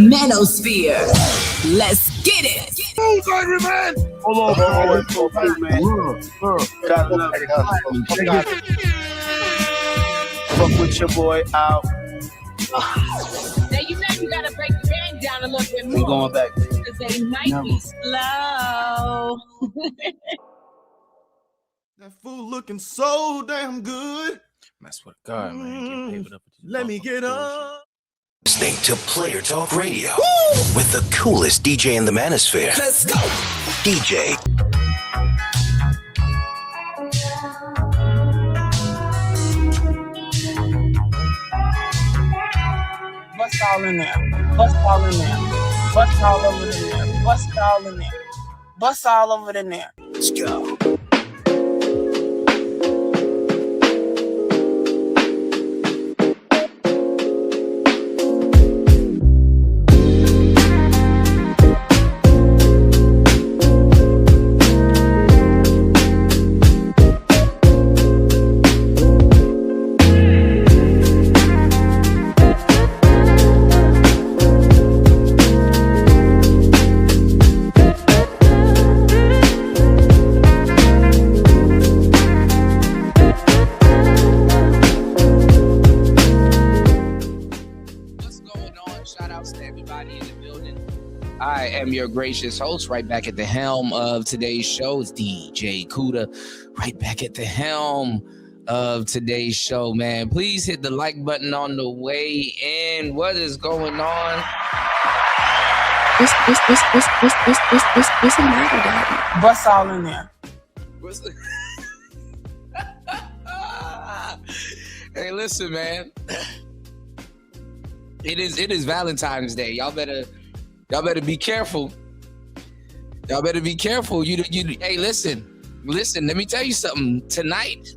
manosphere. Let's get it. Move, angry man. Hold on, man. Gotta love it. Fuck with your boy out. Now you know you gotta break the band down a little bit more. We going back. Because they might be slow. That fool looking so damn good. I swear to God, man. Get papered up. Let me get up. Listening to Player Talk Radio with the coolest DJ in the manosphere. Let's go. DJ Bust all in there. Bust all in there. Bust all over in there. Bust all in there. Bust all over in there. let's go. I am your gracious host, right back at the helm of today's show. It's DJ Kuda, right back at the helm of today's show, man. Please hit the like button on the way in. What is going on? What's the matter, Daddy? Bust all in there. Hey, listen, man. It is Valentine's Day. Y'all better be careful. Y'all better be careful. You. Hey, listen. Let me tell you something. Tonight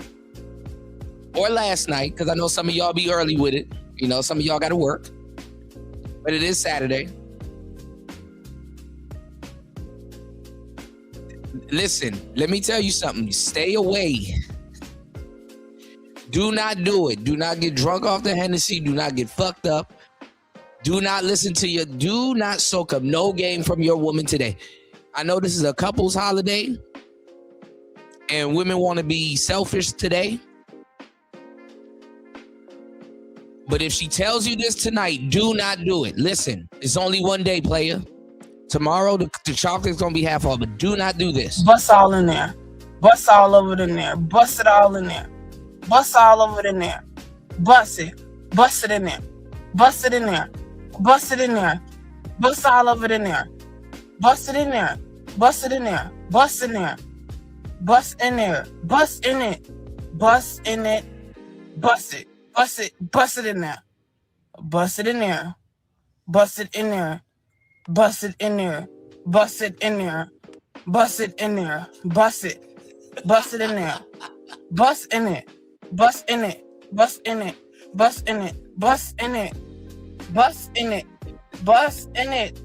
or last night, because I know some of y'all be early with it. You know, some of y'all got to work, but it is Saturday. Listen, let me tell you something. Stay away. Do not do it. Do not get drunk off the Hennessy. Do not get fucked up. Do not do not soak up no game from your woman today. I know this is a couple's holiday and women want to be selfish today. But if she tells you this tonight, do not do it. Listen, it's only one day, player. Tomorrow, the chocolate's going to be half off, but do not do this. Bust all in there. Bust all over in there. Bust it all in there. Bust all over in there. Bust it. Bust it in there. Bust it in there. Bust it in there. Bust all over in there. Bust it in there. Bust it in there. Bust in there. Bust in there. Bust in it. Bust in it. Bust it. Bust it. Bust it in there. Bust it in there. Bust it in there. Bust it in there. Bust it in there. Bust it in there. Bust it. Bust it in there. Bust in it. Bust in it. Bust in it. Bust in it. Bust in it. Bust in it. Bust in it.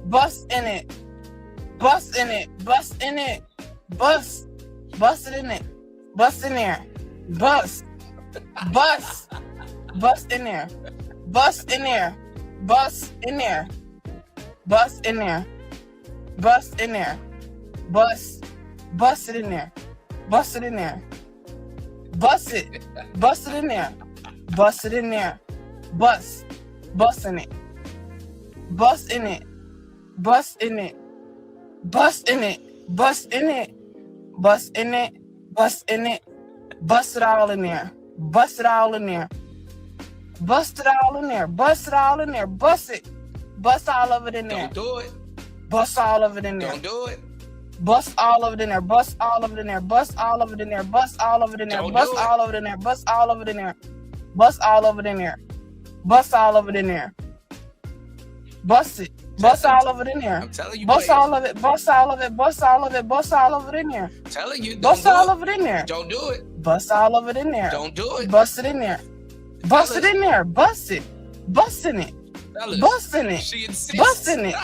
Bust in it. Bust in it. Bust in it. Bust. Bust it in it. Bust in there. Bust. Bust. Bust in there. Bust in there. Bust in there. Bust in there. Bust in there. Bust. Bust it in there. Bust it in there. Bust it. Bust it in there. Bust it in there. Bust. Bust in it. Bust in it. Bust in it. Bust in it. Bust in it. Bust in it. Bust in it. Bust it all in there. Bust it all in there. Bust it all in there. Bust it all in there. Bust it. Bust all of it in there. Don't do it. Bust all of it in there. Don't do it. Bust all of it in there. Bust all of it in there. Bust all of it in there. Bust all of it in there. Bust all of it in there. Bust all of it in there. Bust all of it in there. Bust all of it in there. Bust it. Bust all of it in there. I'm telling you. Bust all of it. Bust all of it. Bust all of it. Bust all of it in there. I'm telling you. Bust all of it in there. Don't do it. Bust all of it in there. Don't do it. Bust it in there. Bust it in there. Bust it. Bust in it. Fellas, Bust in it. She insists. Bust in it.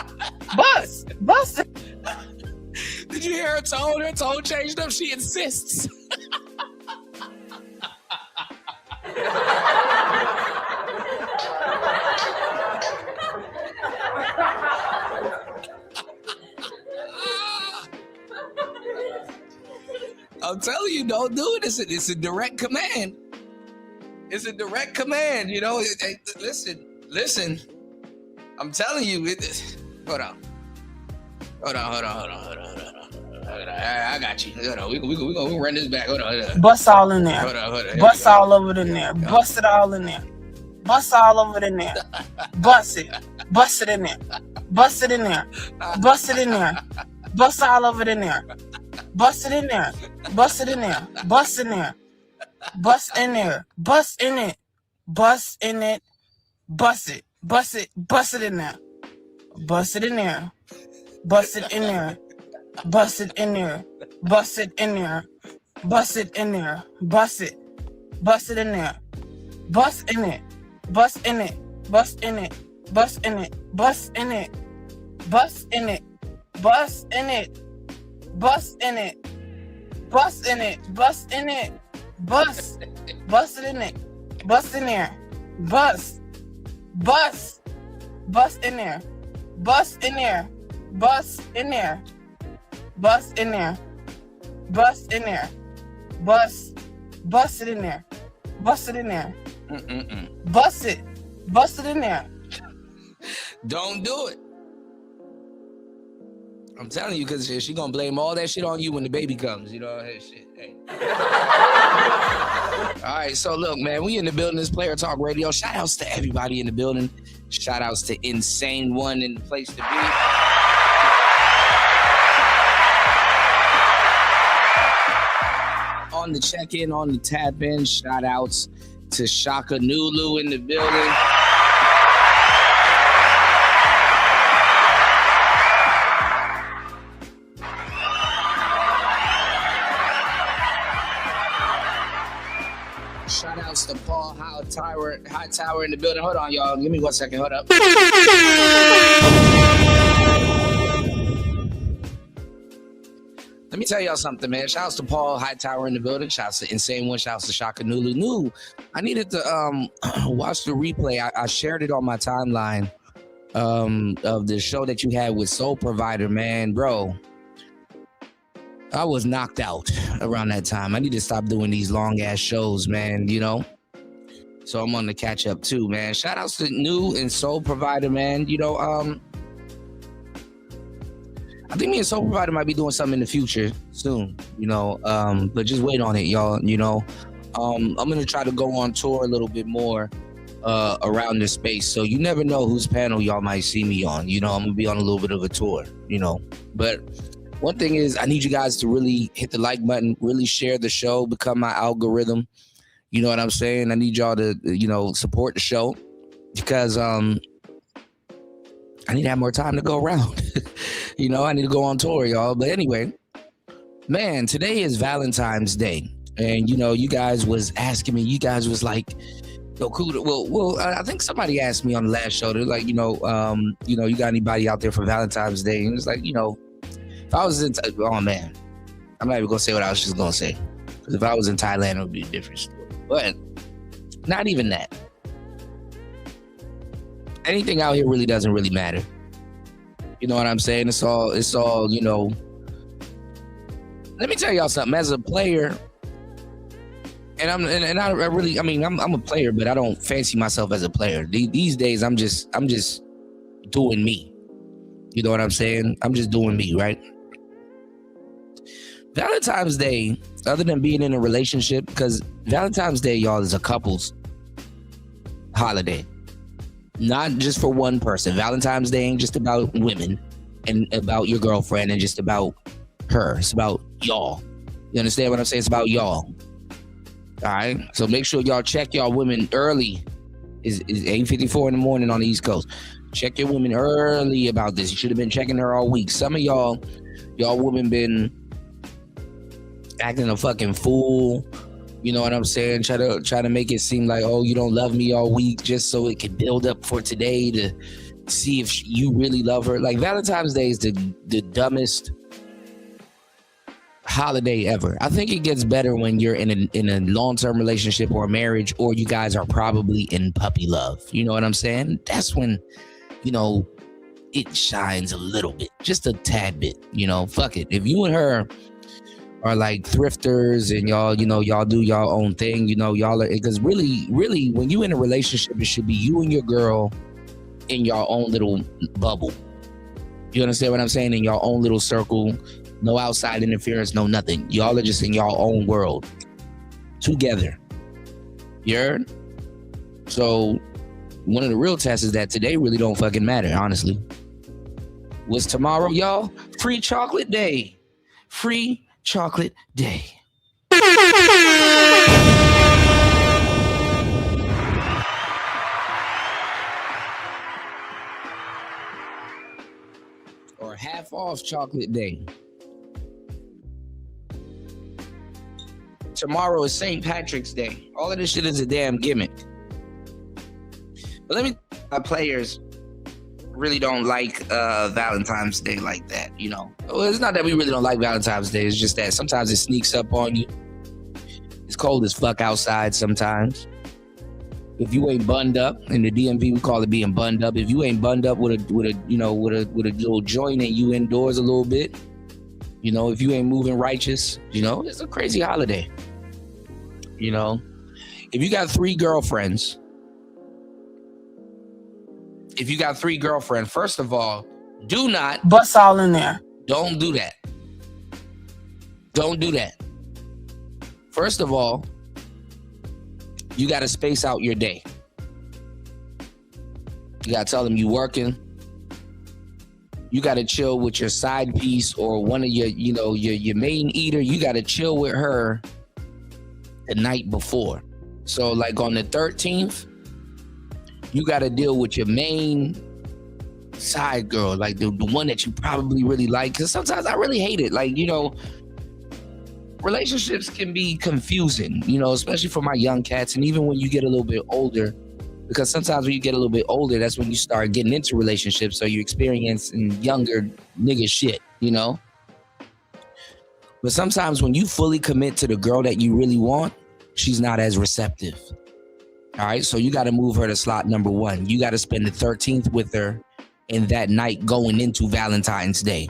Bust. Bust it. Did you hear her tone? Her tone changed up. She insists. telling you, don't do it. It's a direct command. It's a direct command, you know. Listen. I'm telling you. Hold on. I got you. Hold on. We gonna run this back. Hold on. Bust all in there. Hold on. Bust all over in there. Bust it all in there. Bust all over in there. Bust it. Bust it in there. Bust it in there. Bust it in there. Bust all over in there. Bust it in there. Bust it in there. Bust in there. Bust in there. Bust in it. Bust in it. Bust it. Bust it. Bust it in there. Bust it in there. Bust it in there. Bust it in there. Bust it in there. Bust it in there. Bust it. Bust it in there. Bust in it. Bust in it. Bust in it. Bust in it. Bust in it. Bust in it. Bust in it. Bust in it. Bust in it. Bust in it. Bust. Bust it in it. Bust in there. Bust. Bust. Bust in there. Bust in there. Bust in there. Bust in there. Bust in there. Bust. Bust it in there. Bust it in there. Bust it. Bust it in there. Don't do it. I'm telling you, because she gonna blame all that shit on you when the baby comes. You know, hey, shit. Hey. All right, so look, man, we in the building. This Player Talk Radio. Shout outs to everybody in the building. Shout outs to Insane One in the place to be. On the check-in, on the tap-in, shout outs to Shaka Nulu in the building. Shout outs to Paul Hightower in the building. Hold on, y'all. Give me 1 second. Hold up. Let me tell y'all something, man. Shout outs to Paul Hightower in the building. Shout outs to Insane One. Shout outs to Shaka Nulu. I needed to watch the replay. I shared it on my timeline of the show that you had with Soul Provider, man. Bro, I was knocked out around that time. I need to stop doing these long ass shows, man, you know? So I'm on the catch up too, man. Shout outs to New and Soul Provider, man. You know, I think me and Soul Provider might be doing something in the future soon, you know, but just wait on it, y'all, you know. I'm going to try to go on tour a little bit more around this space. So you never know whose panel y'all might see me on. You know, I'm going to be on a little bit of a tour, you know. But one thing is, I need you guys to really hit the like button, really share the show, become my algorithm. You know what I'm saying? I need y'all to, you know, support the show because I need to have more time to go around. You know, I need to go on tour, y'all. But anyway, man, today is Valentine's Day. And, you know, you guys was asking me, you guys was like, yo, cool. Well, I think somebody asked me on the last show, they're like, you got anybody out there for Valentine's Day? And it's like, you know, if I was in, oh man, I'm not even gonna say what I was just gonna say. Because if I was in Thailand, it would be a different story. But not even that. Anything out here really doesn't really matter. You know what I'm saying? It's all, you know. Let me tell y'all something. As a player, and I'm a player, but I don't fancy myself as a player. These days, I'm just doing me. You know what I'm saying? I'm just doing me, right? Valentine's Day, other than being in a relationship, because Valentine's Day, y'all, is a couple's holiday. Not just for one person. Valentine's Day ain't just about women and about your girlfriend and just about her. It's about y'all. You understand what I'm saying? It's about y'all. All right? So make sure y'all check y'all women early. It's 8:54 in the morning on the East Coast. Check your women early about this. You should have been checking her all week. Some of y'all women been acting a fucking fool. You know what I'm saying? Try to make it seem like, oh, you don't love me all week just so it can build up for today to see if you really love her. Like, Valentine's Day is the dumbest holiday ever. I think it gets better when you're in a long-term relationship or a marriage, or you guys are probably in puppy love. You know what I'm saying? That's when, you know, it shines a little bit, just a tad bit. You know, fuck it. If you and her are like thrifters and y'all, y'all do y'all own thing, y'all are, because really, when you in a relationship, it should be you and your girl in your own little bubble. You understand what I'm saying? In your own little circle, no outside interference, no nothing. Y'all are just in your own world together. You heard? So one of the real tests is that today really don't fucking matter, honestly. What's tomorrow, y'all? Free chocolate day. Free chocolate day. Or half off chocolate day. Tomorrow is St. Patrick's Day. All of this shit is a damn gimmick. But let me players really don't like Valentine's Day like that, Well, it's not that we really don't like Valentine's Day. It's just that sometimes it sneaks up on you. It's cold as fuck outside sometimes. If you ain't bunned up, in the DMV we call it being bunned up. If you ain't bunned up with a little joint and you indoors a little bit, if you ain't moving righteous, it's a crazy holiday. If you got three girlfriends, first of all, do not bust all in there. Don't do that. Don't do that. First of all, you got to space out your day. You got to tell them you working. You got to chill with your side piece or one of your, your main eater. You got to chill with her the night before. So like on the 13th, you got to deal with your main side girl, like the one that you probably really like. Because sometimes I really hate it. Like, relationships can be confusing, especially for my young cats. And even when you get a little bit older, because sometimes when you get a little bit older, that's when you start getting into relationships. So you experience younger nigga shit, But sometimes when you fully commit to the girl that you really want, she's not as receptive. All right. So you got to move her to slot number 1. You got to spend the 13th with her in that night going into Valentine's Day.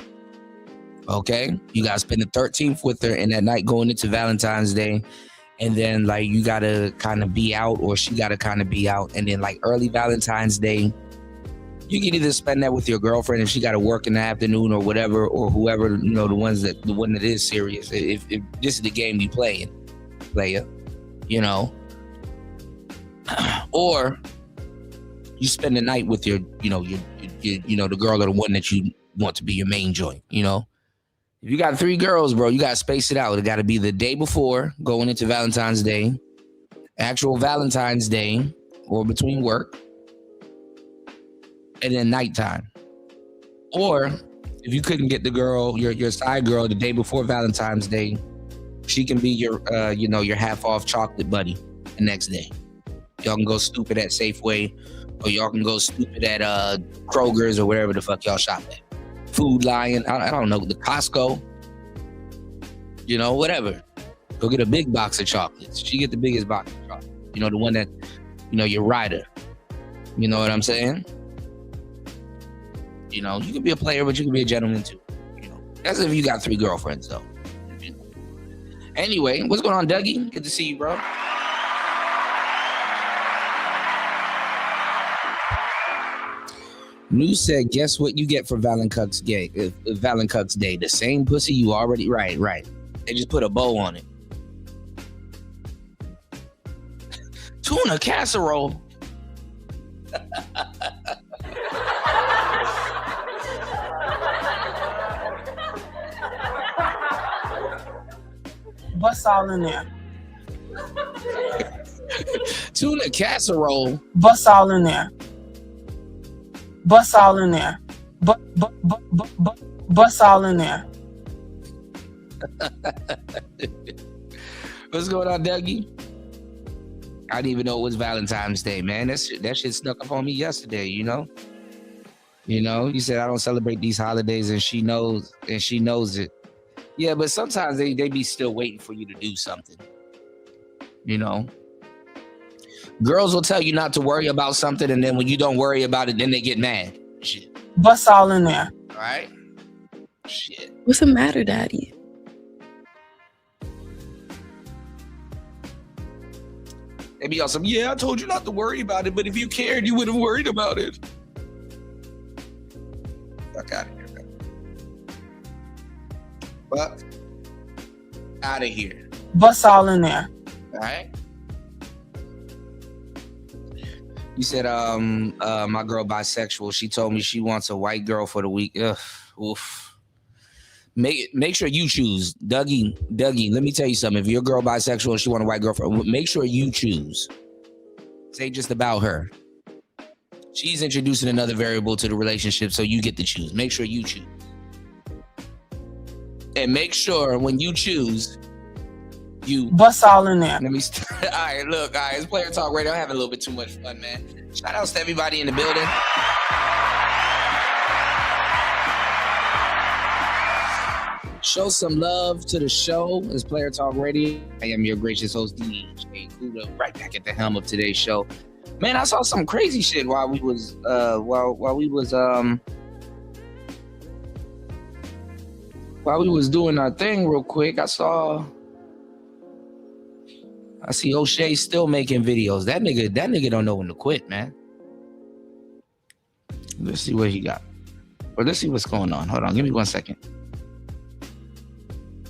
Okay, you gotta spend the 13th with her in that night going into Valentine's Day, and then like you gotta kind of be out, or she gotta kind of be out, and then like early Valentine's Day, you can either spend that with your girlfriend if she gotta work in the afternoon or whatever, or whoever the one that is serious. If this is the game you playing, player, or you spend the night with your the girl or the one that you want to be your main joint, If you got 3 girls, bro, you got to space it out. It got to be the day before going into Valentine's Day, actual Valentine's Day, or between work, and then nighttime. Or if you couldn't get the girl, your side girl, the day before Valentine's Day, she can be your, your half off chocolate buddy the next day. Y'all can go stupid at Safeway, or y'all can go stupid at Kroger's or wherever the fuck y'all shop at. Food Lion, I don't know, the Costco, whatever. Go get a big box of chocolates. She get the biggest box of chocolates. The one that, your rider. You know what I'm saying? You can be a player, but you can be a gentleman too. That's if you got 3 girlfriends though. Anyway, what's going on, Dougie? Good to see you, bro. News said, guess what you get for Valentine's Day? Valentine's Day, the same pussy you already, right. They just put a bow on it. Tuna casserole. Bust all in there. Tuna casserole. Bust all in there. Bust all in there. Bust all in there. What's going on, Dougie? I didn't even know it was Valentine's Day, man. That shit snuck up on me yesterday, You said I don't celebrate these holidays, and she knows it. Yeah, but sometimes they be still waiting for you to do something. Girls will tell you not to worry about something, and then when you don't worry about it, then they get mad. Shit. Bust all in there. All right? Shit. What's the matter, Daddy? They be on some, yeah, I told you not to worry about it, but if you cared, you would have worried about it. Fuck out of here, man. Fuck out of here. Bust all in there. All right. You said, my girl bisexual. She told me she wants a white girl for the week. Ugh, oof. Make sure you choose, Dougie. Let me tell you something. If your girl bisexual and she want a white girl, make sure you choose. It ain't just about her. She's introducing another variable to the relationship, so you get to choose. Make sure you choose, and make sure when you choose, you bust all in there. Let me. All right, look, guys. It's Player Talk Radio. I'm having a little bit too much fun, man. Shout outs to everybody in the building. Show some love to the show. It's Player Talk Radio. I am your gracious host, DJ Kuda, right back at the helm of today's show. Man, I saw some crazy shit while we was doing our thing real quick. I see O'Shea still making videos. That nigga don't know when to quit, man. Let's see what he got. Or let's see what's going on. Hold on, give me 1 second.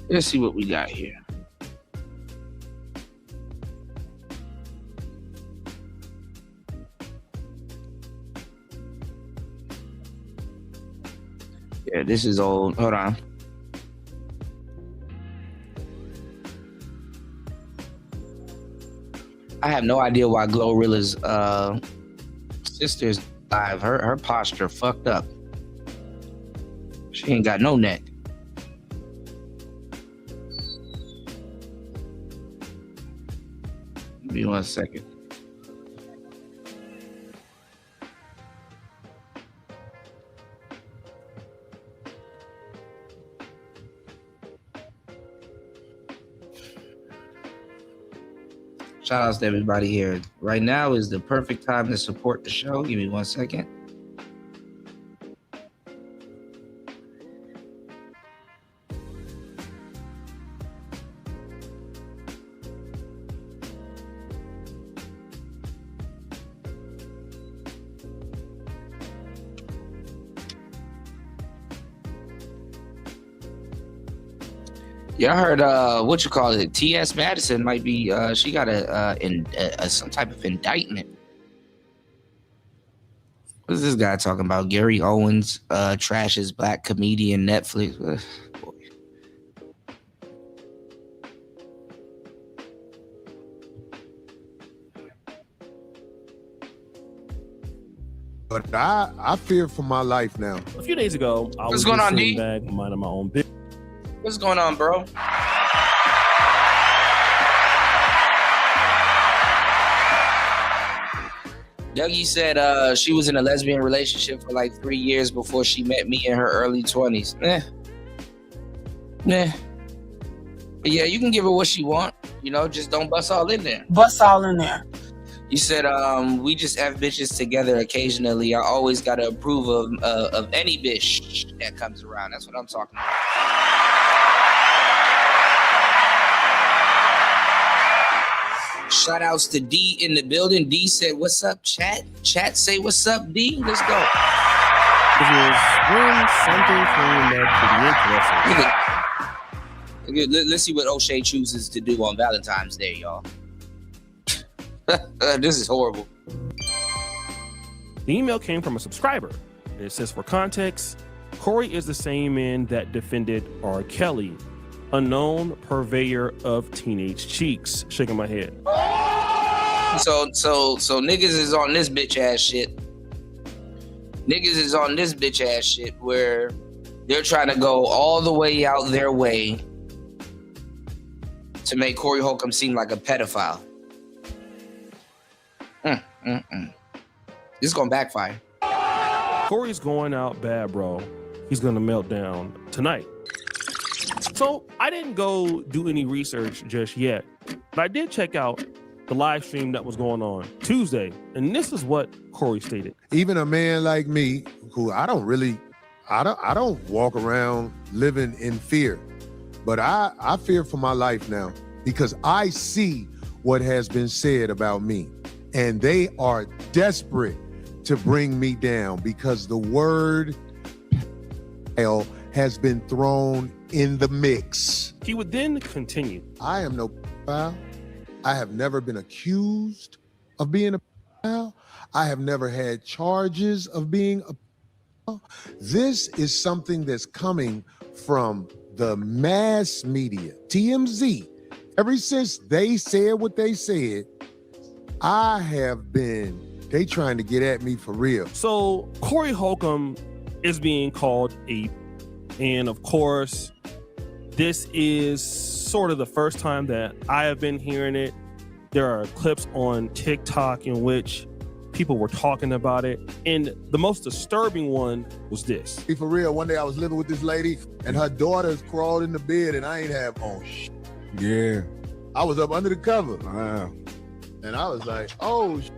Let's see what we got here. Yeah, this is old. Hold on. I have no idea why Glorilla's sister's live. Her posture fucked up. She ain't got no neck. Give me 1 second. Shout outs to everybody here. Right now is the perfect time to support the show. Give me 1 second. Yeah, I heard what you call it. T.S. Madison might be. She got some type of indictment. What is this guy talking about? Gary Owens trashes black comedian Netflix. But I fear for my life now. A few days ago, I was going just on, sitting D? back minding my own business. What's going on, bro? Dougie said she was in a lesbian relationship for like 3 years before she met me in her early 20s. But yeah, you can give her what she want. You know, just don't bust all in there. Bust all in there. You said we just F bitches together occasionally. I always gotta approve of any bitch that comes around. That's what I'm talking about. Shout outs to D in the building. D said, "What's up, chat? Chat, say what's up, D. Let's go." This is when something came up to be interesting. Let's see what O'Shea chooses to do on Valentine's Day, y'all. This is horrible. The email came from a subscriber. It says, for context, Corey is the same man that defended R. Kelly, a known purveyor of teenage cheeks. Shaking my head. So niggas is on this bitch ass shit. Niggas is on this bitch ass shit where they're trying to go all the way out their way to make Corey Holcomb seem like a pedophile. This is gonna backfire. Corey's going out bad, bro. He's gonna melt down tonight. So I didn't go do any research just yet, but I did check out the live stream that was going on Tuesday, and this is what Corey stated. Even a man like me, who I don't walk around living in fear, but I fear for my life now because I see what has been said about me. And they are desperate to bring me down because the word hell has been thrown in the mix. He would then continue. I am no pedophile. I have never been accused of being a pedophile. I have never had charges of being a pedophile. This is something that's coming from the mass media, TMZ. Ever since they said what they said, they trying to get at me for real. So Corey Holcomb is being called ape. And of course, this is sort of the first time that I have been hearing it. There are clips on TikTok in which people were talking about it. And the most disturbing one was this. For real, one day I was living with this lady and her daughters crawled in the bed and I ain't have on shit. Yeah. I was up under the cover. Wow. And I was like, oh shit.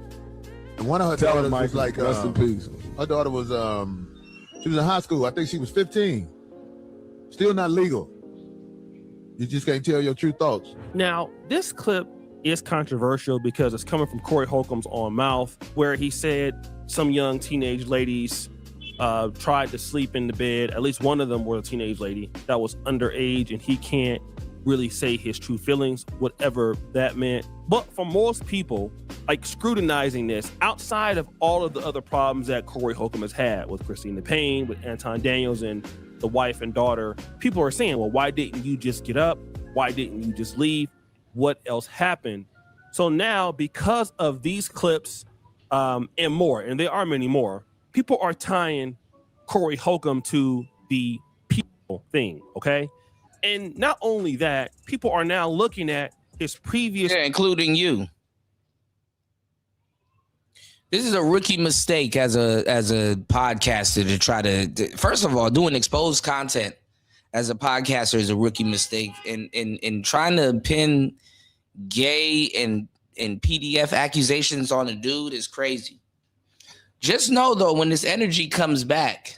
And one of her Tell daughters him, Mike, was like, rest in peace. her daughter was, she was in high school. I think she was 15. Still not legal. You just can't tell your true thoughts. Now, this clip is controversial because it's coming from Corey Holcomb's own mouth, where he said some young teenage ladies tried to sleep in the bed. At least one of them was a teenage lady that was underage, and he can't really say his true feelings, whatever that meant. But for most people, like scrutinizing this, outside of all of the other problems that Corey Holcomb has had with Christina Payne, with Anton Daniels and the wife and daughter, people are saying, well, why didn't you just get up? Why didn't you just leave? What else happened? So now, because of these clips and more, and there are many more, people are tying Corey Holcomb to the people thing, okay? And not only that, people are now looking at his previous... Yeah, including you. This is a rookie mistake as a podcaster to try to first of all, doing exposed content as a podcaster is a rookie mistake. And trying to pin gay and PDF accusations on a dude is crazy. Just know though, when this energy comes back,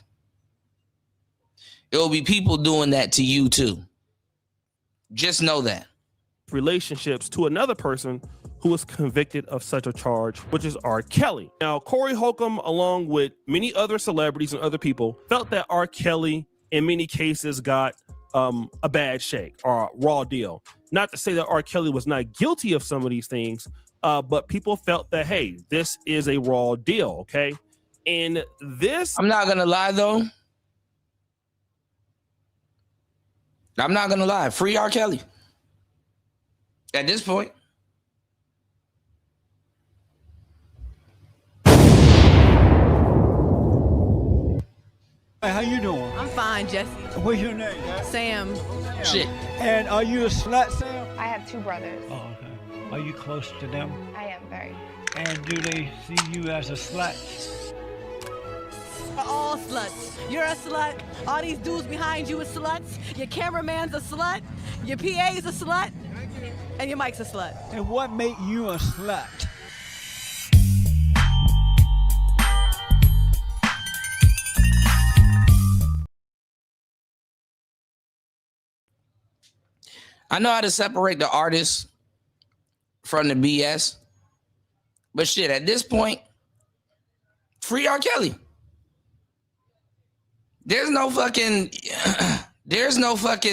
it will be people doing that to you too. Just know that. Relationships to another person who was convicted of such a charge, which is R. Kelly. Now, Corey Holcomb, along with many other celebrities and other people, felt that R. Kelly, in many cases, got a bad shake or a raw deal. Not to say that R. Kelly was not guilty of some of these things, but people felt that, hey, this is a raw deal, okay? And this... I'm not gonna lie, though. I'm not gonna lie. Free R. Kelly. At this point. Hey, how you doing? I'm fine, Jesse. What's your name? Sam. Shit. And are you a slut, Sam? I have two brothers. Oh, okay. Are you close to them? I am very. And do they see you as a slut? We're all sluts. You're a slut. All these dudes behind you are sluts. Your cameraman's a slut. Your PA's a slut. And your mic's a slut. And what made you a slut? I know how to separate the artist from the BS. But shit, at this point, free R. Kelly. There's no fucking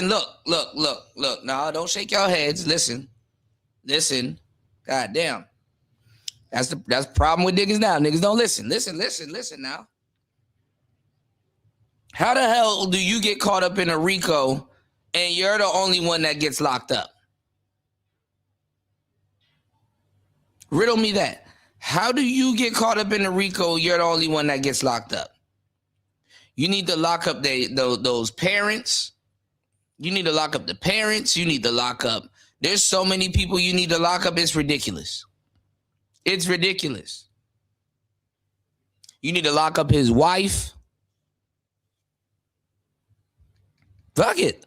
look. No, don't shake your heads. Listen. God damn. That's the problem with niggas now. Niggas don't listen. Listen now. How the hell do you get caught up in a RICO and you're the only one that gets locked up? Riddle me that. How do you get caught up in a RICO? You're the only one that gets locked up. You need to lock up those parents. You need to lock up the parents. You need to lock up. There's so many people you need to lock up. It's ridiculous. It's ridiculous. You need to lock up his wife. Fuck it.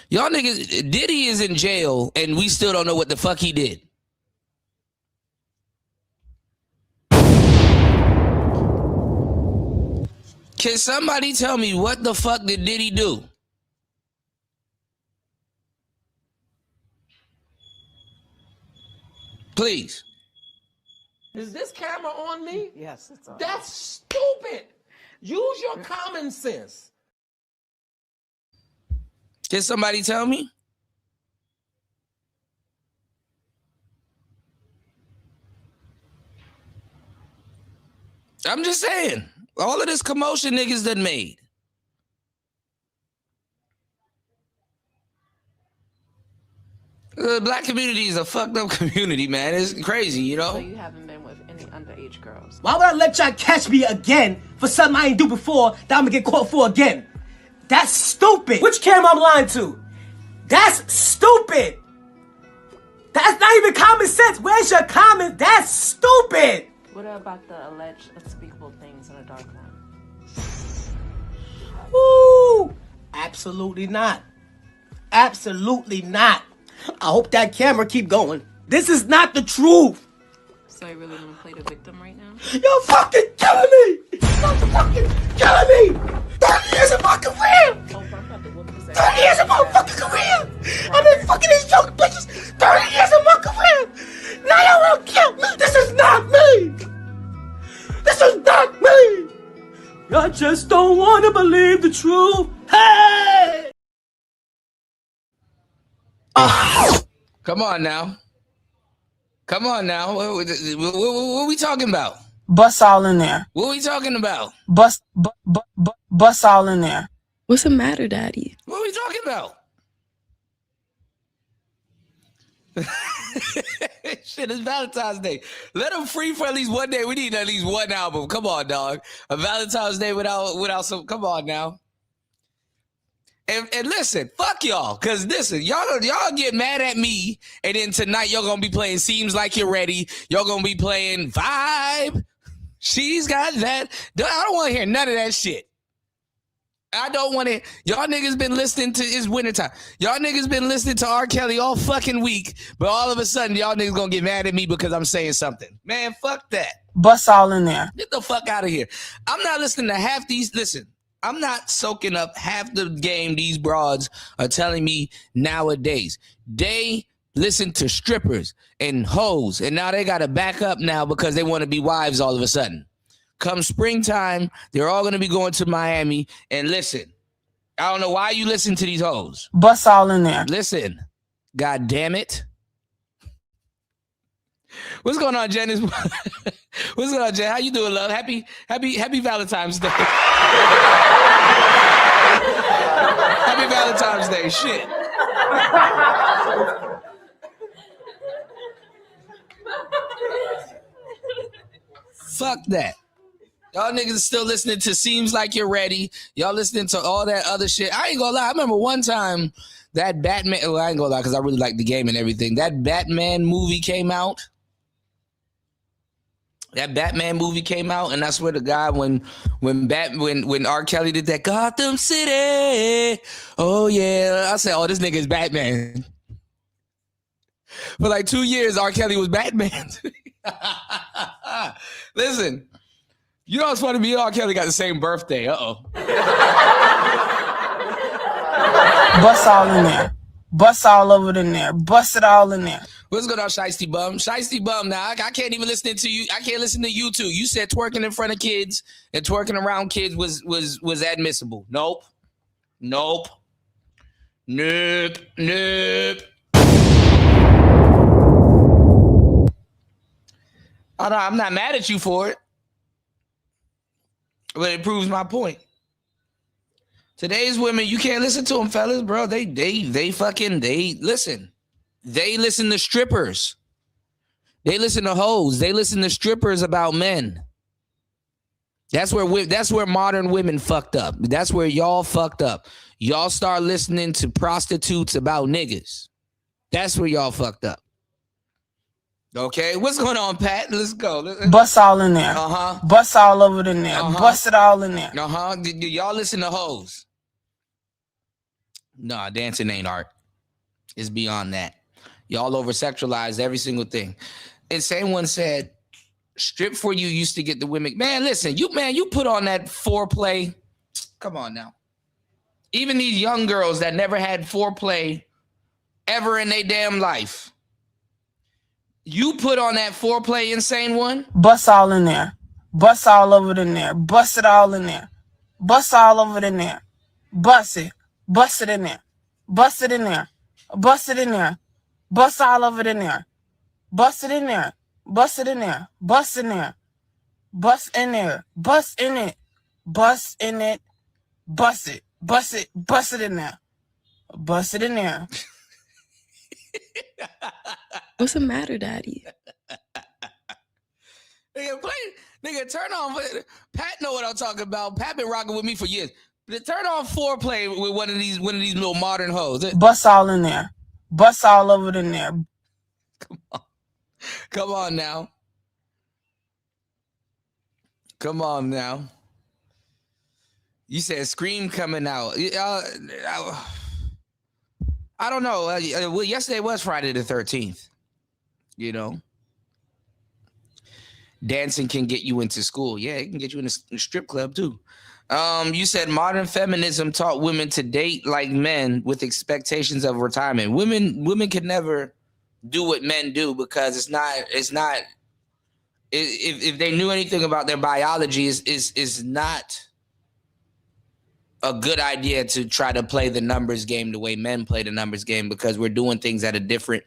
Y'all niggas, Diddy is in jail and we still don't know what the fuck he did. Can somebody tell me what the fuck did Diddy do? Please. Is this camera on me? Yes, it's on. That's stupid. Use your common sense. Can somebody tell me? I'm just saying. All of this commotion niggas done made. The black community is a fucked up community, man. It's crazy, you know? So you haven't been with any underage girls? Why would I let y'all catch me again for something I ain't do before that I'm gonna get caught for again? That's stupid. Which camera I'm lying to? That's stupid. That's not even common sense. Where's your common? That's stupid. What about the alleged unspeakable things in a dark room? Woo! Absolutely not. Absolutely not. I hope that camera keep going. This is not the truth. So you really want to play the victim right now? You're fucking killing me. You're fucking killing me. 30 years of my career. 30 years of my fucking career. I've been fucking these young bitches 30 years of my career. Now y'all want to kill me. This is not me. This is not me. I just don't want to believe the truth. Hey! Come on now. Come on now. What we talking about? Bust all in there. What we talking about? Bust all in there. What's the matter, Daddy? What we talking about? Shit, it's Valentine's Day. Let them free for at least one day. We need at least one album. Come on, dog. A Valentine's Day without some. Come on now. And listen, fuck y'all, cause listen, y'all get mad at me, and then tonight y'all gonna be playing "Seems Like You're Ready." Y'all gonna be playing "Vibe." She's got that. I don't want to hear none of that shit. I don't want to. Y'all niggas been listening to it's wintertime. Y'all niggas been listening to R. Kelly all fucking week, but all of a sudden y'all niggas gonna get mad at me because I'm saying something. Man, fuck that. Bust all in there. Get the fuck out of here. I'm not listening to half these. Listen. I'm not soaking up half the game these broads are telling me nowadays. They listen to strippers and hoes, and now they got to back up now because they want to be wives all of a sudden. Come springtime, they're all going to be going to Miami. And listen, I don't know why you listen to these hoes. Bust all in there. Listen, God damn it. What's going on, Jen? What's going on, Jen? How you doing, love? Happy Valentine's Day. Happy Valentine's Day. Shit. Fuck that. Y'all niggas still listening to "Seems Like You're Ready." Y'all listening to all that other shit. I ain't gonna lie. I remember one time that Batman. Well, I ain't gonna lie because I really like the game and everything. That Batman movie came out. That Batman movie came out, and that's where the guy when R. Kelly did that Gotham City, oh yeah, I said, oh, this nigga is Batman. For like 2 years, R. Kelly was Batman. Listen, you know what's funny? Me and R. Kelly got the same birthday. Bust all in there. Bust all over in there. Bust it all in there. What's going on, Shiesty Bum? Shiesty Bum, now I can't even listen to you. I can't listen to you too. You said twerking in front of kids and twerking around kids was admissible. Nope. I'm not mad at you for it, but it proves my point. Today's women, you can't listen to them, fellas, bro. They listen. They listen to strippers. They listen to hoes. They listen to strippers about men. That's where modern women fucked up. That's where y'all fucked up. Y'all start listening to prostitutes about niggas. That's where y'all fucked up. Okay, what's going on, Pat? Let's go. Bust all in there. Bust all over in there. Bust it all in there. Do y'all listen to hoes? Nah, dancing ain't art. It's beyond that. Y'all over sexualize every single thing. And same one said, strip for you used to get the women. Man, listen, you put on that foreplay. Come on now. Even these young girls that never had foreplay ever in their damn life. You put on that foreplay insane one? Bust all in there. Bust all over in there. Bust it all in there. Bust all over in there. Bust it. Bust it in there. Bust it in there. Bust it in there. Bust all over in there. Bust it in there. Bust it in there. Bust in there. Bust in there. Bust in it. Bust in it. Bust it. Bust it. Bust it in there. Bust it in there. What's the matter, Daddy? Nigga, turn on. Pat know what I'm talking about. Pat been rocking with me for years. Turn on foreplay with one of these little modern hoes. Bust all in there. Bust all over in there. Come on now. Come on now. You said Scream coming out. I don't know. Well, yesterday was Friday the 13th. You know, dancing can get you into school. Yeah, it can get you in a strip club too. You said modern feminism taught women to date like men with expectations of retirement. Women can never do what men do because it's not. If they knew anything about their biology, is not a good idea to try to play the numbers game the way men play the numbers game, because we're doing things at a different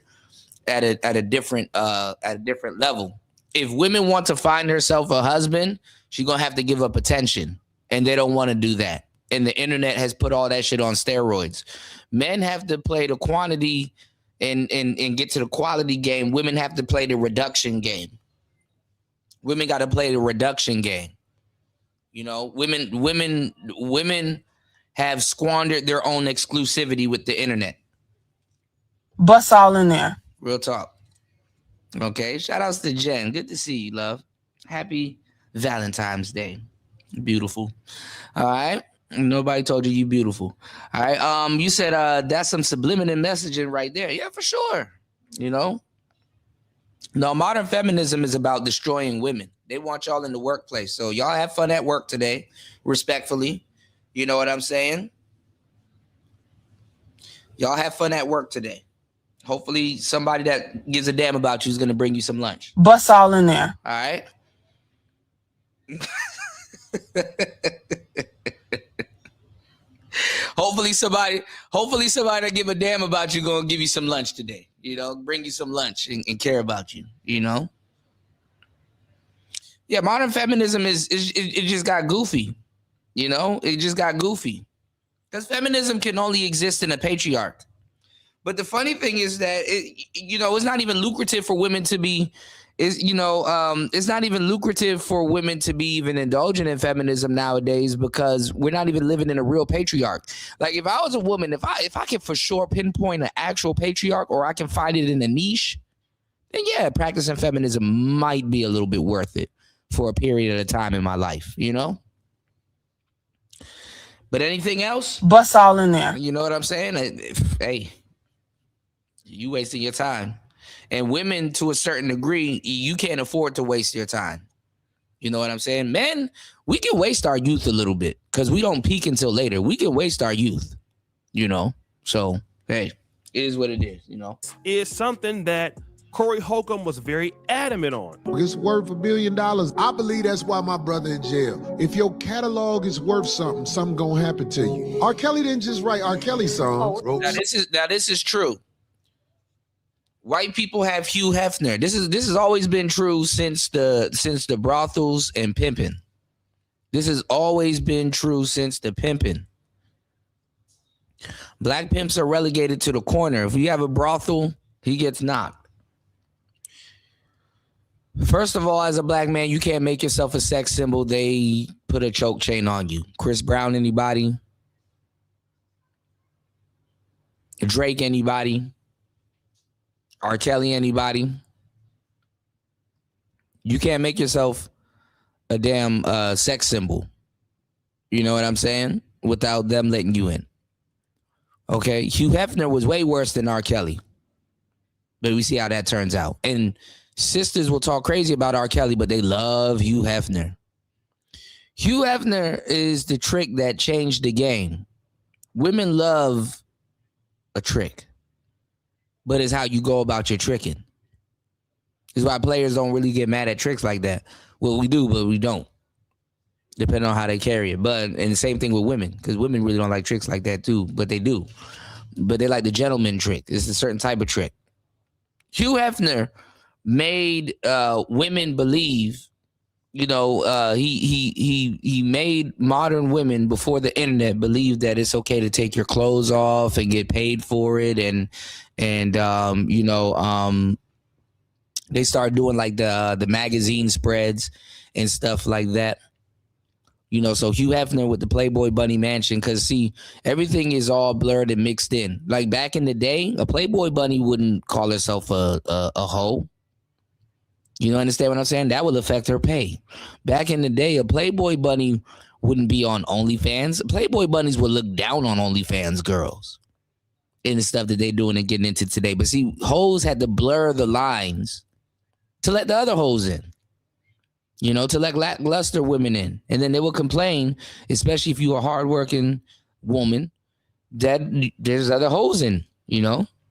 level. If women want to find herself a husband, she's gonna have to give up attention, and they don't want to do that. And the internet has put all that shit on steroids. Men have to play the quantity and get to the quality game. Women have to play the reduction game. Women got to play the reduction game. You know, women have squandered their own exclusivity with the internet. Bust all in there. Real talk. Okay. Shout outs to Jen. Good to see you, love. Happy Valentine's Day. Beautiful. All right. Nobody told you beautiful. All right. You said that's some subliminal messaging right there. Yeah, for sure. You know. No, modern feminism is about destroying women. They want y'all in the workplace. So y'all have fun at work today, respectfully. You know what I'm saying? Y'all have fun at work today. Hopefully somebody that gives a damn about you is going to bring you some lunch. Bust all in there. All right. Hopefully somebody that give a damn about you going to give you some lunch today. You know, bring you some lunch and care about you, you know? Yeah, modern feminism it just got goofy. You know, it just got goofy. Because feminism can only exist in a patriarch. But the funny thing is that, it's not even lucrative for women to be, it's not even lucrative for women to be even indulgent in feminism nowadays, because we're not even living in a real patriarch. Like, if I was a woman, if I can for sure pinpoint an actual patriarch, or I can find it in a niche, then yeah, practicing feminism might be a little bit worth it for a period of time in my life, you know? But anything else? Bust all in there. You know what I'm saying? Hey, you wasting your time. And women, to a certain degree, you can't afford to waste your time. You know what I'm saying? Men, we can waste our youth a little bit because we don't peak until later. We can waste our youth, you know? So, hey, it is what it is, you know? It's something that Corey Holcomb was very adamant on. It's worth $1 billion. I believe that's why my brother in jail. If your catalog is worth something gonna happen to you. R. Kelly didn't just write R. Kelly songs. Now this is true. White people have Hugh Hefner. This has always been true since the brothels and pimping. This has always been true since the pimping. Black pimps are relegated to the corner. If you have a brothel, he gets knocked. First of all, as a black man, you can't make yourself a sex symbol. They put a choke chain on you. Chris Brown, anybody? Drake, anybody? R. Kelly, anybody? You can't make yourself a damn sex symbol. You know what I'm saying? Without them letting you in. Okay? Hugh Hefner was way worse than R. Kelly. But we see how that turns out. And sisters will talk crazy about R. Kelly, but they love Hugh Hefner. Hugh Hefner is the trick that changed the game. Women love a trick, but it's how you go about your tricking. It's why players don't really get mad at tricks like that. Well, we do, but we don't. Depending on how they carry it. But and the same thing with women, because women really don't like tricks like that too, but they do. But they like the gentleman trick. It's a certain type of trick. Hugh Hefner made women believe, he made modern women before the internet believe that it's okay to take your clothes off and get paid for it, and they started doing like the magazine spreads and stuff like that. So Hugh Hefner with the Playboy Bunny Mansion, because see, everything is all blurred and mixed in. Like back in the day, a Playboy Bunny wouldn't call herself a hoe. You understand what I'm saying? That will affect her pay. Back in the day, a Playboy Bunny wouldn't be on OnlyFans. Playboy Bunnies would look down on OnlyFans girls and the stuff that they're doing and getting into today. But see, hoes had to blur the lines to let the other hoes in. To let lackluster women in. And then they will complain, especially if you're a hardworking woman, that there's other hoes in,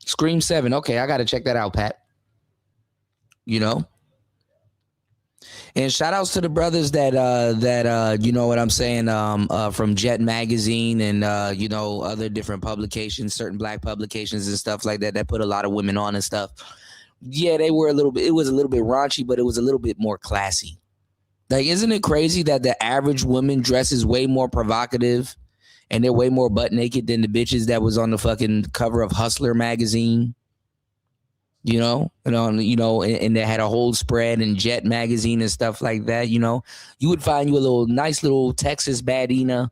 Scream 7. Okay, I got to check that out, Pat. And shout outs to the brothers that you know what I'm saying, from Jet Magazine and, other different publications, certain black publications and stuff like that put a lot of women on and stuff. Yeah, it was a little bit raunchy, but it was a little bit more classy. Like, isn't it crazy that the average woman dresses way more provocative and they're way more butt naked than the bitches that was on the fucking cover of Hustler magazine? And they had a whole spread in Jet magazine and stuff like that. You would find you a nice little Texas baddina,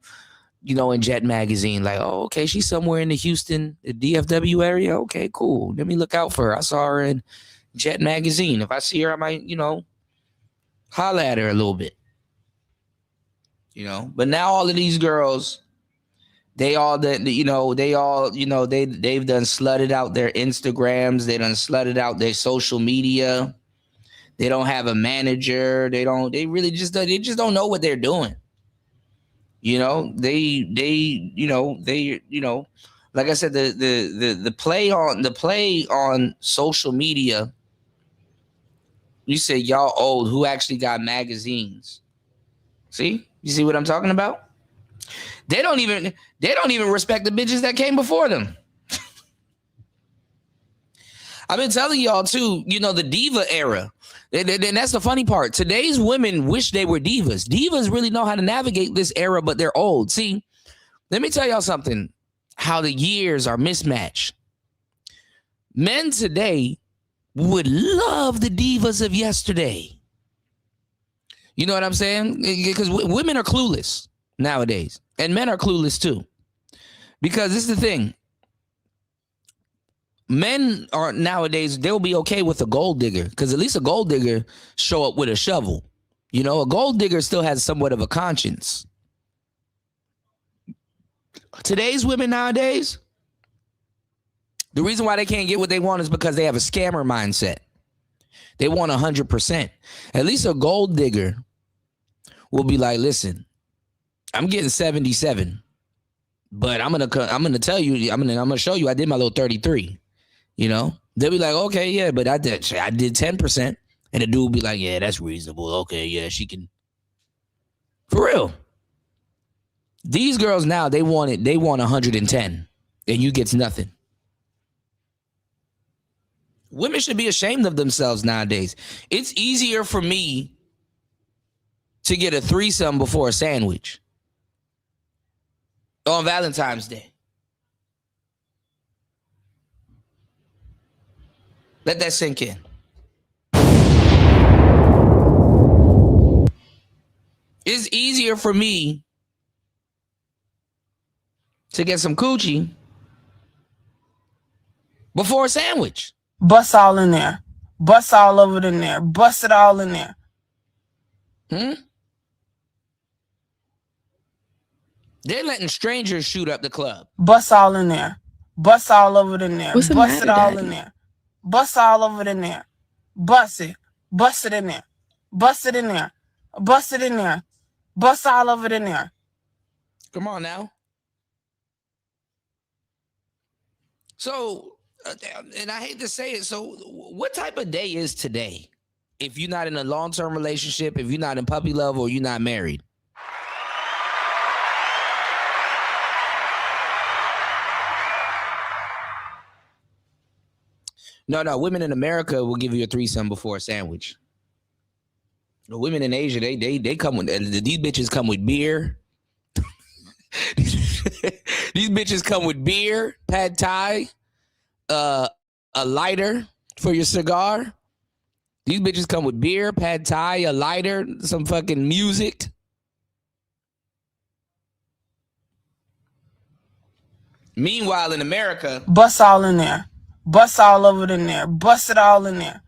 in Jet magazine. Like, oh, okay, she's somewhere in the Houston, the DFW area. Okay, cool. Let me look out for her. I saw her in Jet magazine. If I see her, I might, holla at her a little bit, but now all of these girls, they've done slutted out their Instagrams. They done slutted out their social media. They don't have a manager. They just don't know what they're doing. Like I said, the play on social media. You said y'all old. Who actually got magazines? See? You see what I'm talking about? They don't even respect the bitches that came before them. I've been telling y'all too, the diva era. And that's the funny part. Today's women wish they were divas. Divas really know how to navigate this era, but they're old. See, let me tell y'all something, how the years are mismatched. Men today would love the divas of yesterday. You know what I'm saying? Because women are clueless nowadays, and men are clueless too. Because this is the thing. Men are nowadays, they'll be okay with a gold digger, because at least a gold digger show up with a shovel. A gold digger still has somewhat of a conscience. Today's women nowadays, the reason why they can't get what they want is because they have a scammer mindset. They want 100%. At least a gold digger will be like, listen, I'm getting 77, but I'm gonna tell you, I'm gonna show you I did my little 33. They'll be like, okay, yeah, but I did 10%, and the dude will be like, yeah, that's reasonable. Okay, yeah, she can. For real. These girls now, they want 110, and you get nothing. Women should be ashamed of themselves nowadays. It's easier for me to get a threesome before a sandwich on Valentine's Day. Let that sink in. It's easier for me to get some coochie before a sandwich. Bust all in there. Bust all over in there. Bust it all in there. They're letting strangers shoot up the club. Bust all in there. Bust all over in there. What's the Bust matter, it all Daddy? in there. Bust all over in there. Bust it. Bust it in there. Bust it in there. Bust it in there. Bust all over in there. Come on now. So, and I hate to say it, so what type of day is today? if you're not in a long-term relationship, if you're not in puppy love, or you're not married. No, women in America will give you a threesome before a sandwich. The women in Asia, they come with, these bitches come with beer. These bitches come with beer, pad thai, a lighter for your cigar. These bitches come with beer, pad thai, a lighter, some fucking music. Meanwhile, in America, Bust all in there. Bust all over in there. Bust it all in there.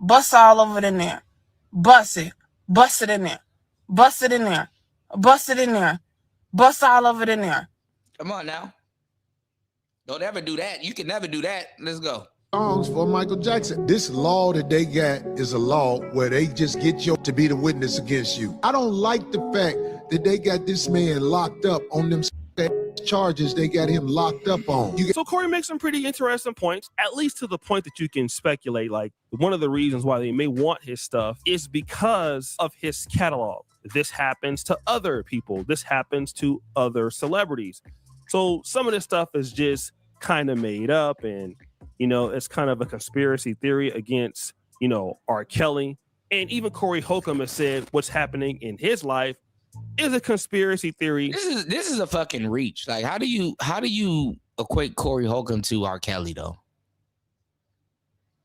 Bust all over in there. Bust it. Bust it in there. Bust it in there. Bust it in there. Bust all over in there. Come on now. Don't ever do that. You can never do that. Let's go. Songs for Michael Jackson. This law that they got is a law where they just get you to be the witness against you. I don't like the fact that they got this man locked up on them charges they got him locked up on. So Corey makes some pretty interesting points, at least to the point that you can speculate. Like, one of the reasons why they may want his stuff is because of his catalog. This happens to other people. This happens to other celebrities. So some of this stuff is just kind of made up, and it's kind of a conspiracy theory against R. Kelly. And even Corey Holcomb has said what's happening in his life is a conspiracy theory. This is a fucking reach. Like, how do you equate Corey Holcomb to R. Kelly though?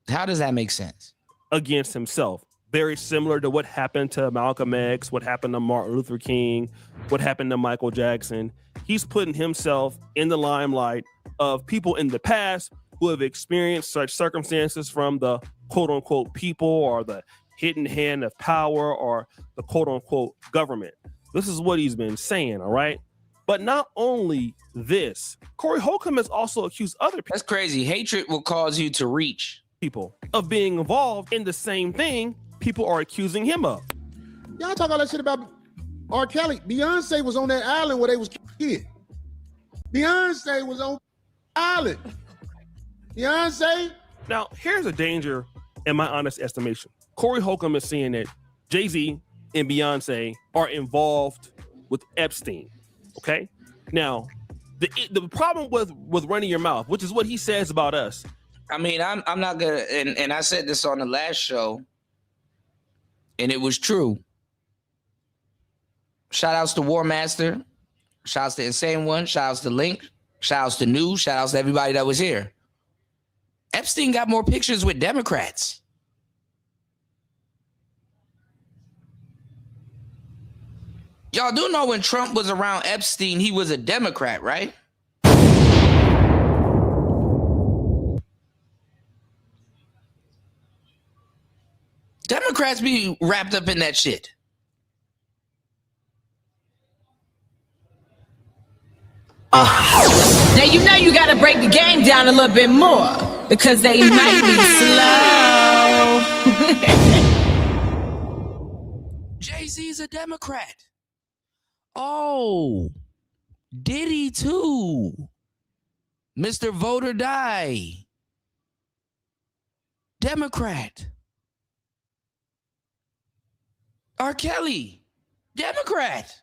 How does that make sense? Against himself. Very similar to what happened to Malcolm X, what happened to Martin Luther King, what happened to Michael Jackson. He's putting himself in the limelight of people in the past who have experienced such circumstances from the quote unquote people, or the hidden hand of power, or the quote unquote government. This is what he's been saying, all right? But not only this, Corey Holcomb has also accused other people. That's crazy. Hatred will cause you to reach people of being involved in the same thing people are accusing him of. Y'all talk all that shit about R. Kelly. Beyonce was on that island where they was kids. Beyonce was on the island. Beyonce. Now, here's a danger in my honest estimation. Corey Holcomb is saying that Jay-Z and Beyonce are involved with Epstein. Okay. Now, the problem with running your mouth, which is what he says about us. I mean, I'm not gonna, and I said this on the last show, and it was true. Shout outs to War Master, shout outs to Insane One, shout outs to Link, shout outs to News, shout outs to everybody that was here. Epstein got more pictures with Democrats. Y'all do know when Trump was around Epstein, he was a Democrat, right? Democrats be wrapped up in that shit. Now you know you gotta break the game down a little bit more because they might be slow. Jay-Z's a Democrat. Oh, Diddy too. Mr. Vote or Die. Democrat. R. Kelly, Democrat.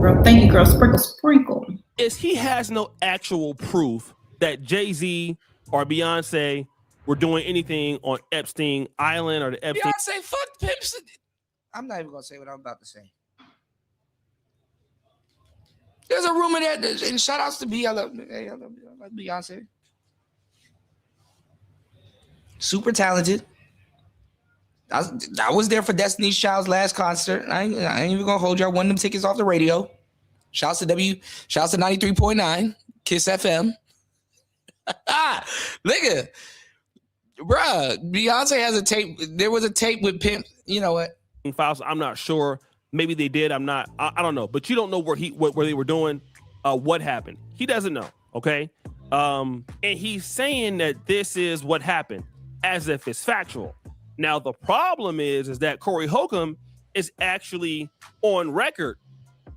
Girl, thank you, girl. Sprinkle, sprinkle. Is he has no actual proof that Jay-Z or Beyonce were doing anything on Epstein Island or the Epstein. Beyonce fucked Pimps. I'm not even gonna say what I'm about to say. There's a rumor that, and shout outs to B. I love Beyonce. Super talented. I was there for Destiny's Child's last concert. I ain't even gonna hold y'all. Won them tickets off the radio. Shouts to 93.9 Kiss FM. Nigga, bruh, Beyonce has a tape. There was a tape with Pimp. You know what? Files. I'm not sure. Maybe they did. I'm not. I don't know. But you don't know where they were doing. What happened? He doesn't know. Okay. And he's saying that this is what happened, as if it's factual. Now the problem is that Corey Holcomb is actually on record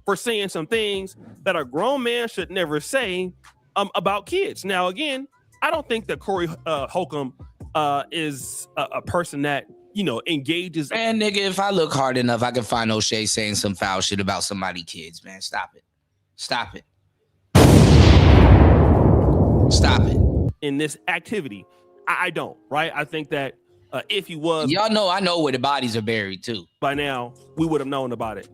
for saying some things that a grown man should never say about kids. Now, again, I don't think that Corey Holcomb is a person that, you know, engages. Man, nigga, if I look hard enough, I can find O'Shea saying some foul shit about somebody's kids, man. Stop it. Stop it. Stop it. In this activity, I don't, right? I think that if he was, y'all know, I know where the bodies are buried too. By now, we would have known about it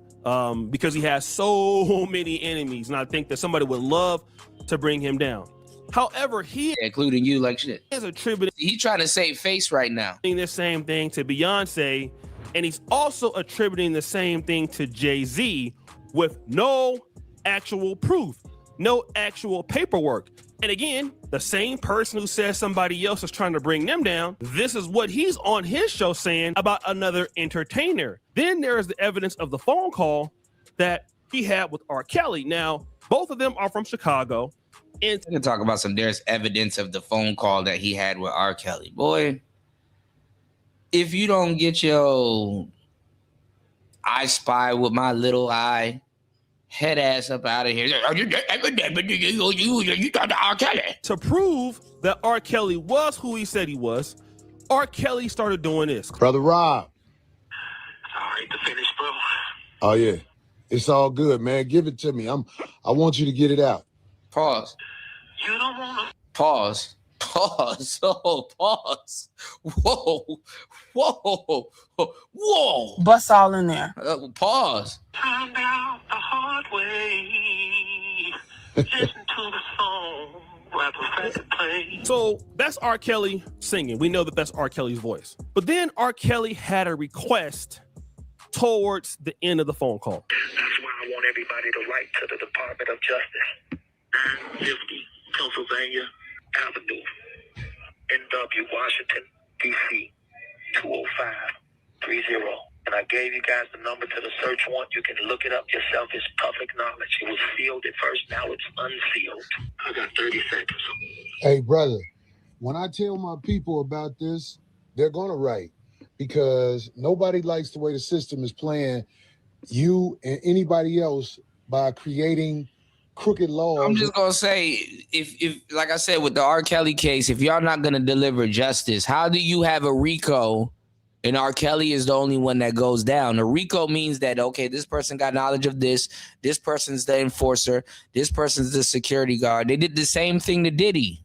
because he has so many enemies, and I think that somebody would love to bring him down. However, he, including you, like shit, is attributing. He's trying to save face right now. The same thing to Beyonce, and he's also attributing the same thing to Jay-Z with no actual proof, no actual paperwork. And again, the same person who says somebody else is trying to bring them down, this is what he's on his show saying about another entertainer. Then there is the evidence of the phone call that he had with R. Kelly. Now, both of them are from Chicago. And we can talk about there's evidence of the phone call that he had with R. Kelly. Boy, if you don't get your I Spy with my little eye head ass up out of here. You talked to R. Kelly. To prove that R. Kelly was who he said he was, R. Kelly started doing this. Brother Rob. All right, to finish, bro. Oh yeah. It's all good, man. Give it to me. I want you to get it out. Pause. You don't want to. Pause. Pause. Oh, pause. Whoa. Whoa. Whoa. Bust all in there. Pause. Find out the hard way. Listen to the song. So that's R. Kelly singing. We know that that's R. Kelly's voice. But then R. Kelly had a request towards the end of the phone call. That's why I want everybody to write to the Department of Justice. 950 Pennsylvania Avenue, NW, Washington, D.C., 20530. And I gave you guys the number to the search warrant. You can look it up yourself. It's public knowledge. It was sealed at first. Now it's unsealed. I got 30 seconds. Hey, brother, when I tell my people about this, they're going to write, because nobody likes the way the system is playing you and anybody else by creating crooked laws. I'm just going to say, if like I said, with the R. Kelly case, if y'all not going to deliver justice, how do you have a RICO and R. Kelly is the only one that goes down? A RICO means that, okay, this person got knowledge of this person's the enforcer, this person's the security guard. They did the same thing to Diddy.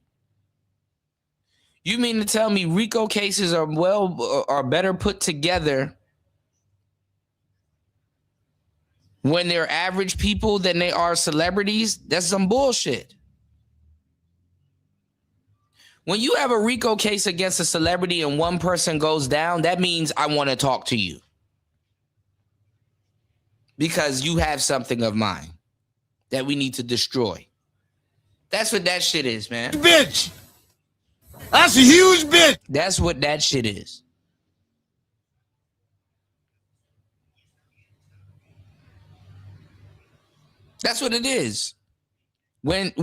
You mean to tell me RICO cases are better put together when they're average people than they are celebrities? That's some bullshit. When you have a RICO case against a celebrity and one person goes down, that means I want to talk to you because you have something of mine that we need to destroy. That's what that shit is, man. Bitch! That's a huge bitch! That's what that shit is. That's what it is. When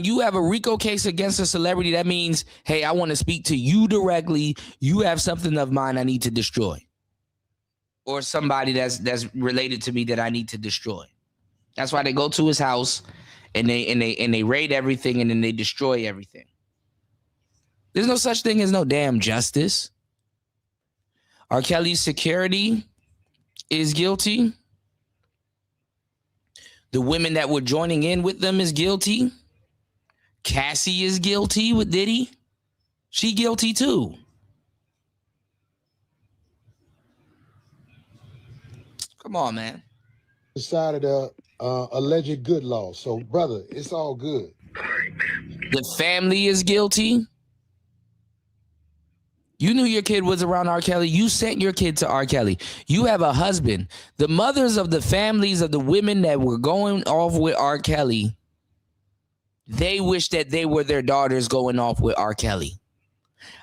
you have a RICO case against a celebrity, that means, hey, I want to speak to you directly. You have something of mine I need to destroy, or somebody that's related to me that I need to destroy. That's why they go to his house and they raid everything and then they destroy everything. There's no such thing as no damn justice. R. Kelly's security is guilty. The women that were joining in with them is guilty. Cassie is guilty with Diddy. She guilty too. Come on, man. Decided alleged good law. So, brother, it's all good. The family is guilty. You knew your kid was around R. Kelly. You sent your kid to R. Kelly. You have a husband. The mothers of the families of the women that were going off with R. Kelly, they wish that they were their daughters going off with R. Kelly.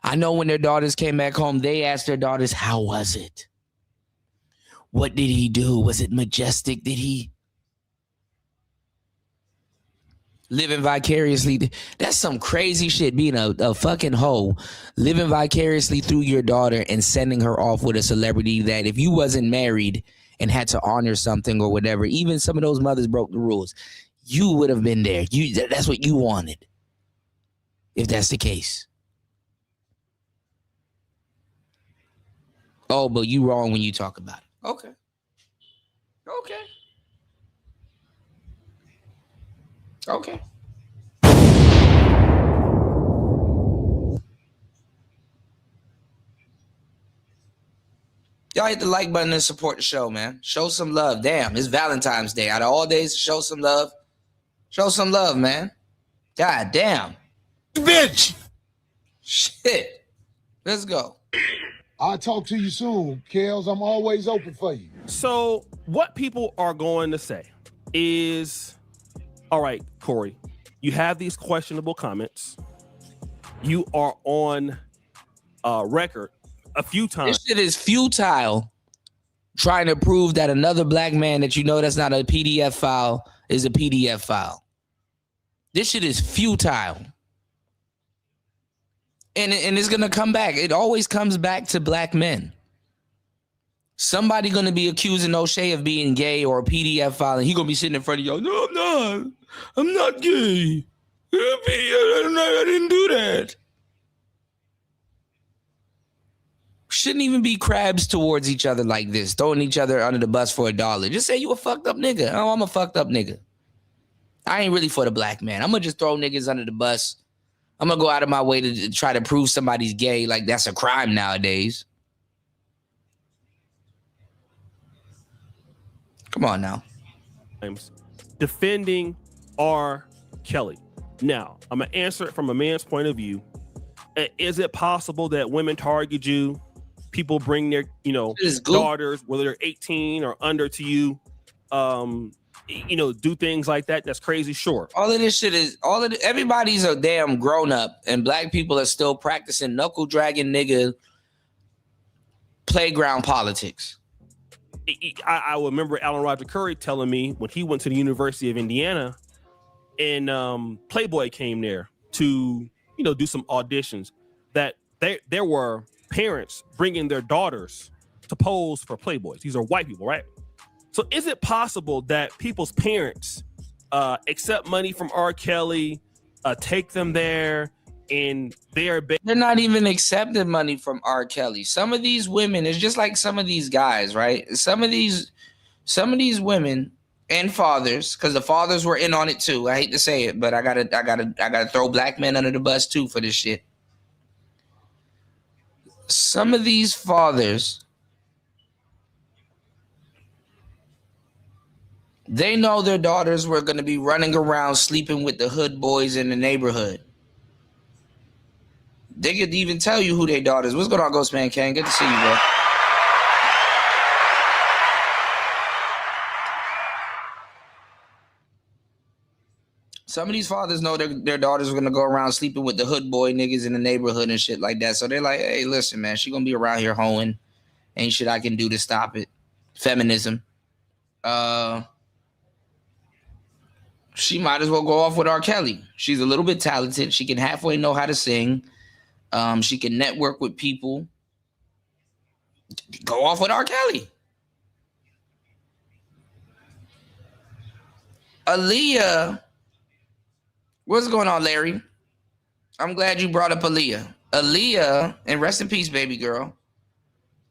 I know when their daughters came back home, they asked their daughters, how was it? What did he do? Was it majestic? Did he living vicariously? That's some crazy shit, being a fucking hoe, living vicariously through your daughter and sending her off with a celebrity that if you wasn't married and had to honor something or whatever, even some of those mothers broke the rules, you would have been there. That's what you wanted, if that's the case. Oh, but you wrong when you talk about it. Okay. Okay. Y'all hit the like button and support the show, man. Show some love. Damn, it's Valentine's Day. Out of all days to show some love, man. God damn. Bitch. Shit. Let's go. I'll talk to you soon, Kels. I'm always open for you. So what people are going to say is, all right, Corey, you have these questionable comments. You are on record a few times. This shit is futile. Trying to prove that another black man that you know that's not a PDF file is a PDF file. This shit is futile. And it's going to come back. It always comes back to black men. Somebody going to be accusing O'Shea of being gay or a PDF file, and he going to be sitting in front of y'all. No, I'm not. I'm not gay. I didn't do that. Shouldn't even be crabs towards each other like this, throwing each other under the bus for $1. Just say you a fucked up nigga. Oh, I'm a fucked up nigga. I ain't really for the black man. I'm going to just throw niggas under the bus. I'm going to go out of my way to try to prove somebody's gay. Like, that's a crime nowadays. Come on now. Defending R. Kelly. Now, I'm going to answer it from a man's point of view. Is it possible that women target you? People bring their, daughters, whether they're 18 or under, to you, do things like that. That's crazy. Sure. All of this shit is everybody's a damn grown up, and black people are still practicing knuckle dragging nigga playground politics. I remember Alan Roger Curry telling me when he went to the University of Indiana and Playboy came there to, do some auditions, that there were parents bringing their daughters to pose for Playboys. These are white people, right? So is it possible that people's parents accept money from R. Kelly, take them there, and they're not even accepting money from R. Kelly? Some of these women, it's just like some of these guys, right? Some of these women and fathers, because the fathers were in on it too. I hate to say it, but I gotta throw black men under the bus too for this shit. Some of these fathers, they know their daughters were going to be running around sleeping with the hood boys in the neighborhood. They could even tell you who their daughters. What's going on, Ghostman Kane? Good to see you, bro. Some of these fathers know their daughters are going to go around sleeping with the hood boy niggas in the neighborhood and shit like that. So they're like, hey, listen, man, she going to be around here hoeing. Ain't shit I can do to stop it. Feminism. She might as well go off with R. Kelly. She's a little bit talented. She can halfway know how to sing. She can network with people. Go off with R. Kelly. Aaliyah. What's going on, Larry? I'm glad you brought up Aaliyah. Aaliyah, and rest in peace, baby girl.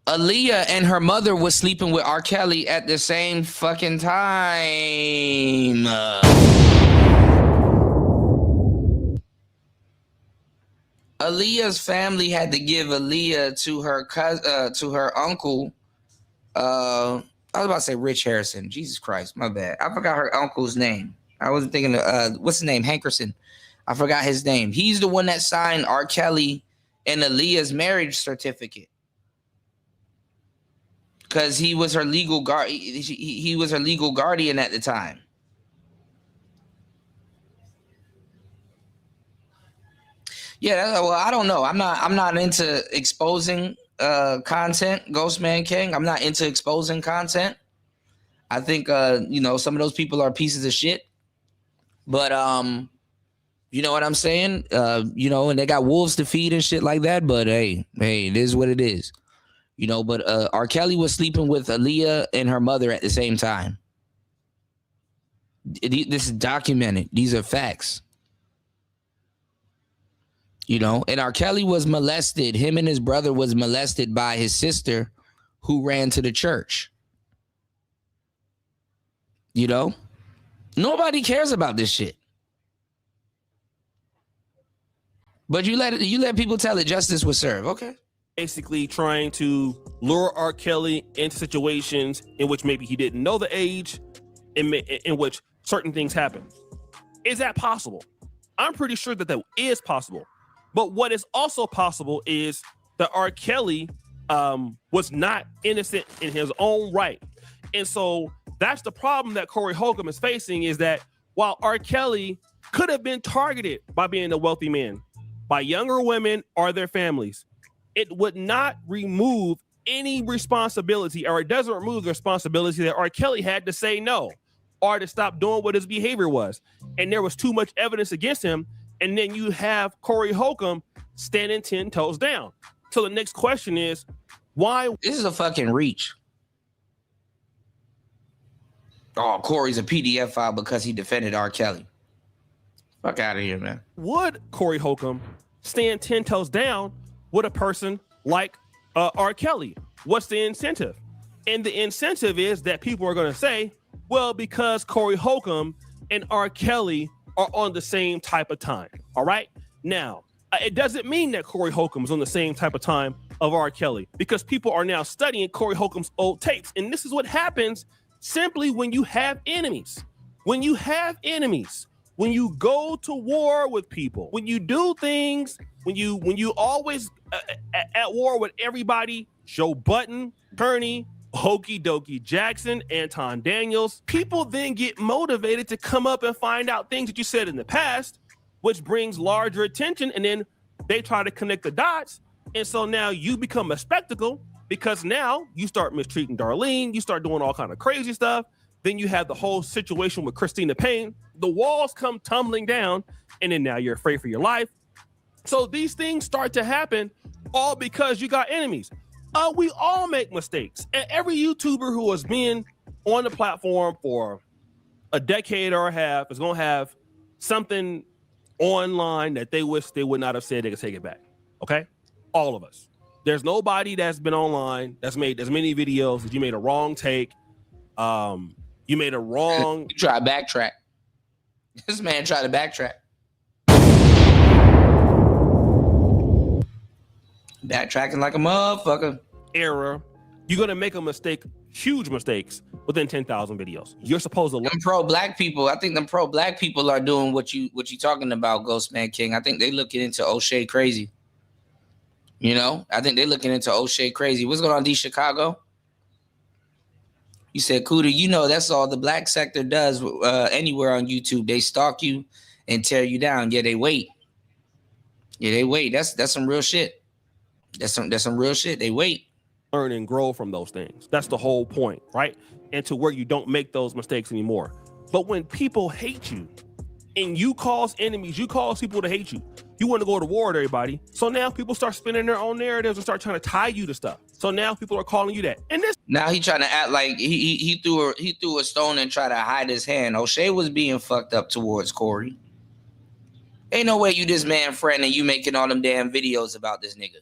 Aaliyah and her mother was sleeping with R. Kelly at the same fucking time. Aaliyah's family had to give Aaliyah to her cousin, to her uncle. I was about to say Rich Harrison. Jesus Christ, my bad. I forgot her uncle's name. I wasn't thinking of, what's his name? Hankerson. I forgot his name. He's the one that signed R. Kelly and Aaliyah's marriage certificate. Because he was her legal guard. He was her legal guardian at the time. Yeah, well, I don't know. I'm not into exposing content, Ghostman King. I'm not into exposing content. I think some of those people are pieces of shit. But you know what I'm saying? And they got wolves to feed and shit like that. But hey, it is what it is. But R. Kelly was sleeping with Aaliyah and her mother at the same time. This is documented. These are facts. And R. Kelly was molested. Him and his brother was molested by his sister who ran to the church. You know? Nobody cares about this shit. But you let people tell it, justice will serve. Okay. Basically trying to lure R. Kelly into situations in which maybe he didn't know the age, in which certain things happen. Is that possible? I'm pretty sure that is possible. But what is also possible is that R. Kelly was not innocent in his own right. And so that's the problem that Corey Holcomb is facing, is that while R. Kelly could have been targeted by being a wealthy man, by younger women or their families, it would not remove any responsibility, or it doesn't remove the responsibility that R. Kelly had to say no or to stop doing what his behavior was. And there was too much evidence against him. And then you have Corey Holcomb standing 10 toes down. So the next question is, why? This is a fucking reach. Oh, Corey's a PDF file because he defended R. Kelly. Fuck out of here, man. Would Corey Holcomb stand 10 toes down with a person like R. Kelly? What's the incentive? And the incentive is that people are going to say, well, because Corey Holcomb and R. Kelly are on the same type of time. All right. Now, it doesn't mean that Corey Holcomb is on the same type of time of R. Kelly, because people are now studying Corey Holcomb's old tapes. And this is what happens simply when you have enemies. When you have enemies, when you go to war with people, when you do things, when you always at war with everybody, Joe Budden, Kearney, Hokey Dokey Jackson, Anton Daniels, people then get motivated to come up and find out things that you said in the past, which brings larger attention, and then they try to connect the dots. And so now you become a spectacle, because now you start mistreating Darlene, you start doing all kind of crazy stuff. Then you have the whole situation with Christina Payne. The walls come tumbling down, and then now you're afraid for your life. So these things start to happen all because you got enemies. We all make mistakes. And every YouTuber who has been on the platform for a decade or a half is going to have something online that they wish they would not have said. They could take it back. Okay? All of us. There's nobody that's been online that's made as many videos that you made a wrong take. You made a wrong. You try to backtrack. This man tried to backtrack. Backtracking like a motherfucker. Error. You're gonna make a mistake, huge mistakes, within 10,000 videos. You're supposed to. Them pro-black people. I think them pro-black people are doing what you talking about, Ghostman King. I think they looking into O'Shea crazy. You know, I think they're looking into O'Shea crazy. What's going on, D Chicago? You said, Kuda, you know that's all the black sector does anywhere on YouTube. They stalk you and tear you down. Yeah, they wait. Yeah, they wait. That's some real shit. That's some real shit. They wait. Learn and grow from those things. That's the whole point, right? And to where you don't make those mistakes anymore. But when people hate you and you cause enemies, you cause people to hate you, you want to go to war with everybody. So now people start spinning their own narratives and start trying to tie you to stuff. So now people are calling you that. And this now he trying to act like he threw a stone and try to hide his hand. O'Shea was being fucked up towards Corey. Ain't no way you this man friend and you making all them damn videos about this nigga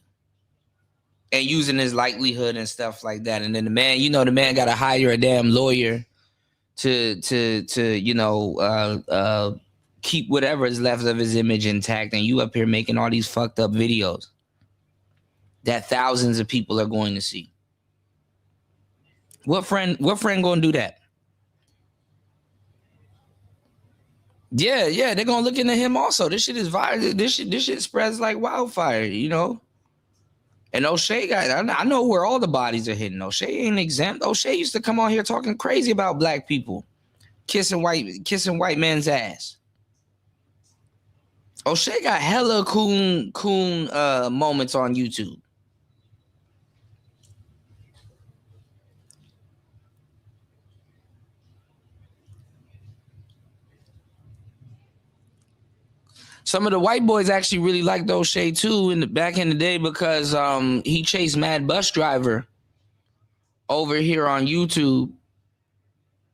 and using his likelihood and stuff like that. And then the man got to hire a damn lawyer to keep whatever is left of his image intact. And you up here making all these fucked up videos that thousands of people are going to see. What friend going to do that? Yeah, they're going to look into him also. This shit is viral. This shit spreads like wildfire, you know? And O'Shea I know where all the bodies are hidden. O'Shea ain't exempt. O'Shea used to come on here talking crazy about black people, kissing white men's ass. O'Shea got hella coon moments on YouTube. Some of the white boys actually really liked O'Shea too back in the day because he chased Mad Bus Driver over here on YouTube,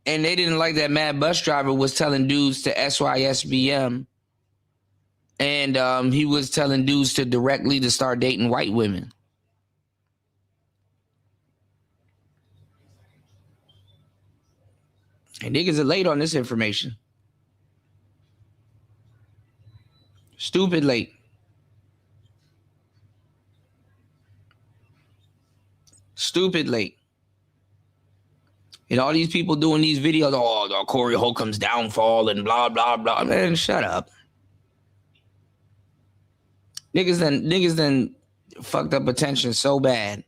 and they didn't like that Mad Bus Driver was telling dudes to SYSBM, and he was telling dudes to directly to start dating white women. And niggas are late on this information. Stupid late. Stupid late. And all these people doing these videos, oh, Corey Holcomb's downfall and blah, blah, blah. Man, shut up. Niggas then fucked up attention so bad.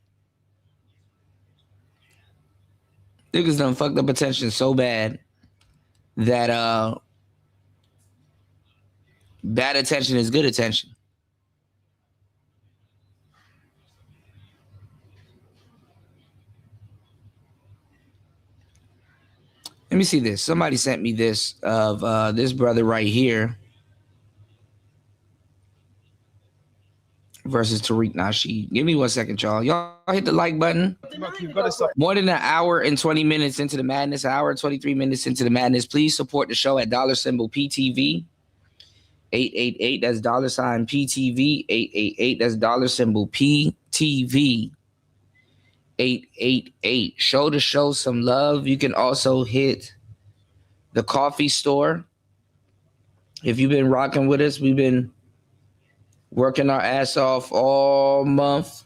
Niggas done fucked up attention so bad that bad attention is good attention. Let me see this. Somebody sent me this of this brother right here versus Tariq Nasheed. Give me 1 second, y'all. Y'all hit the like button. More than an hour and 20 minutes into the madness, an hour and 23 minutes into the madness. Please support the show at $PTV 888. That's $PTV 888. That's $PTV 888. Show the show some love. You can also hit the coffee store. If you've been rocking with us, we've been working our ass off all month.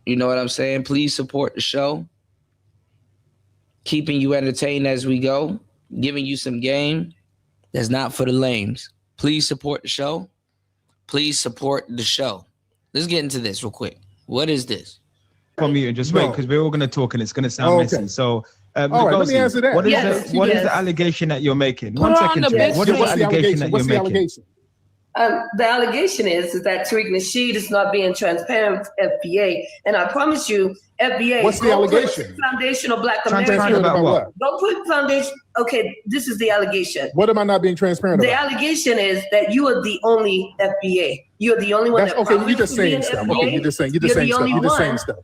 You know what I'm saying? Please support the show. Keeping you entertained as we go. Giving you some game that's not for the lames. Please support the show. Please support the show. Let's get into this real quick. What is this? For me, and just wait, because we're all going to talk and it's going to sound messy. So, all right, let me answer that. What is the allegation that you're making? 1 second. What is the allegation that you're making? The allegation is that Tariq Nasheed is not being transparent with FBA, and I promise you, FBA. What's the allegation? Foundational Black Americans. Transparent about what? Don't put foundation. Okay, this is the allegation. What am I not being transparent about? The allegation is that you are the only FBA. You're the only one. That's, okay, you're just saying stuff. Okay, you're just saying stuff.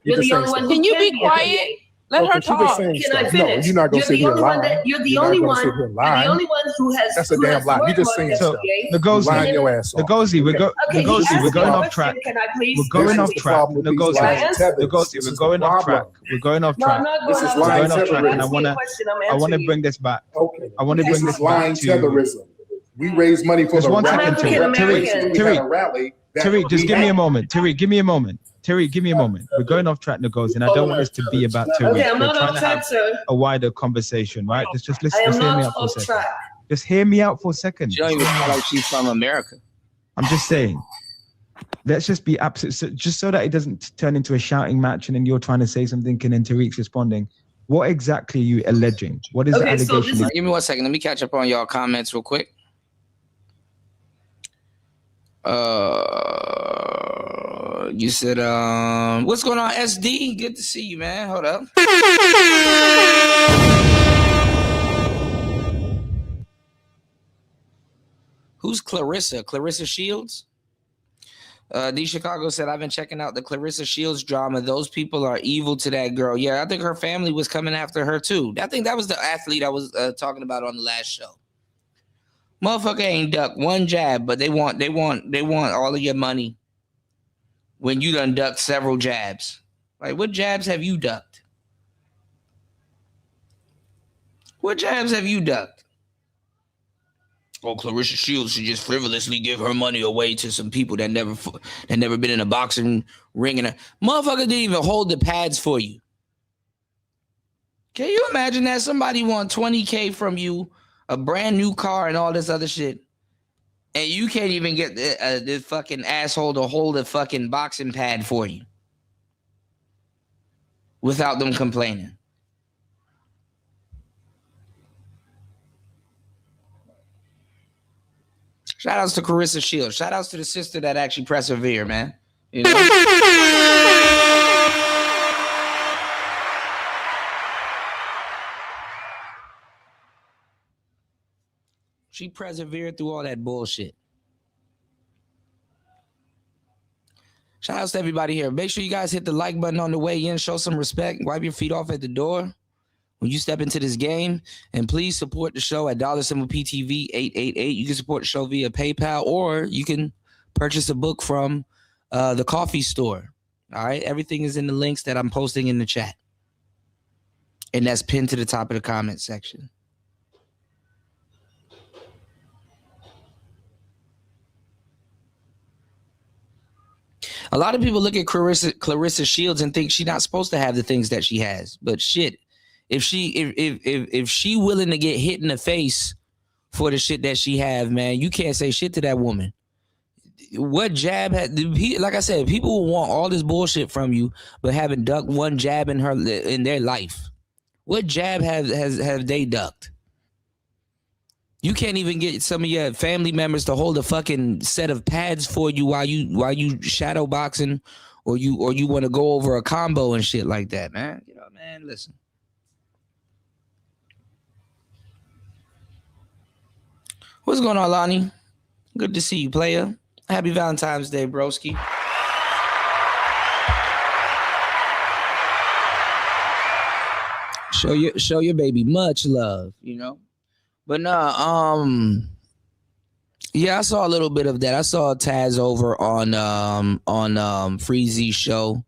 You're the only one. Can you be quiet? Let her talk. Can I finish? No, you're not going to sit here and lie. You're the only one. You're the only one who has. That's a damn lie. You're just saying stuff. Lying your ass off. Ngozi, we're going off track. Can I please? We're going off track. Ngozi, we're going off track. We're going off track. This is we're going off track, and I want to bring this back. Okay. I want to bring this back to terrorism. We raise money for the rally. Tariq, just give me a moment. Tariq, give me a moment. Tariq, give me a moment. We're going off track, Ngozi, and I don't want this to be about Tariq. Okay, I'm We're not trying off to track, have sir. a wider conversation, right? Just listen. I am Just hear me not out for a off second. track. Just hear me out for a second. She don't even sound like she's from America. I'm just saying. Let's just be absolute, just so that it doesn't turn into a shouting match, and then you're trying to say something, and then Tariq's responding. What exactly are you alleging? What is the allegation? Give me 1 second. Let me catch up on y'all comments real quick. You said, what's going on, SD? Good to see you, man. Hold up. Who's Clarissa? Clarissa Shields? D Chicago said, I've been checking out the Clarissa Shields drama. Those people are evil to that girl. Yeah, I think her family was coming after her too. I think that was the athlete I was talking about on the last show. Motherfucker ain't ducked one jab, but they want all of your money when you done ducked several jabs. Like, what jabs have you ducked? What jabs have you ducked? Oh, Clarissa Shields should just frivolously give her money away to some people that never been in a boxing ring. And motherfucker didn't even hold the pads for you. Can you imagine that? Somebody want $20K from you, a brand new car and all this other shit, and you can't even get this fucking asshole to hold a fucking boxing pad for you without them complaining. Shout outs to Clarissa Shields. Shout outs to the sister that actually persevered, man. You know? She persevered through all that bullshit. Shout outs to everybody here. Make sure you guys hit the like button on the way in. Show some respect. Wipe your feet off at the door when you step into this game. And please support the show at $PTV 888. You can support the show via PayPal, or you can purchase a book from the coffee store. All right. Everything is in the links that I'm posting in the chat. And that's pinned to the top of the comment section. A lot of people look at Clarissa Shields and think she's not supposed to have the things that she has. But shit, if she willing to get hit in the face for the shit that she have, man, you can't say shit to that woman. What jab had? Like I said, people will want all this bullshit from you, but haven't ducked one jab in their life. What jab have they ducked? You can't even get some of your family members to hold a fucking set of pads for you while you shadow boxing, or you want to go over a combo and shit like that, man. You know, man, listen. What's going on, Lonnie? Good to see you, player. Happy Valentine's Day, broski. Show your baby much love, you know. But no, yeah, I saw a little bit of that. I saw Taz over on Freezy's show.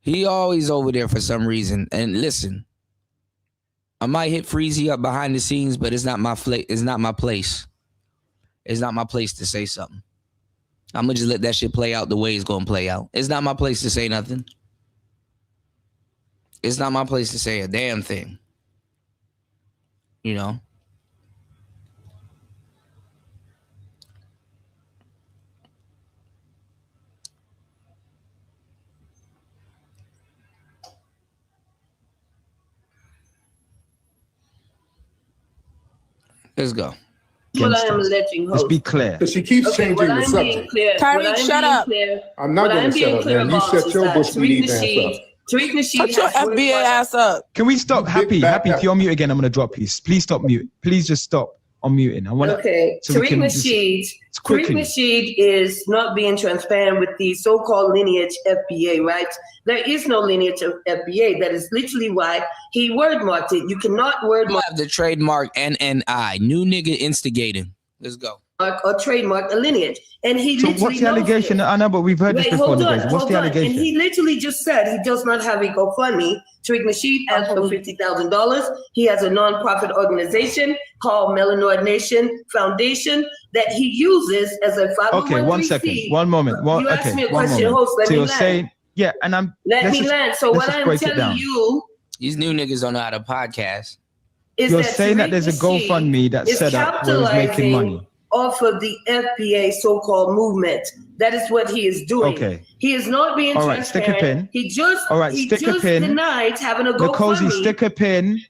He always over there for some reason. And listen, I might hit Freezy up behind the scenes, but it's not my place. It's not my place. It's not my place to say something. I'm gonna just let that shit play out the way it's gonna play out. It's not my place to say nothing. It's not my place to say a damn thing. You know. Let's go. What I am alleging, let's be clear. Because she keeps changing the subject. Tyreek, shut up. I'm not going to shut up, man. You shut your bush meat ass up. Tariq Nasheed, shut your FBA ass up. Can we stop? Happy, if you're on mute again, I'm going to drop you. Please stop mute. Please just stop on muting. I want to. Okay. So Tariq Nasheed is not being transparent with the so-called lineage FBA, right? There is no lineage of FBA. That is literally why he wordmarked it. You cannot wordmark. Have the trademark NNI. New nigga instigating. Let's go. Or trademark a lineage. And he so literally what's the allegation? I know, but we've heard this before. What's the allegation? And he literally just said he does not have a GoFundMe. Tariq Nasheed asked for $50,000. He has a nonprofit organization called Melanoid Nation Foundation that he uses as a 501c. Okay, 1 second. One moment. You asked me a question, host. Let me land. Yeah, and I'm. Let me land. So what I'm telling you. These new niggas don't know how to podcast. You're saying that there's a GoFundMe that's set up where he's making money. Off of the FBA so-called movement. That is what he is doing. Okay. He is not being transparent. Stick a pin. He just stick a pin. Denied having a GoFundMe. Nicozy, stick a pin.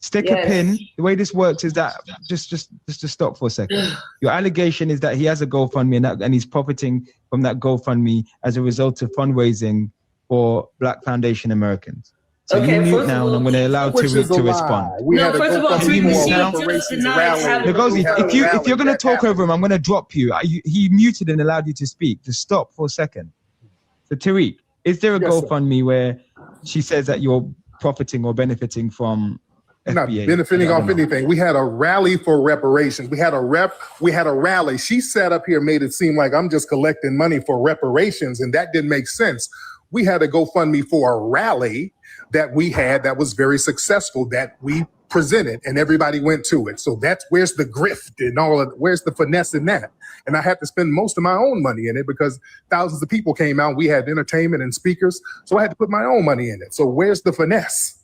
Stick a pin. The way this works is that just to stop for a second. Your allegation is that he has a GoFundMe and he's profiting from that GoFundMe as a result of fundraising for Black Foundation Americans. So you mute now, and I'm going to allow Tariq to respond. First of all, Nicozy, if you're going to talk over him, I'm going to drop you. He muted and allowed you to speak. Just stop for a second. So Tariq, is there a GoFundMe where she says that you're profiting or benefiting from FBA? Not benefiting off anything. We had a rally for reparations. We had a rally. She sat up here, made it seem like I'm just collecting money for reparations, and that didn't make sense. We had a GoFundMe for a rally that we had that was very successful that we presented and everybody went to it. So where's the grift and all of where's the finesse in that? And I had to spend most of my own money in it because thousands of people came out. We had entertainment and speakers. So I had to put my own money in it. So where's the finesse?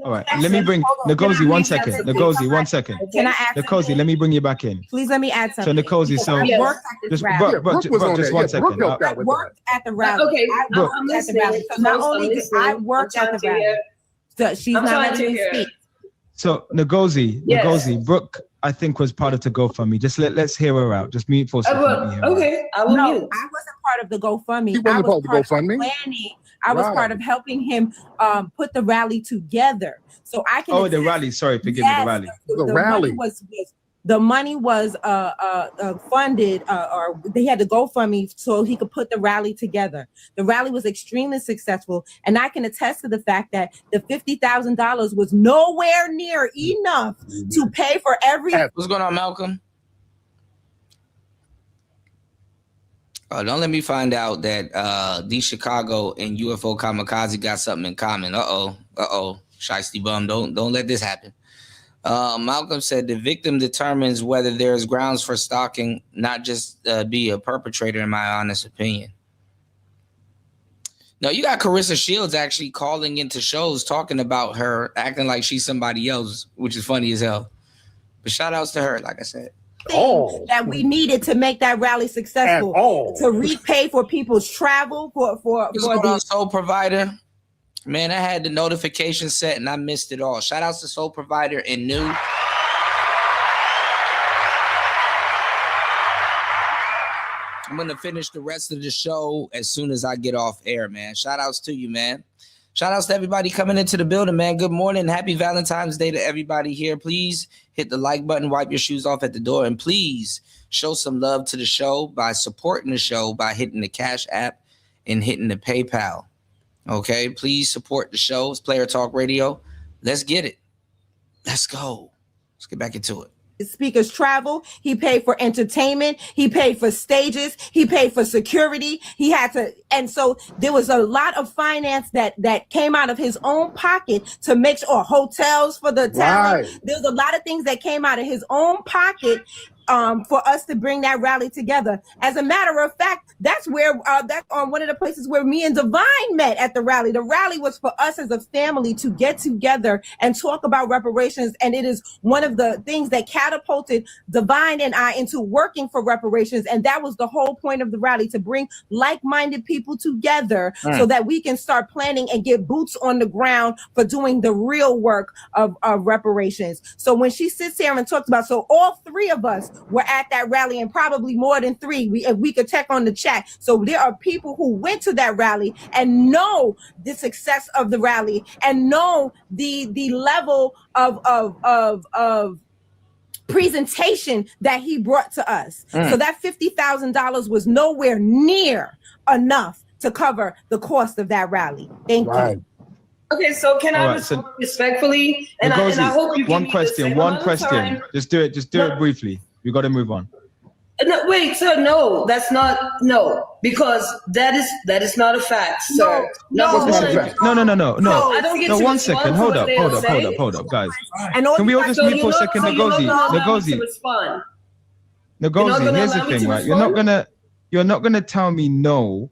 All right, let me bring Nicozy 1 second. Nicozy 1 second. Can I add Nicozy, let me bring you back in. Please let me add something. So Nicozy, I worked at this rally. Just 1 second. I worked at the rally. Okay, I'm listening. So not only did I work at the rally, so she's not letting me speak. So Nicozy, Brooke, I think was part of the GoFundMe. Just let's hear her out. Just mute for a second. Okay, I will mute. I wasn't part of the GoFundMe. He wasn't part of the GoFundMe. Planning. I was part of helping him put the rally together. So I can. Oh, the rally. Sorry, forgive me. The rally. The rally the money was funded, or they had to GoFundMe so he could put the rally together. The rally was extremely successful, and I can attest to the fact that the $50,000 was nowhere near enough to pay for every. What's going on, Malcolm? Don't let me find out that D Chicago and UFO Kamikaze got something in common. Shiesty bum. Don't let this happen. Malcolm said the victim determines whether there's grounds for stalking, not just be a perpetrator, in my honest opinion. No, you got Carissa Shields actually calling into shows talking about her, acting like she's somebody else, which is funny as hell. But shout outs to her, like I said. That we needed to make that rally successful, to repay for people's travel for the Sole Provider. Man, I had the notification set and I missed it all. Shout outs to Sole Provider and New. I'm gonna finish the rest of the show as soon as I get off air, man. Shout outs to you, man. Shout outs to everybody coming into the building, man. Good morning. Happy Valentine's Day to everybody here. Please hit the like button, wipe your shoes off at the door, and please show some love to the show by supporting the show by hitting the Cash App and hitting the PayPal. Okay, please support the show. It's Player Talk Radio. Let's get it. Let's go. Let's get back into it. Speakers travel. He paid for entertainment. He paid for stages. He paid for security. He had to, and so there was a lot of finance that came out of his own pocket to make sure, or hotels for the talent. Right. There's a lot of things that came out of his own pocket for us to bring that rally together. As a matter of fact, that's where that's on one of the places where me and Divine met at the rally. The rally was for us as a family to get together and talk about reparations, and it is one of the things that catapulted Divine and I into working for reparations, and that was the whole point of the rally, to bring like-minded people together so that we can start planning and get boots on the ground for doing the real work of reparations. So when she sits here and talks about, so all three of us were at that rally, and probably more than three, if we could check on the chat. So there are people who went to that rally and know the success of the rally and know the level of presentation that he brought to us. So that $50,000 was nowhere near enough to cover the cost of that rally. Thank you. Okay, so can I respond respectfully? And I hope you one question. Just do it briefly. We got to move on. No, wait, sir. No, that's not because that is not a fact, sir. No. I don't get to 1 second. Hold up, guys. Can we all just move for a second, Ngozi? Ngozi, here's the thing, right? You're not gonna tell me no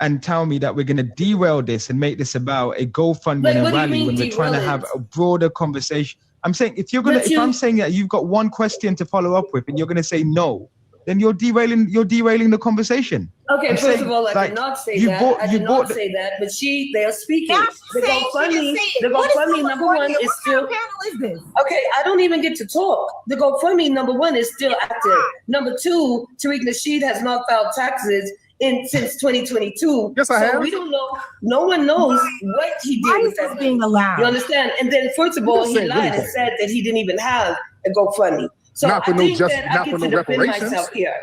and tell me that we're gonna derail this and make this about a GoFundMe and a rally when we're trying to have a broader conversation. I'm saying if I'm saying that you've got one question to follow up with and you're gonna say no, then you're derailing the conversation. Okay, first of all, I did not say that. I did not say that, but they are speaking. The GoFundMe number one is still. What panel is this? Okay, I don't even get to talk. The GoFundMe number one is still active. Number two, Tariq Nasheed has not filed taxes since 2022. Yes, I have. We don't know. No one knows what he did with that being allowed. You understand? And then, first of all, he lied and said that he didn't even have a GoFundMe. So not for no reparations.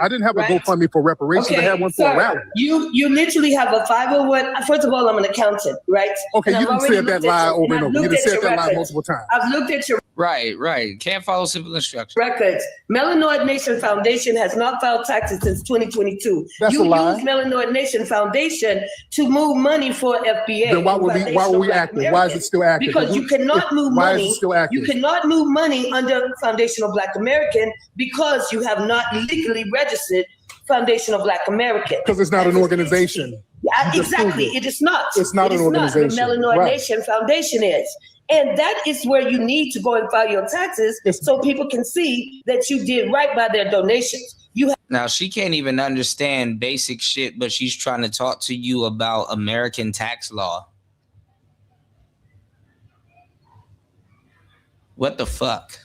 I didn't have a GoFundMe for reparations. I had one for a rally. You literally have a 501. First of all, I'm an accountant, right? Okay, you didn't say that lie over and over. You didn't say that lie multiple times. I've looked at your Right. Can't follow simple instructions. records. Melanoid Nation Foundation has not filed taxes since 2022. That's a lie. You use Melanoid Nation Foundation to move money for FBA. Then why were we active? Why is it still active? Because you cannot move money. Why is it still active? You cannot move money under Foundational Black American because you have not legally registered Foundational Black American. Because it's not an organization. Yeah, exactly. It is not. It's not an organization. The Melanoid Nation Foundation is. And that is where you need to go and file your taxes so people can see that you did right by their donations. Now, she can't even understand basic shit, but she's trying to talk to you about American tax law. What the fuck?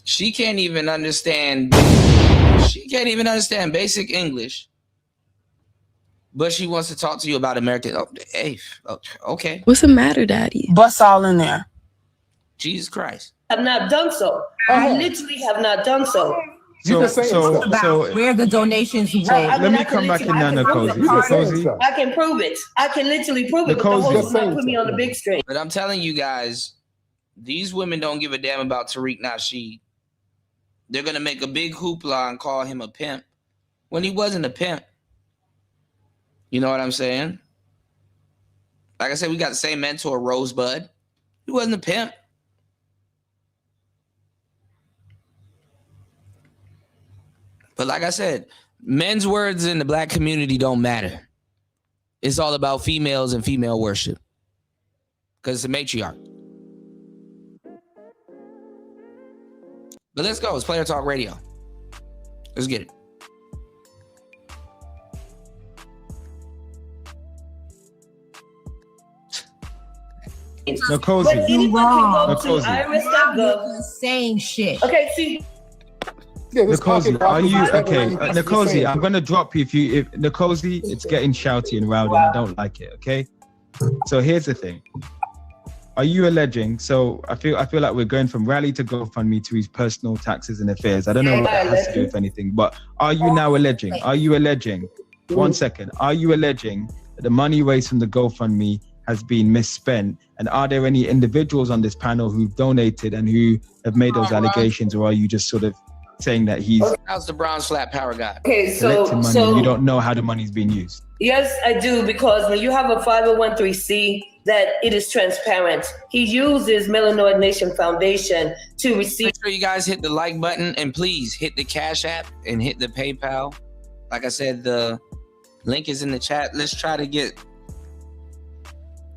She can't even understand basic English, but she wants to talk to you about American. Okay. What's the matter, Daddy? Bust all in there. Jesus Christ. Have not done so. I literally have not done so. So where the donations went. Let me come back in now, Ngozi. I can prove it. I can literally prove it, but the host not put me on the big screen. But I'm telling you guys, these women don't give a damn about Tariq Nasheed. They're going to make a big hoopla and call him a pimp when he wasn't a pimp. You know what I'm saying? Like I said, we got the same mentor, Rosebud. He wasn't a pimp. But like I said, men's words in the black community don't matter. It's all about females and female worship. Because it's a matriarch. But let's go. It's Player Talk Radio. Let's get it. Nicozy. But anyone can go to Nicozy. iris.gov. Saying shit. Okay, see. Yeah, this Nicozy, pocket are you property is okay? heavily Nicozy, saying. I'm gonna drop you if Nicozy, it's getting shouty and rowdy. And I don't like it. Okay, so here's the thing. Are you alleging? So I feel like we're going from rally to GoFundMe to his personal taxes and affairs. I don't know what that has to do with anything. But are you now alleging? Are you alleging? 1 second. Are you alleging that the money raised from the GoFundMe has been misspent? And are there any individuals on this panel who've donated and who have made those allegations, or are you just sort of saying that he's How's the bronze flat power god? Okay, collecting money so and you don't know how the money's being used? yes, I do, because when you have a 501c, that it is transparent. He uses Melanoid Nation Foundation to receive. Make sure you guys hit the like button and please hit the Cash App and hit the PayPal. Like I said, the link is in the chat. Let's try to get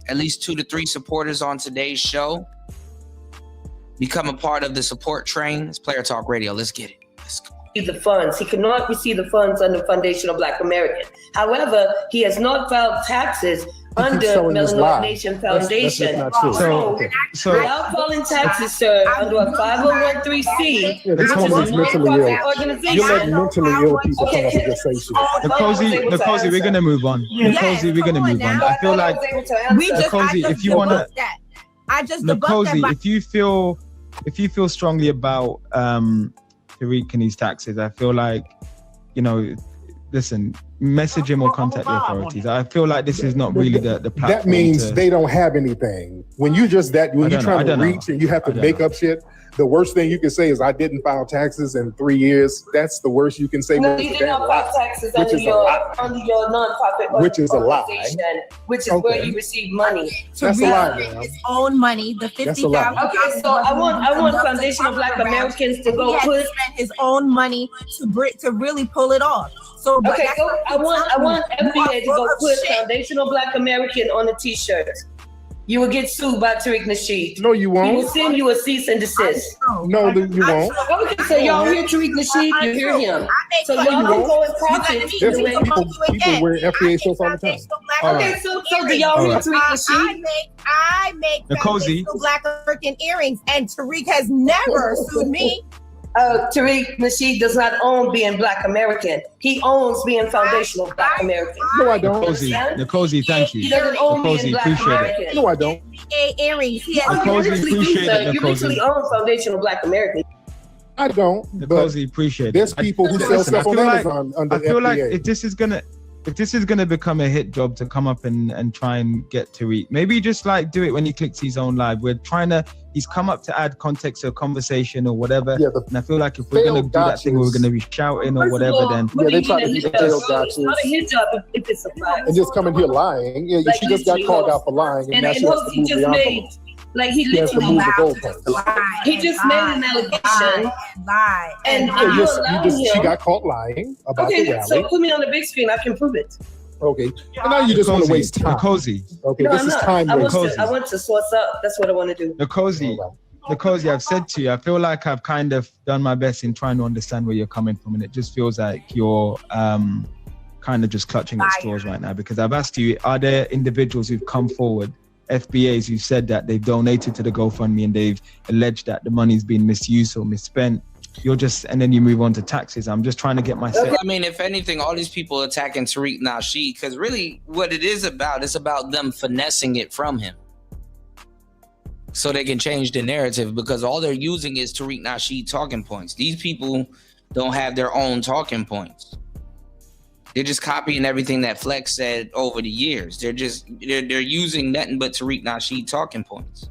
at least 2 to 3 supporters on today's show. Become a part of the support train. It's Player Talk Radio. Let's get it. Let's go. The funds. He cannot receive the funds under Foundation of Black American. However, he has not filed taxes under Melanoid Nation Foundation. That's not true. So without filing taxes, sir, under a 501c, Yeah, this which is woman a is mentally ill. nonprofit organization. You're letting mentally ill people come up and just say shit. Nicozy, we're gonna move on. Nicozy, we're gonna move on. I feel like Nicozy, if you wanna, I just Nicozy, if you feel strongly about Tariq and his taxes, I feel like, listen, message him or contact the authorities. I feel like this is not really the platform. That means they don't have anything. When you just when you're trying to reach and you have to make up shit, the worst thing you can say is I didn't file taxes in 3 years. That's the worst you can say. No, you did not file taxes under your nonprofit which is a lie. organization, which is where you receive money. That's a lie, man. His own money, the $50,000. Okay, so I want Foundation of Black Americans to go put his own money to really pull it off. So okay, so I want FBA to go put Foundation of Black American on a T-shirt. You will get sued by Tariq Nasheed. No, you won't. He will send you a cease and desist. No, you won't. Okay, so y'all hear Tariq Nasheed, you hear him. So y'all can go and profit. There's people wearing FBA shirts all the time. Okay, so do y'all hear Tariq Nasheed? I make Nicozy. Black American earrings, and Tariq has never sued me. Tariq Nasheed does not own being Black American. He owns being foundational Black American. No, I don't. Nicozy, thank you. He doesn't own being Black appreciate American. it. No, I don't. Earrings. He has Nicozy, appreciate it, You literally Nicozy. own foundational Black American. I don't. Nicozy, appreciate it. There's people who sell Listen, stuff on Amazon under I feel like FBA. if this is gonna become a hit job to come up and try and get Tariq, maybe just like do it when he clicks his own live. He's come up to add context to a conversation or whatever. Yeah, and I feel like if we're gonna do that thing where we're gonna be shouting or whatever, then they try to be the failed It's gotchas not a hit job if it's a fact. and just come in here lying. Yeah, Like, she just got called out for lying, and now she has to he move just the made, envelope. like he She has to literally move the goalpost. he just made an allegation, lie, and Yeah, you yes, allowing she him. got caught lying about the Okay, rally. so put me on the big screen. I can prove it. Okay, and now you just want to waste time. Nicozy. Okay, No, this I'm is not. time I want waste. to source up. That's what I want to do. Nicozy, I've said to you, I feel like I've kind of done my best in trying to understand where you're coming from, and it just feels like you're kind of just clutching at straws right now, because I've asked you, are there individuals who've come forward, FBAs who've said that they've donated to the GoFundMe and they've alleged that the money's been misused or misspent? And then you move on to taxes. I'm just trying to get myself. I mean, if anything, all these people attacking Tariq Nasheed, because really what it is about them finessing it from him so they can change the narrative, because all they're using is Tariq Nasheed talking points. These people don't have their own talking points. They're just copying everything that Flex said over the years. They're using nothing but Tariq Nasheed talking points.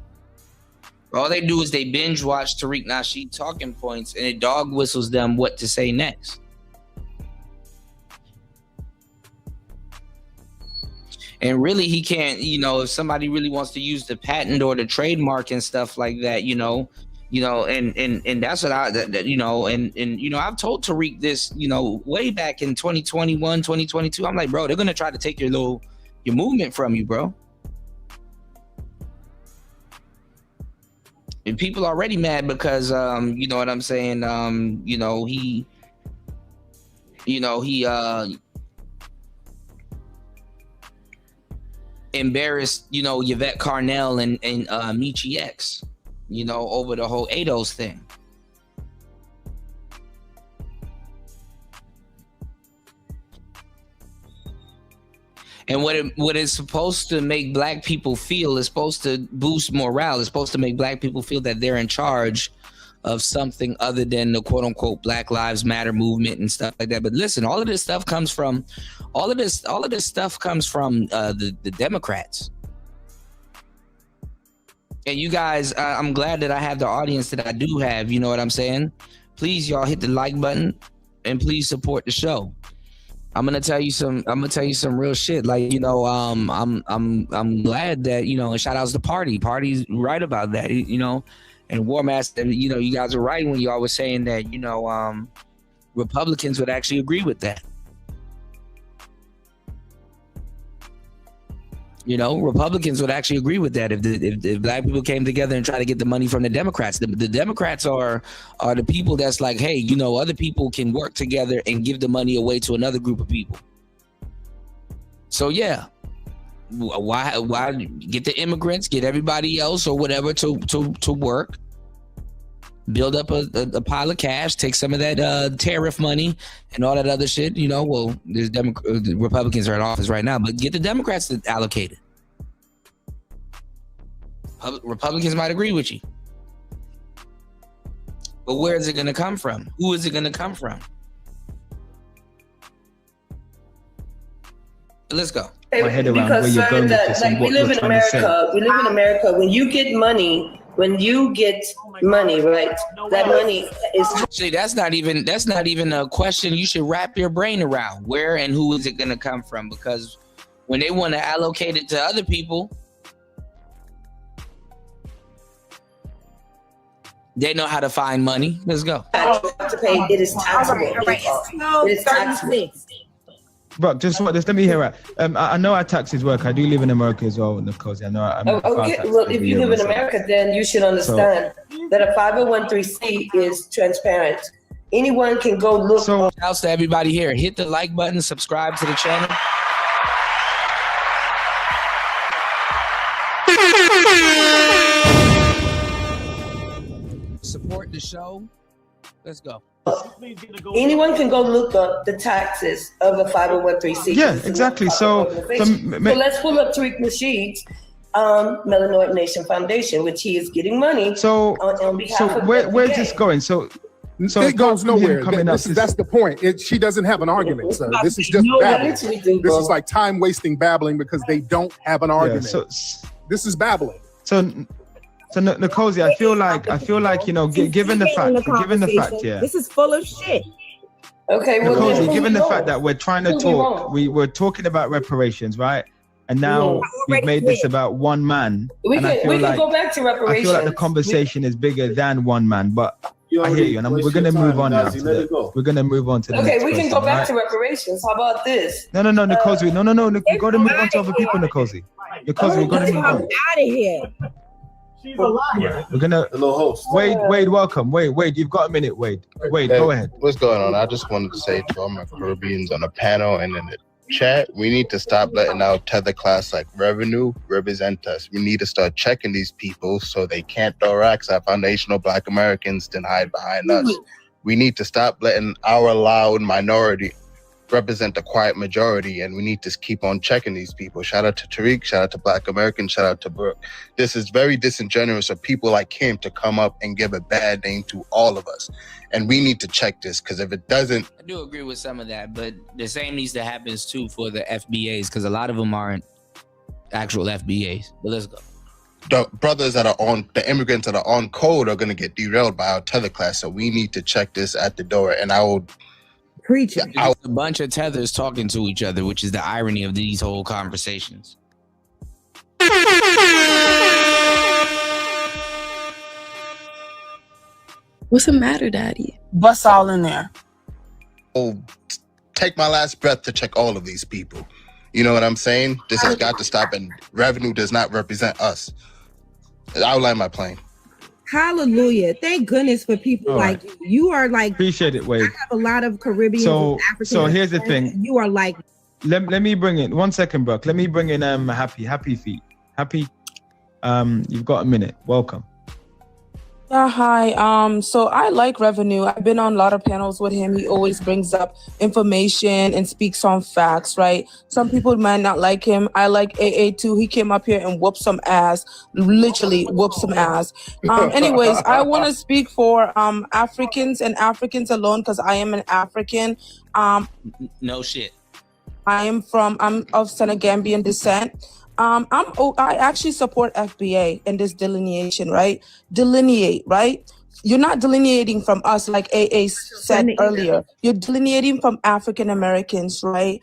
All they do is they binge watch Tariq Nasheed talking points, and it dog whistles them what to say next. And really, he can't, if somebody really wants to use the patent or the trademark and stuff like that, You know, and that's what I've told Tariq this, way back in 2021, 2022. I'm like, bro, they're gonna try to take your movement from you, bro. And people are already mad because you know what I'm saying, he embarrassed, Yvette Carnell and Michi X, over the whole ADOS thing. And what it's supposed to make black people feel is supposed to boost morale. It's supposed to make black people feel that they're in charge of something other than the quote unquote Black Lives Matter movement and stuff like that. But listen, all of this stuff comes from the Democrats. And you guys, I'm glad that I have the audience that I do have. You know what I'm saying? Please, y'all, hit the like button and please support the show. I'm gonna tell you some real shit. Like, I'm glad that, and shout outs to Party's right about that, and War Master, you guys are right when y'all was saying that, Republicans would actually agree with that. Republicans would actually agree with that if black people came together and try to get the money from the Democrats. The Democrats are the people that's like, hey, other people can work together and give the money away to another group of people. So yeah, why get the immigrants, get everybody else or whatever to work, build up a pile of cash, take some of that tariff money and all that other shit. Well, there's the Republicans are in office right now, but get the Democrats to allocate it. Republicans might agree with you, but where is it going to come from? Who is it going to come from? Let's go. Because sir, we live in America. We live in America. When you get money, right? That money is. See, that's not even a question you should wrap your brain around. Where and who is it going to come from? Because when they want to allocate it to other people, they know how to find money. Let's go. It is taxable. It is taxable. Bro, just let me hear it. I know how taxes work. I do live in America as well, Nicole. I know. Okay, well, if you live in America, then you should understand that a 501(c)(3) is transparent. Anyone can go look. So, shouts to everybody here. Hit the like button, subscribe to the channel. Support the show. Let's go. Anyone can go look up the taxes of a 501(c)(3). Yeah, exactly. So let's pull up Tariq Nasheed's Melanoid Nation Foundation, which he is getting money. On behalf of where's this going? So it goes nowhere. That's the point. She doesn't have an argument, sir. This is just babbling. This is like time wasting babbling because they don't have an argument. Yeah, this is babbling. So Nicozy, I feel like given the fact, yeah. This is full of shit. Okay, well, Nicozy, given the fact that we're trying to talk, we were talking about reparations, right? And now we've made this about one man. We can go back to reparations. I feel like the conversation is bigger than one man, but I hear you, and we're gonna move on now. We're gonna move on to the next we can person, go back to reparations. How about this? No, Nicozy, no. We gotta move on to other people, Nicozy. Nicozy, we're gonna move on. Out of here. She's a liar. We're gonna Wade, welcome. Wade, you've got a minute. Wade, go ahead. What's going on? I just wanted to say to all my Caribbeans on the panel and in the chat, we need to stop letting our tether class like revenue represent us. We need to start checking these people so they can't throw racks at foundational Black Americans then hide behind us. We need to stop letting our loud minority represent the quiet majority, and we need to keep on checking these people. Shout out to Tariq, shout out to Black American, shout out to Brooke. This is very disingenuous of people like him to come up and give a bad name to all of us. And we need to check this, because if it doesn't... I do agree with some of that, but the same needs to happen too for the FBAs, because a lot of them aren't actual FBAs. But let's go. The brothers that are on, the immigrants that are on code are going to get derailed by our tether class, so we need to check this at the door. And I will... Preaching. It's a bunch of tethers talking to each other, which is the irony of these whole conversations. What's the matter, Daddy? Bust all in there. Oh, take my last breath to check all of these people. You know what I'm saying? This has got to stop, and revenue does not represent us. I'll land my plane. Hallelujah. Thank goodness for people All like right. you. You are like, Appreciate it, I Wade. have a lot of Caribbean and African. So here's the thing. You are like, Let me bring in 1 second, Buck. Let me bring in Happy Feet. Happy, you've got a minute. Welcome. Yeah, hi. So I like Revenue. I've been on a lot of panels with him. He always brings up information and speaks on facts, right? Some people might not like him. I like AA too. He came up here and whooped some ass, literally whooped some ass. Anyways, I want to speak for Africans and Africans alone because I am an African. No shit. I'm of Senegambian descent. I actually support FBA in this delineation, right? Delineate, right? You're not delineating from us like AA said earlier. You're delineating from African Americans, right?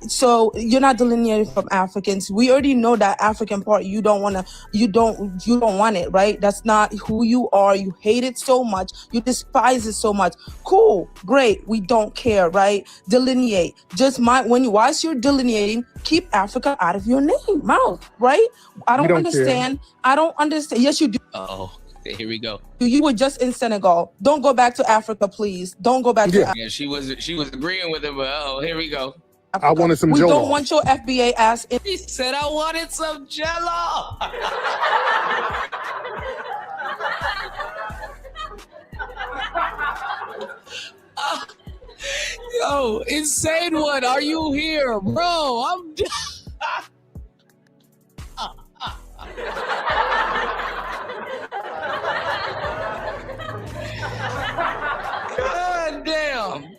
So you're not delineating from Africans. We already know that African part. You don't want it, right? That's not who you are. You hate it so much. You despise it so much. Cool, great. We don't care, right? Delineate. Whilst you're delineating, keep Africa out of your mouth, right? I don't understand. I don't understand. Yes, you do. Oh, here we go. You were just in Senegal. Don't go back to Africa, please. Don't go back to Africa. Yeah, she was agreeing with him, but here we go. I wanted some We Jell-O. don't want your FBA ass in. He said I wanted some Jell-O. Yo, Insane One, are you here, bro? I'm. God damn.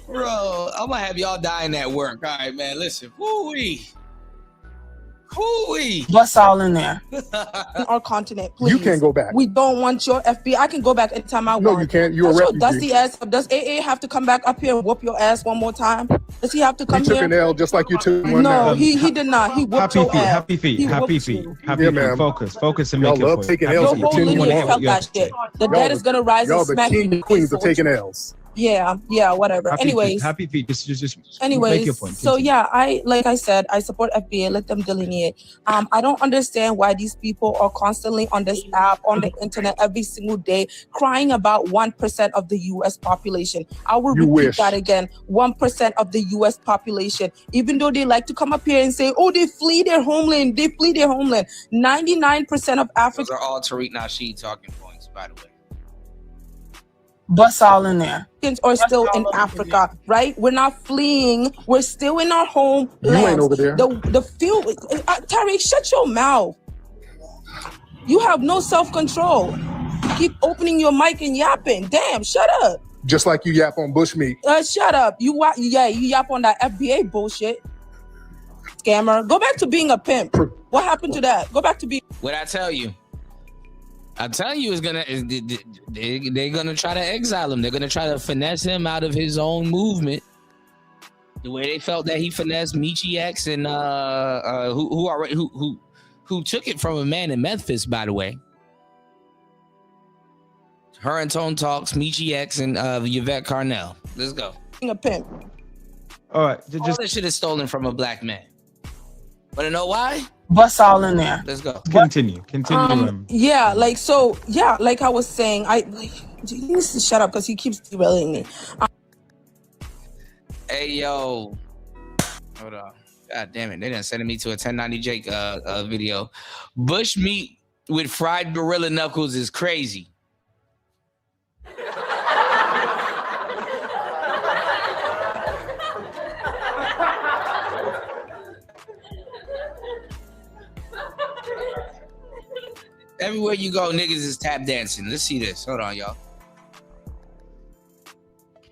Bro, I'm gonna have y'all dying at work. All right, man. Listen. Woo-wee. Woo-wee. Bust all in there. Our continent, please. You can't go back. We don't want your FBA. I can go back anytime I want. No, you can't. You're a That's your refugee. dusty ass. Does AA have to come back up here and whoop your ass one more time? Does he have to come He took here? an L just like you took one. No, now. he did not. He whooped Happy your feet, ass. happy feet, He happy whooped feet, you. happy Yeah, feet. man. Focus and Y'all make your love point. taking Happy L's feet. Your whole Continue lineage on. felt that shit. The dead is gonna rise and Y'all the smack you. king queens of taking L's. Yeah, whatever. Anyways, Happy feet. Just make Anyways, your point. so Continue. yeah, like I said, I support FBA. Let them delineate. I don't understand why these people are constantly on this app, on the internet every single day, crying about 1% of the U.S. population. I will You repeat wish. that again: 1% of the U.S. population. Even though they like to come up here and say, "Oh, they flee their homeland. They flee their homeland." 99% of Those Africans are all Tariq Nasheed talking points, by the way. Bust all in there. are still in Africa, right? We're not fleeing. We're still in our home You ain't lands. over there. The few, Tariq, shut your mouth. You have no self-control. Keep opening your mic and yapping. Damn, shut up. Just like you yap on bushmeat. Shut up. You yap on that FBA bullshit. Scammer. Go back to being a pimp. What happened to that? Go back to being. What I tell you? I'm telling you, they're gonna try to exile him. They're gonna try to finesse him out of his own movement. The way they felt that he finessed Michi X and who took it from a man in Memphis, by the way. Her and Tone Talks, Michi X and Yvette Carnell. Let's go. Being a pimp. All right, All this shit is stolen from a black man. Want to know why? Bust all in there. Let's go. Continue. Yeah, like I was saying, he needs to shut up because he keeps derailing me. Hey, yo. Hold on. God damn it. They done sending me to a 1090 Jake video. Bush meat with fried gorilla knuckles is crazy. Everywhere you go, niggas is tap dancing. Let's see this. Hold on, y'all.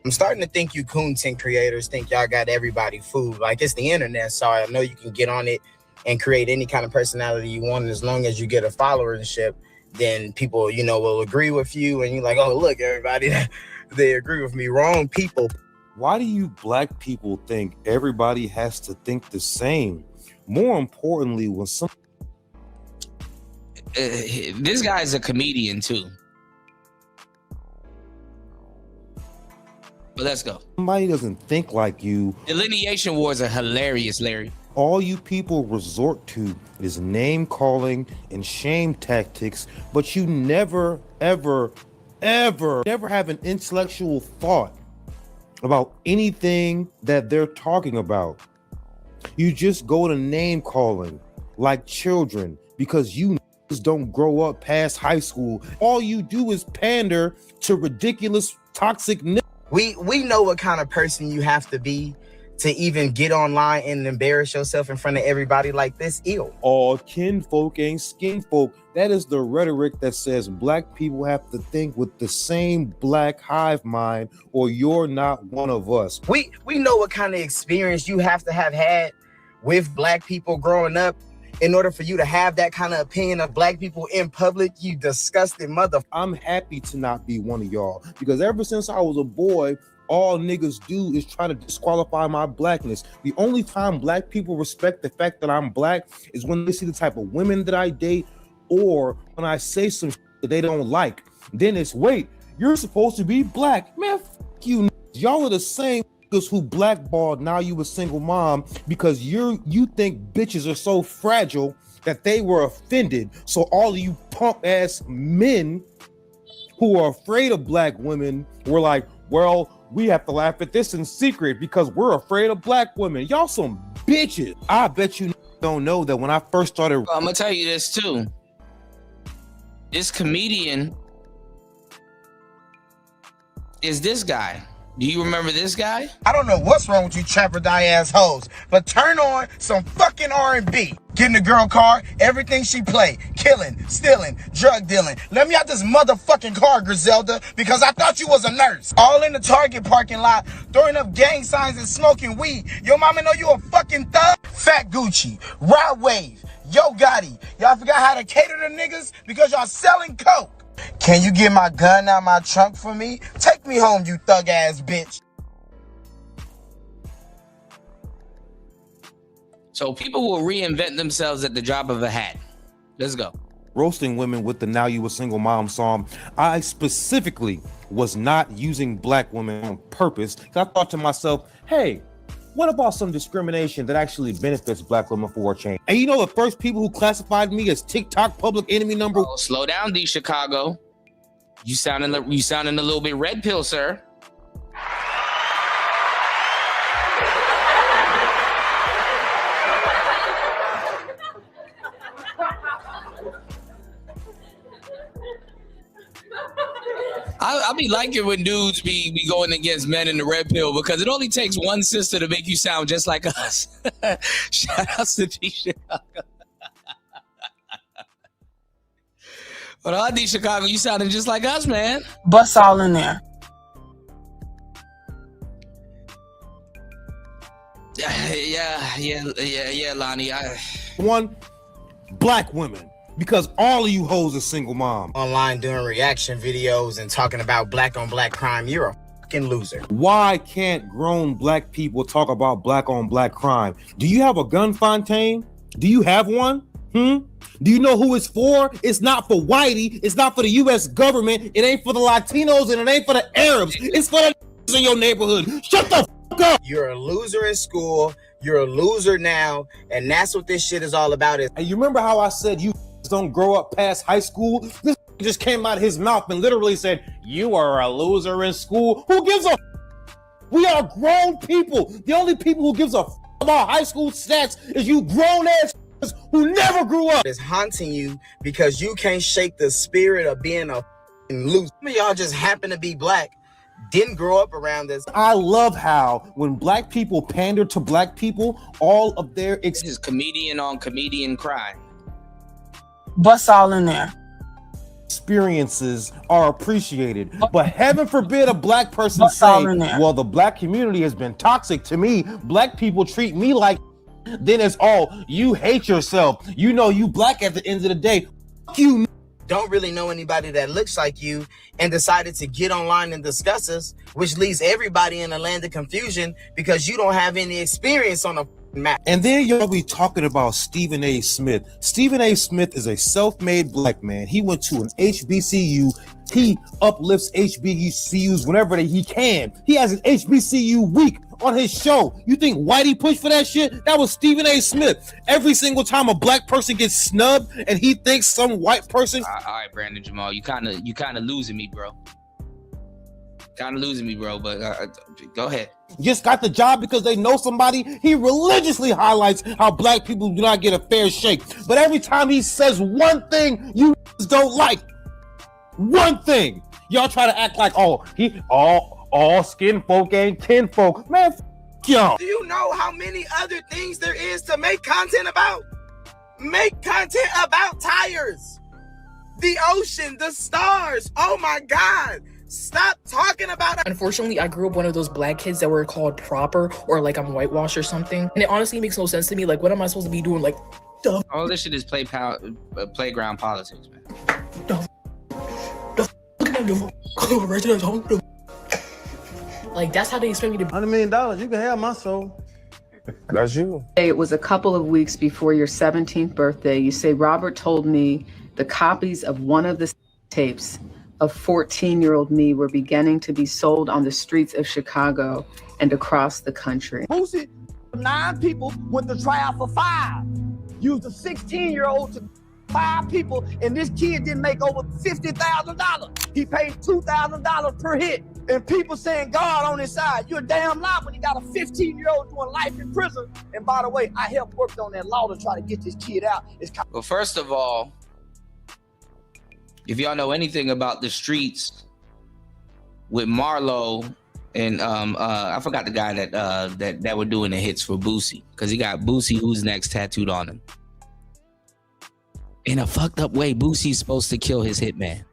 I'm starting to think you content creators think y'all got everybody fooled. Like, it's the internet, so I know you can get on it and create any kind of personality you want. And as long as you get a followership, then people, will agree with you. And you're like, oh, look, everybody, they agree with me. Wrong people. Why do you black people think everybody has to think the same? More importantly, when some This guy's a comedian too. But let's go. Somebody doesn't think like you. Delineation wars are hilarious, Larry. All you people resort to is name calling and shame tactics, but you never, ever have an intellectual thought about anything that they're talking about. You just go to name calling like children because you don't grow up past high school. All you do is pander to ridiculous, toxic. We know what kind of person you have to be to even get online and embarrass yourself in front of everybody like this. Ew. All kinfolk ain't skinfolk. That is the rhetoric that says black people have to think with the same black hive mind or you're not one of us. We know what kind of experience you have to have had with black people growing up in order for you to have that kind of opinion of black people in public, you disgusting mother. I'm happy to not be one of y'all because ever since I was a boy, all niggas do is try to disqualify my blackness. The only time black people respect the fact that I'm black is when they see the type of women that I date or when I say some shit that they don't like. Then it's, wait, you're supposed to be black. Man, f you. Y'all are the same niggas who blackballed now you a single mom because you think bitches are so fragile that they were offended. So all of you punk ass men who are afraid of black women were like, well, we have to laugh at this in secret because we're afraid of black women. Y'all some bitches. I bet you don't know that when I first started. I'm gonna tell you this too. This comedian is this guy. Do you remember this guy? I don't know what's wrong with you trapper die ass hoes, but turn on some fucking R&B. Get in the girl car, everything she play, killing, stealing, drug dealing. Let me out this motherfucking car, Griselda, because I thought you was a nurse. All in the Target parking lot, throwing up gang signs and smoking weed. Your mama know you a fucking thug? Fat Gucci, Rod Wave, Yo Gotti. Y'all forgot how to cater to niggas because y'all selling coke. Can you get my gun out my trunk for me? Take me home, you thug ass bitch. So people will reinvent themselves at the drop of a hat. Let's go. Roasting women with the Now You a Single Mom song. I specifically was not using black women on purpose. I thought to myself, hey, what about some discrimination that actually benefits black women for a change? And you know the first people who classified me as TikTok public enemy number. Oh, slow down, D Chicago. You sounding a little bit red pill, sir. I be liking when dudes be going against men in the red pill because it only takes one sister to make you sound just like us. Shout out to D Chicago. But on D Chicago, you sounding just like us, man. Bust all in there. Yeah, Lonnie. One, black women. Because all of you hoes are single mom. Online doing reaction videos and talking about black on black crime, you're a fucking loser. Why can't grown black people talk about black on black crime? Do you have a gun, Fontaine? Do you have one? Do you know who it's for? It's not for whitey. It's not for the U.S. government. It ain't for the Latinos and it ain't for the Arabs. It's for the in your neighborhood. Shut the fuck up. You're a loser in school. You're a loser now. And that's what this shit is all about. And you remember how I said you don't grow up past high school? This just came out of his mouth and literally said, you are a loser in school. Who gives a We are grown people. The only people who gives a about high school stats is you grown ass who never grew up. It's haunting you because you can't shake the spirit of being a loser. Some of y'all just happen to be black, didn't grow up around this. I love how when black people pander to black people, all of their is comedian on comedian crime. Bust all in there. Experiences are appreciated, but heaven forbid a black person say, well, the black community has been toxic to me. Black people treat me like, then it's all, you hate yourself. You know you black at the end of the day. Fuck you. Don't really know anybody that looks like you and decided to get online and discuss us, which leaves everybody in a land of confusion because you don't have any experience on a And then y'all be talking about Stephen A. Smith. Stephen A. Smith is a self-made black man. He went to an HBCU. He uplifts HBCUs whenever he can. He has an HBCU week on his show. You think Whitey pushed for that shit? That was Stephen A. Smith. Every single time a black person gets snubbed and he thinks some white person. All right, Brandon Jamal, you kind of losing me, bro. But go ahead. Just got the job because they know somebody. He religiously highlights how black people do not get a fair shake. But every time he says one thing you don't like, one thing, y'all try to act like, oh, he all skin folk ain't kin folk. Man, y'all. Do you know how many other things there is to make content about? Make content about tires, the ocean, the stars. Oh my God. Stop talking about it. Unfortunately, I grew up one of those black kids that were called proper or like I'm whitewashed or something. And it honestly makes no sense to me. Like, what am I supposed to be doing? Like, all this shit is playground politics, man. Like, that's how they expect me to. $100 million, you can have my soul. That's you. It was a couple of weeks before your 17th birthday. You say, Robert told me the copies of one of the tapes of 14-year-old me were beginning to be sold on the streets of Chicago and across the country. Boosie, 9 people went to trial for 5. Used a 16-year-old to 5 people, and this kid didn't make over $50,000. He paid $2,000 per hit. And people saying God on his side. You're a damn lie when you got a 15-year-old doing life in prison. And by the way, I helped work on that law to try to get this kid out. Well, first of all, if y'all know anything about the streets with Marlo and I forgot the guy that were doing the hits for Boosie, because he got Boosie Who's Next tattooed on him. In a fucked up way, Boosie's supposed to kill his hitman.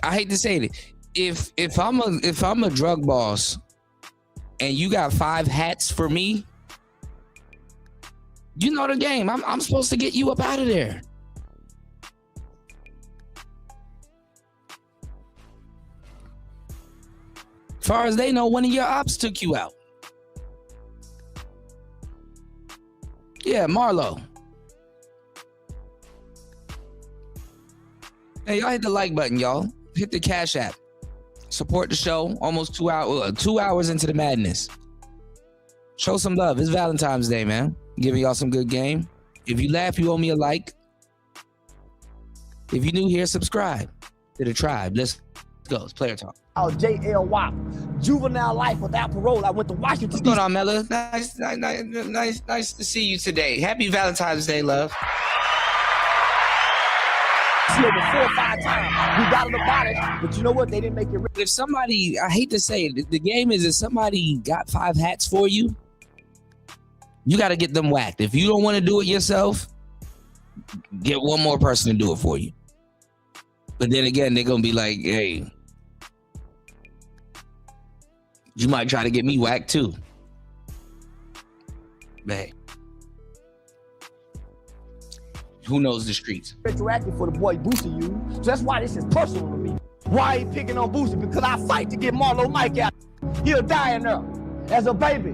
I hate to say it. If I'm a drug boss and you got 5 hats for me, you know the game. I'm supposed to get you up out of there. As far as they know, one of your ops took you out. Yeah, Marlo. Hey, y'all hit the like button, y'all. Hit the Cash App. Support the show. Almost 2 hours, 2 hours into the madness. Show some love. It's Valentine's Day, man. Giving y'all some good game. If you laugh, you owe me a like. If you're new here, subscribe to the tribe. Let's go. It's player talk. J.L. Wop, juvenile life without parole. I went to Washington. What's going on, Mella? Nice to see you today. Happy Valentine's Day, love. Over 4 or 5 times. We got it about it, but you know what? They didn't make it. If somebody, I hate to say it, the game is if somebody got 5 hats for you, you got to get them whacked. If you don't want to do it yourself, get one more person to do it for you. But then again, they're going to be like, hey, you might try to get me whacked too. But hey, who knows the streets? Retroactive for the boy Boosie used. So that's why this is personal to me. Why he picking on Boosie? Because I fight to get Marlo Mike out. He'll die in there as a baby.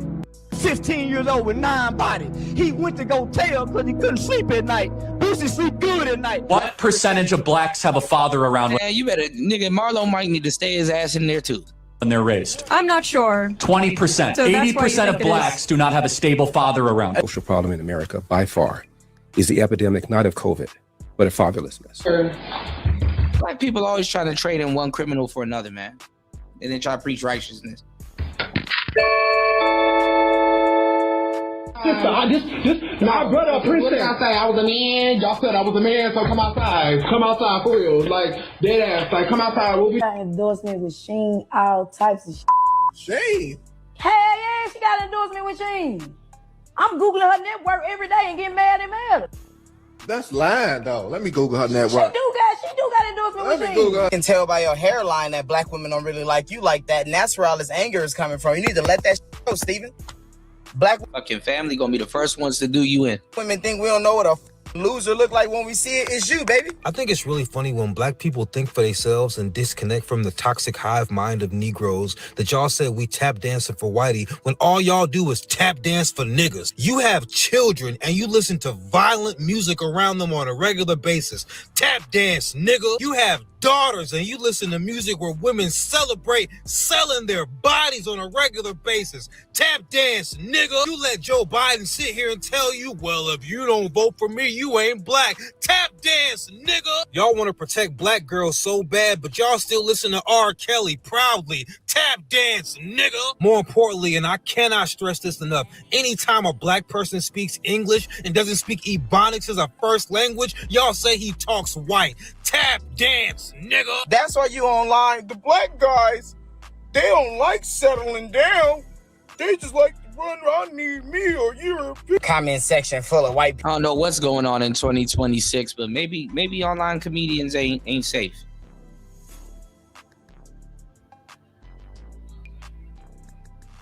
15 years old with 9 bodies. He went to go tell because he couldn't sleep at night. Boosie sleep good at night. What percentage of blacks have a father around? Man, you better, nigga, Marlo Mike need to stay his ass in there too. When they're raised? I'm not sure. 20%. So 80% of blacks do not have a stable father around. The social problem in America, by far, is the epidemic not of COVID, but of fatherlessness. Black people always trying to trade in one criminal for another, man. And then try to preach righteousness. My brother, appreciate outside. I was a man. Y'all said I was a man, so come outside. Come outside for real. Like, dead ass. Like, come outside. We'll be. Got endorsement with Sheen, all types of shit. Sheen? Hell yeah, she got an endorsement with Sheen. I'm Googling her network every day and getting mad and mad. That's lying, though. Let me Google her network. She do got endorsement with Sheen. You can tell by your hairline that black women don't really like you like that, and that's where all this anger is coming from. You need to let that go, Steven. Black fucking family gonna be the first ones to do you in. Women think we don't know what a Loser look like when we see it is you, baby. I think it's really funny when black people think for themselves and disconnect from the toxic hive mind of Negroes that y'all said we tap dancing for whitey when all y'all do is tap dance for niggas. You have children and you listen to violent music around them on a regular basis. Tap dance, nigga. You have daughters and you listen to music where women celebrate selling their bodies on a regular basis. Tap dance, nigga. You let Joe Biden sit here and tell you, well, if you don't vote for me, you ain't black. Tap dance, nigga. Y'all want to protect black girls so bad, but y'all still listen to R. Kelly proudly. Tap dance, nigga. More importantly, and I cannot stress this enough, anytime a black person speaks English and doesn't speak Ebonics as a first language, y'all say he talks white. Tap dance, nigga. That's why you online. The black guys, they don't like settling down. They just like to run around, need me or Europe. Comment section full of white people. I don't know what's going on in 2026, but maybe online comedians ain't safe.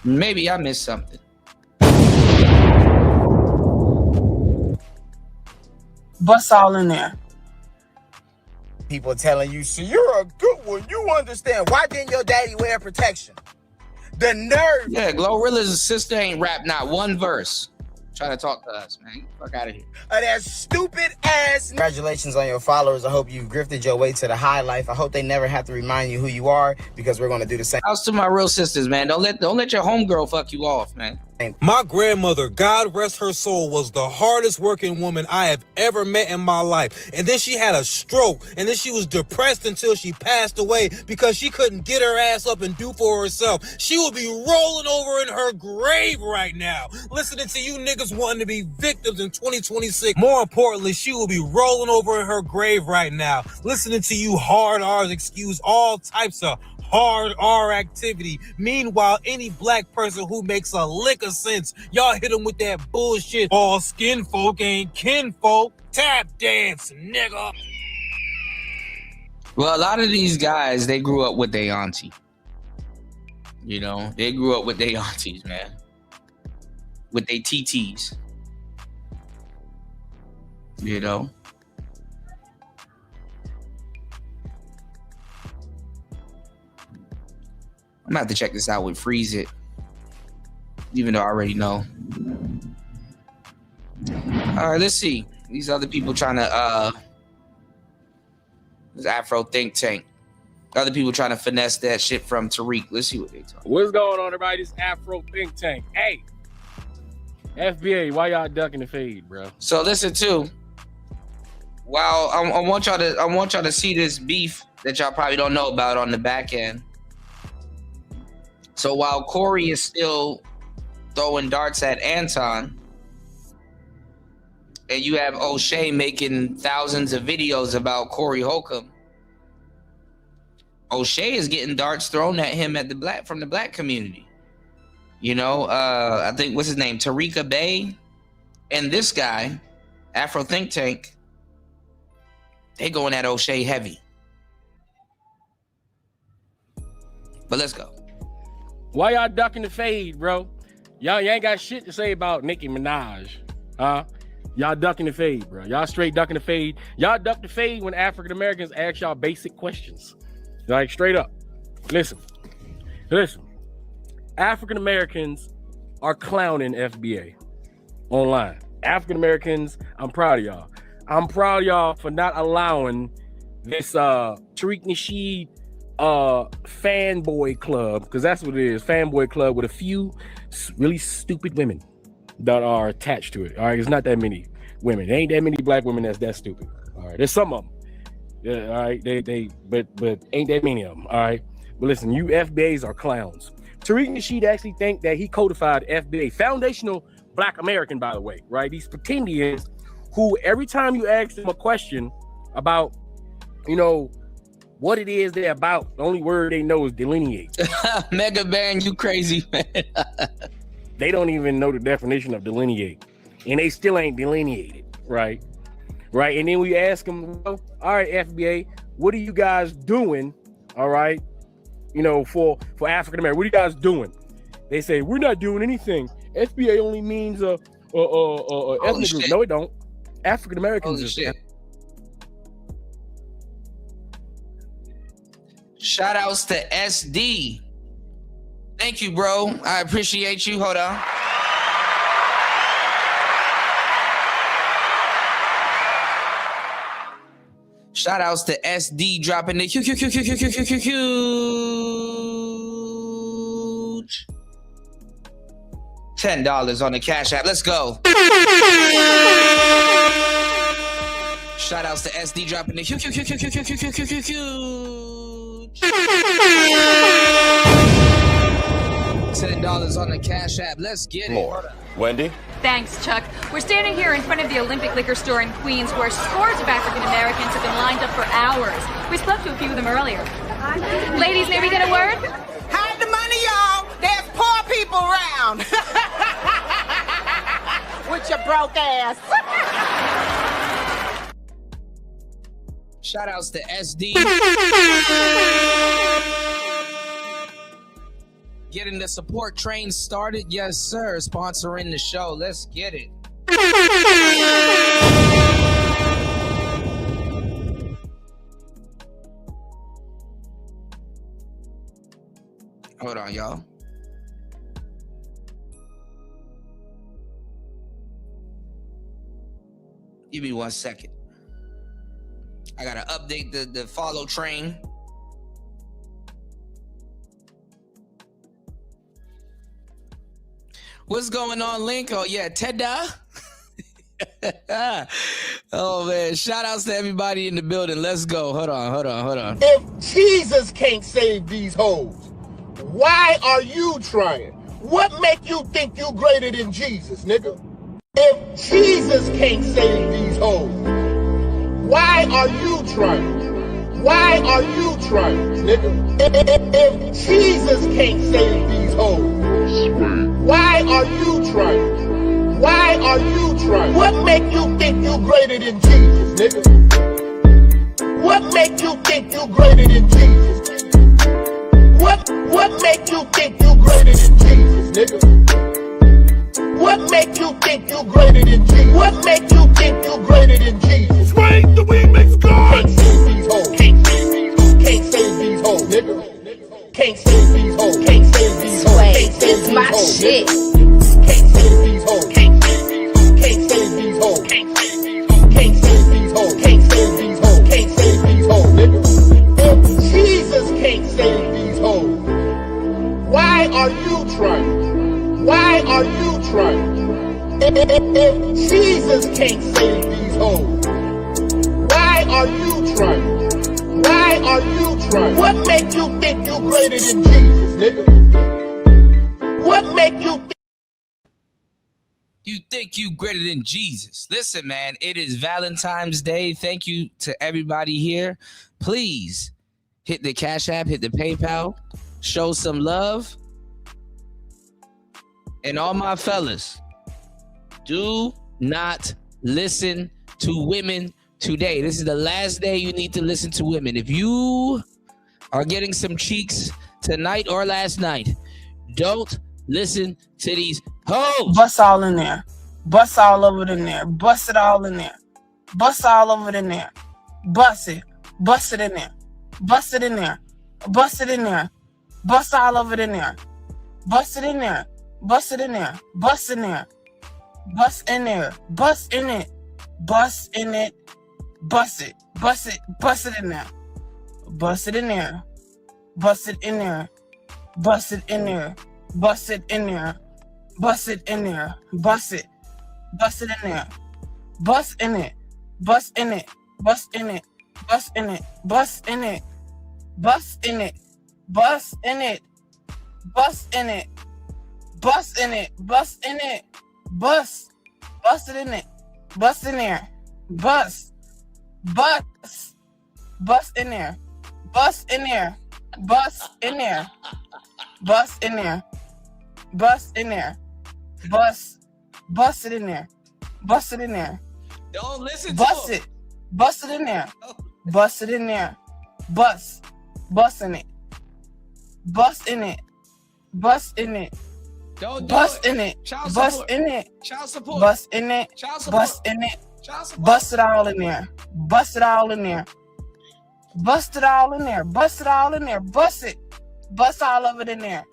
Maybe I missed something. Bust all in there. People telling you, so you're a good one. You understand. Why didn't your daddy wear protection? The nerve. Yeah, Glorilla's sister ain't rap not one verse. Trying to talk to us, man. Get the fuck out of here. That stupid ass. Congratulations on your followers. I hope you grifted your way to the high life. I hope they never have to remind you who you are, because we're going to do the same. Shouts to my real sisters, man. Don't let your homegirl fuck you off, man. My grandmother, God rest her soul, was the hardest working woman I have ever met in my life. And then she had a stroke, and then she was depressed until she passed away because she couldn't get her ass up and do for herself. She will be rolling over in her grave right now, listening to you niggas wanting to be victims in 2026. More importantly, she will be rolling over in her grave right now, listening to you hard R's excuse all types of hard R activity. Meanwhile, any black person who makes a lick of sense, y'all hit them with that bullshit. All skin folk ain't kinfolk. Tap dance, nigga. Well, a lot of these guys, they grew up with their auntie. You know, they grew up with their aunties, man. With their TTs. You know? I'm gonna have to check this out with Freeze It, even though I already know. All right, let's see. These other people trying to, this Afro think tank. Other people trying to finesse that shit from Tariq. Let's see what they talk. What's going on, everybody? This Afro think tank. Hey, FBA, why y'all ducking the fade, bro? So listen too. Wow, I want y'all to see this beef that y'all probably don't know about on the back end. So while Corey is still throwing darts at Anton, and you have O'Shea making thousands of videos about Corey Holcomb, O'Shea is getting darts thrown at him from the black community. You know, I think what's his name, Tariqa Bey, and this guy, Afro Think Tank, they going at O'Shea heavy. But let's go. Why y'all ducking the fade, bro? You ain't got shit to say about Nicki Minaj, huh? Y'all ducking the fade, bro. Y'all straight ducking the fade. Y'all duck the fade when African Americans ask y'all basic questions. Like, straight up. Listen. African Americans are clowning FBA online. African Americans, I'm proud of y'all. I'm proud of y'all for not allowing this Tariq Nasheed fanboy club, because that's what it is, fanboy club with a few really stupid women that are attached to it. All right, it's not that many women. There ain't that many black women that's that stupid. All right, there's some of them. Yeah, all right, but ain't that many of them. All right, but listen, you FBAs are clowns. Tariq Nasheed actually think that he codified FBA, foundational Black American, by the way, right? These pretendians who every time you ask them a question about, you know, what it is they're about, the only word they know is delineate. Mega Bang, you crazy, man. They don't even know the definition of delineate, and they still ain't delineated, right? Right, and then we ask them, well, all right, FBA, what are you guys doing, all right, you know, for African American? What are you guys doing? They say, we're not doing anything. FBA only means ethnic group. No, it don't. African Americans Holy is shit. Shout outs to SD. Thank you, bro. I appreciate you. Hold on. Shout outs to SD dropping the huge $10 on the Cash App. Let's go. Shout outs to SD dropping the huge $10 on the Cash App. Let's get it. More. Wendy? Thanks, Chuck. We're standing here in front of the Olympic Liquor Store in Queens where scores of African Americans have been lined up for hours. We spoke to a few of them earlier. Ladies, may we get a word? Hide the money, y'all. There's poor people around. With your broke ass. Shout outs to SD. Getting the support train started. Yes, sir. Sponsoring the show. Let's get it. Hold on, y'all. Give me 1 second. I gotta update the follow train. What's going on, Link? Oh, yeah, Tedda. Oh, man. Shout outs to everybody in the building. Let's go. Hold on. If Jesus can't save these hoes, why are you trying? What make you think you greater than Jesus, nigga? If Jesus can't save these hoes, why are you trying? Why are you trying, nigga? If Jesus can't save these hoes, why are you trying? Why are you trying? What make you think you greater than Jesus, nigga? What make you think you greater than Jesus? What make you think you greater than Jesus, nigga? What make you think you greater than Jesus? What make you think you greater than Jesus? Swing the remix God! Can't save these hoes. Can't save these hoes. Can't save these hoes, nigga. Can't save these hoes. Can't save these hoes. Can't save these hoes. Shit. Can't save these hoes. Can't save these hoes. Can't save these hoes. Can't save these hoes. Can't save these hoes. Can't save these hoes. Can't save these hoes, nigga. If Jesus can't save these hoes, why are you trying? Why are you trying? If Jesus can't save these hoes, why are you trying? Why are you trying? What make you think you greater than Jesus, nigga? What make you think You think you greater than Jesus? Listen, man, it is Valentine's Day. Thank you to everybody here. Please hit the Cash App, hit the PayPal, show some love. And all my fellas, do not listen to women today. This is the last day you need to listen to women. If you are getting some cheeks tonight or last night, don't listen to these hoes. Bust all in there. Bust all over it in there. Bust it all in there. Bust all over it in there. Bust it. Bust it in there. Bust it in there. Bust it in there. Bust all over it in there. Bust it in there. Bust it in there. Bust in there. Bust in there. Bust in it. Bust in it. Bust it. Bust it. Bust it in there. Bust it in there. Bust it in there. Bust it in there. Bust it in there. Bust it in there. Bust it. Bust it in there. Bust in it. Bust in it. Bust in it. Bust in it. Bust in it. Bust in it. Bust in it. Bust in it. Bust in it. Bust in it. Bust. Bust it in it. Bust in there. Bust. Bust. Bust in there. Bust in there. Bust in there. Bust in there. Bust in there. Bust. Bust it in there. Bust it in there. Don't listen Bust to it. Bust it in there. Bust it in there. Bust. Bust in it. Bust in it. Bust in it. Don't do Bust it. in it. Child Bust support. in it. Child support. Bust in it. Child support. Bust in it. Bust it all in there. Bust it all in there. Bust it all in there. Bust it all in there. Bust it. Bust all of it in there.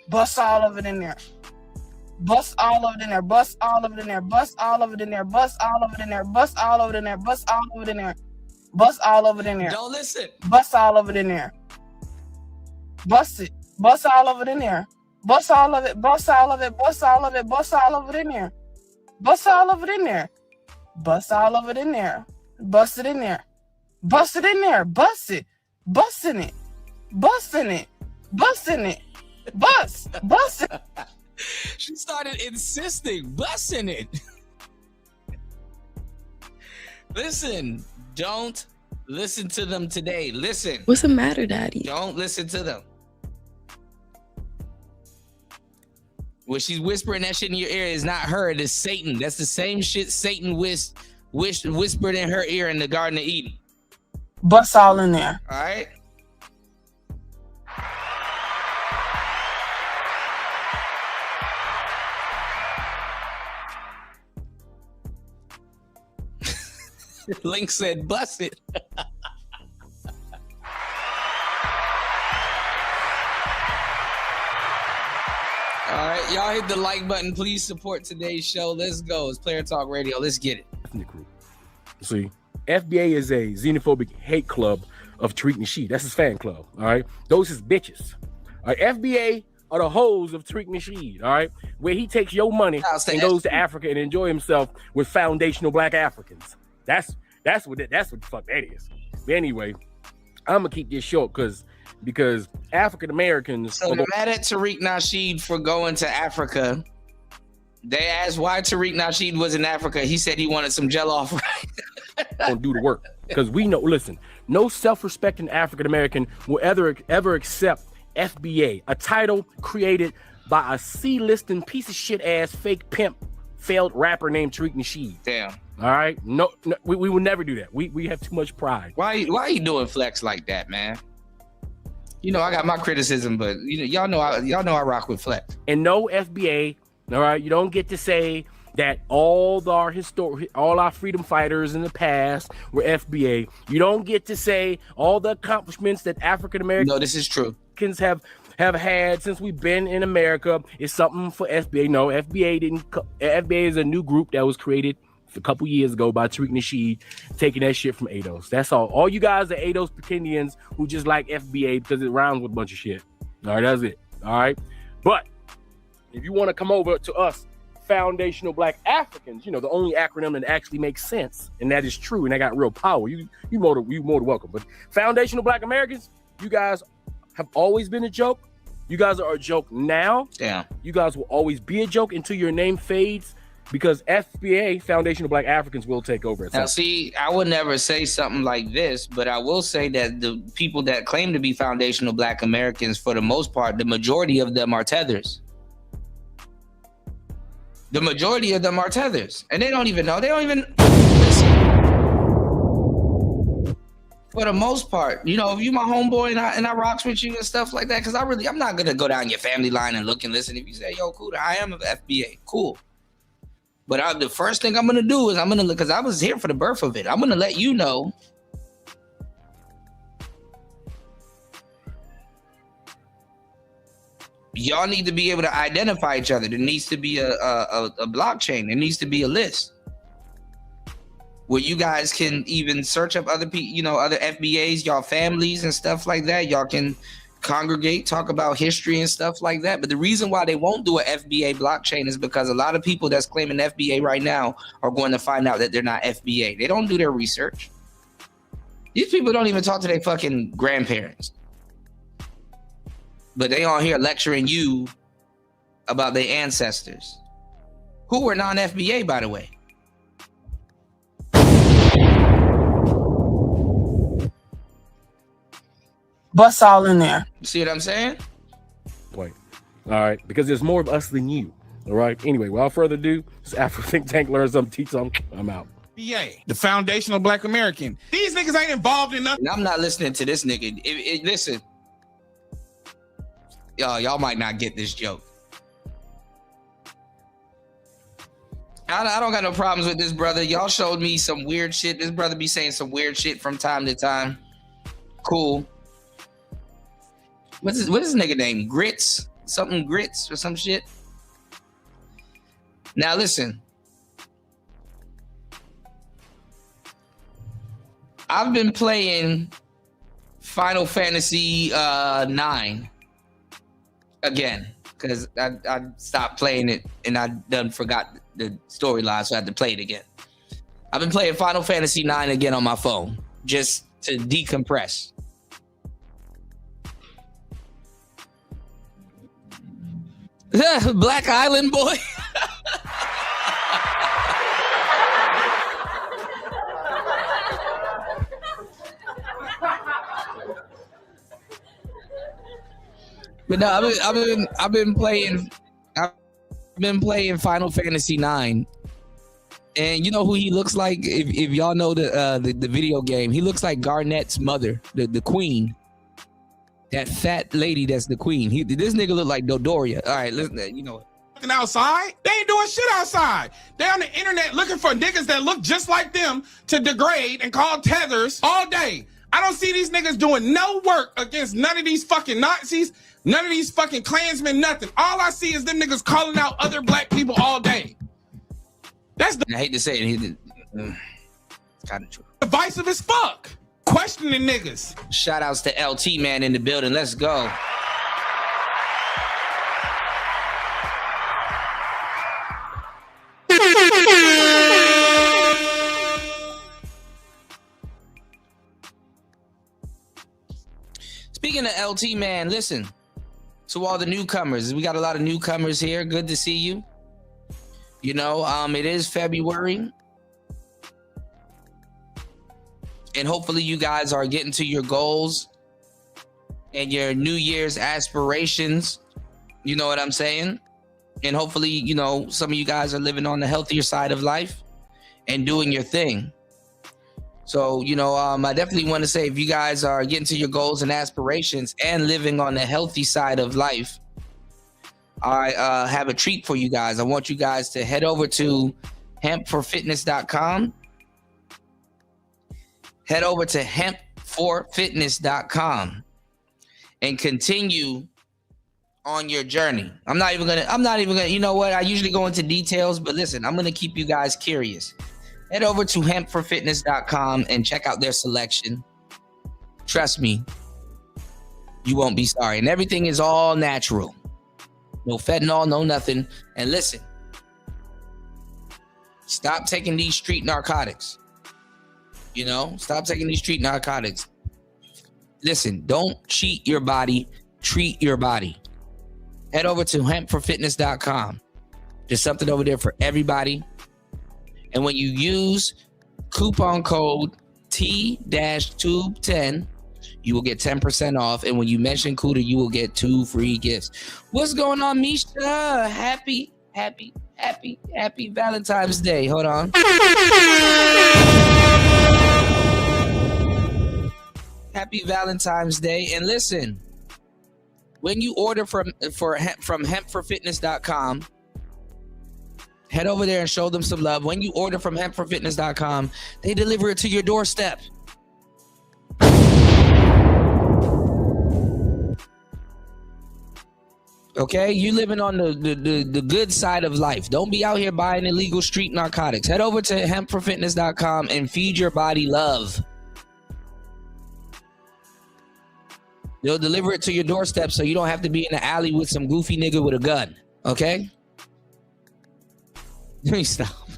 Bust all of it in there. Bust all of it in there. Bust all of it in there. Bust all of it in there. Bust all of it in there. Bust all of it in there. Bust all of it in there. Bust all of it in there. Don't listen. Bust all of it in there. Bust it. Bust all of it in there. Bust all of it. Bust all of it. Bust all of it. Bust all of it in there. Bust all of it in there. Bust all of it in there. Bust it in there. Bust it in there. Bust it. Busting it. Busting it. Busting it. Bust. Bust it. She started insisting, busting it. Listen, don't listen to them today. Listen. What's the matter, Daddy? Don't listen to them. When she's whispering that shit in your ear, is not her, it is Satan. That's the same shit Satan whispered in her ear in the Garden of Eden. Bust all in there. All right? Link said, bust it. All right, y'all hit the like button. Please support today's show. Let's go. It's Player Talk Radio. Let's get it. See, FBA is a xenophobic hate club of Tariq Nasheed. That's his fan club. All right, those his bitches. All right, FBA are the hoes of Tariq Nasheed. All right, where he takes your money and goes to Africa and enjoy himself with foundational Black Africans. That's what the fuck that is. But anyway, I'm gonna keep this short because African Americans. So they're mad at Tariq Nasheed for going to Africa. They asked why Tariq Nasheed was in Africa. He said he wanted some jollof rice. Don't do the work because we know. Listen, no self-respecting African American will ever accept FBA, a title created by a C-listing piece of shit ass fake pimp failed rapper named Tariq Nasheed. Damn. All right, no, we will never do that. We have too much pride. Why are you doing flex like that, man? You know I got my criticism, but y'all know I rock with flex. And no FBA. All right, you don't get to say that all our freedom fighters in the past were FBA. You don't get to say all the accomplishments that African Americans. No, this is true. Have had since we've been in America is something for FBA. No, FBA is a new group that was created a couple years ago by Tariq Nasheed, taking that shit from ADOS. That's all. All you guys are ADOS pretendians who just like FBA because it rhymes with a bunch of shit. All right, that's it. All right, but if you want to come over to us, foundational Black Africans, the only acronym that actually makes sense, and that is true, and that got real power. You more than welcome. But foundational Black Americans, you guys have always been a joke. You guys are a joke now. Yeah. You guys will always be a joke until your name fades, because FBA, Foundational Black Africans, will take over. Now, see, I would never say something like this, but I will say that the people that claim to be foundational Black Americans, for the most part, the majority of them are tethers. The majority of them are tethers, and they don't even know. They don't even listen. For the most part, if you my homeboy and I rocks with you and stuff like that, because I'm not gonna go down your family line and look and listen. If you say, yo, cool, I am of FBA, cool. But the first thing I'm gonna do is because I was here for the birth of it. I'm gonna let you know. Y'all need to be able to identify each other. There needs to be a blockchain. There needs to be a list where you guys can even search up other people, other FBAs, y'all families and stuff like that. Y'all can congregate, talk about history and stuff like that. But the reason why they won't do an FBA blockchain is because a lot of people that's claiming FBA right now are going to find out that they're not FBA. They don't do their research. These people don't even talk to their fucking grandparents. But they on here lecturing you about their ancestors, who were non-FBA, by the way. Bust all in there. See what I'm saying? Wait. All right, because there's more of us than you. All right. Anyway, without further ado, this Afro Think Tank, learn something, teach something. I'm out. FBA, the foundational Black American. These niggas ain't involved in nothing. And I'm not listening to this nigga. Listen. Y'all might not get this joke. I don't got no problems with this brother. Y'all showed me some weird shit. This brother be saying some weird shit from time to time. Cool. What's his nigga name? Grits? Something Grits or some shit? Now listen. I've been playing Final Fantasy 9 again because I stopped playing it and I done forgot the storyline, so I had to play it again. I've been playing Final Fantasy 9 again on my phone just to decompress. Black Island boy. But no, I've been playing Final Fantasy 9, and you know who he looks like? If y'all know the video game, he looks like Garnet's mother, the queen. That fat lady that's the queen. This nigga look like Dodoria. All right, listen, you know. Outside, they ain't doing shit outside. They on the internet looking for niggas that look just like them to degrade and call tethers all day. I don't see these niggas doing no work against none of these fucking Nazis, none of these fucking Klansmen, nothing. All I see is them niggas calling out other black people all day. That's I hate to say it, it's kind of true. Divisive as fuck. Questioning niggas. Shout outs to LT man in the building. Let's go. Speaking of LT man, listen to all the newcomers. We got a lot of newcomers here. Good to see you. You know, it is February. And hopefully you guys are getting to your goals and your New Year's aspirations. You know what I'm saying? And hopefully, you know, some of you guys are living on the healthier side of life and doing your thing. So, you know, I definitely want to say if you guys are getting to your goals and aspirations and living on the healthy side of life, I have a treat for you guys. I want you guys to head over to hempforfitness.com. Head over to hempforfitness.com and continue on your journey. I'm not even gonna, you know what? I usually go into details, but listen, I'm gonna keep you guys curious. Head over to hempforfitness.com and check out their selection. Trust me, you won't be sorry. And everything is all natural. No fentanyl, no nothing. And listen, stop taking these street narcotics. You know, stop taking these street narcotics. Listen, don't cheat your body, treat your body. Head over to hempforfitness.com. There's something over there for everybody. And when you use coupon code T-Tube10, you will get 10% off. And when you mention Cuda, you will get 2 free gifts. What's going on, Misha? Happy Valentine's Day. Hold on. Happy Valentine's Day. And listen, when you order from hempforfitness.com, head over there and show them some love. When you order from hempforfitness.com, they deliver it to your doorstep. Okay, you living on the good side of life. Don't be out here buying illegal street narcotics. Head over to hempforfitness.com and feed your body love. They'll deliver it to your doorstep so you don't have to be in the alley with some goofy nigga with a gun. Okay? Let me stop.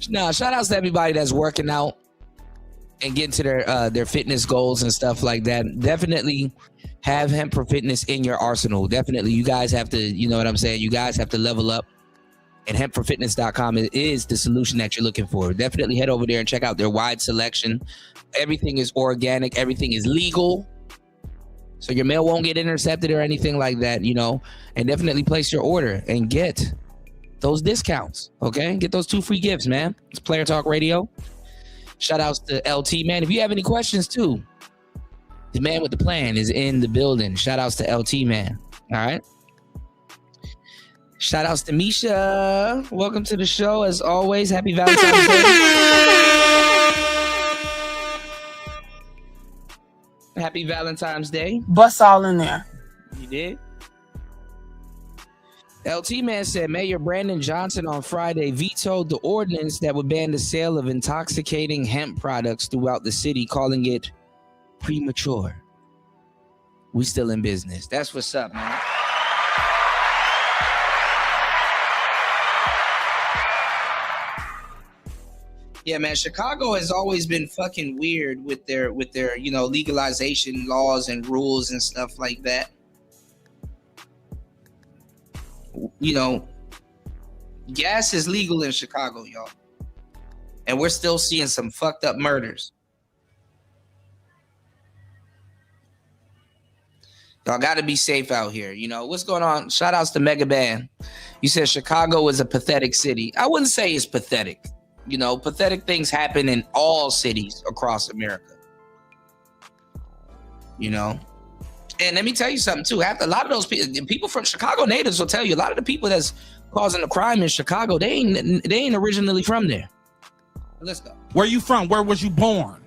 Now, shout outs to everybody that's working out and getting to their fitness goals and stuff like that. Definitely have Hemp for Fitness in your arsenal. Definitely, you guys have to, you know what I'm saying? You guys have to level up. And hempforfitness.com is the solution that you're looking for. Definitely head over there and check out their wide selection. Everything is organic. Everything is legal. So your mail won't get intercepted or anything like that, you know. And definitely place your order and get those discounts, okay? Get those 2 free gifts, man. It's Player Talk Radio. Shout outs to LT, man. If you have any questions too, the man with the plan is in the building. Shout outs to LT, man. All right. Shout outs to Misha. Welcome to the show as always. Happy Valentine's Day. Happy Valentine's Day. Bust all in there. You did? LT Man said Mayor Brandon Johnson on Friday vetoed the ordinance that would ban the sale of intoxicating hemp products throughout the city, calling it premature. We still in business. That's what's up, man. Yeah, man, Chicago has always been fucking weird with their legalization laws and rules and stuff like that. Gas is legal in Chicago, y'all. And we're still seeing some fucked up murders. Y'all got to be safe out here. What's going on? Shout outs to Mega Band. You said Chicago is a pathetic city. I wouldn't say it's pathetic. Pathetic things happen in all cities across America. And let me tell you something too. A lot of those people from Chicago natives will tell you a lot of the people that's causing the crime in Chicago, they ain't originally from there. Let's go. Where you from? Where was you born?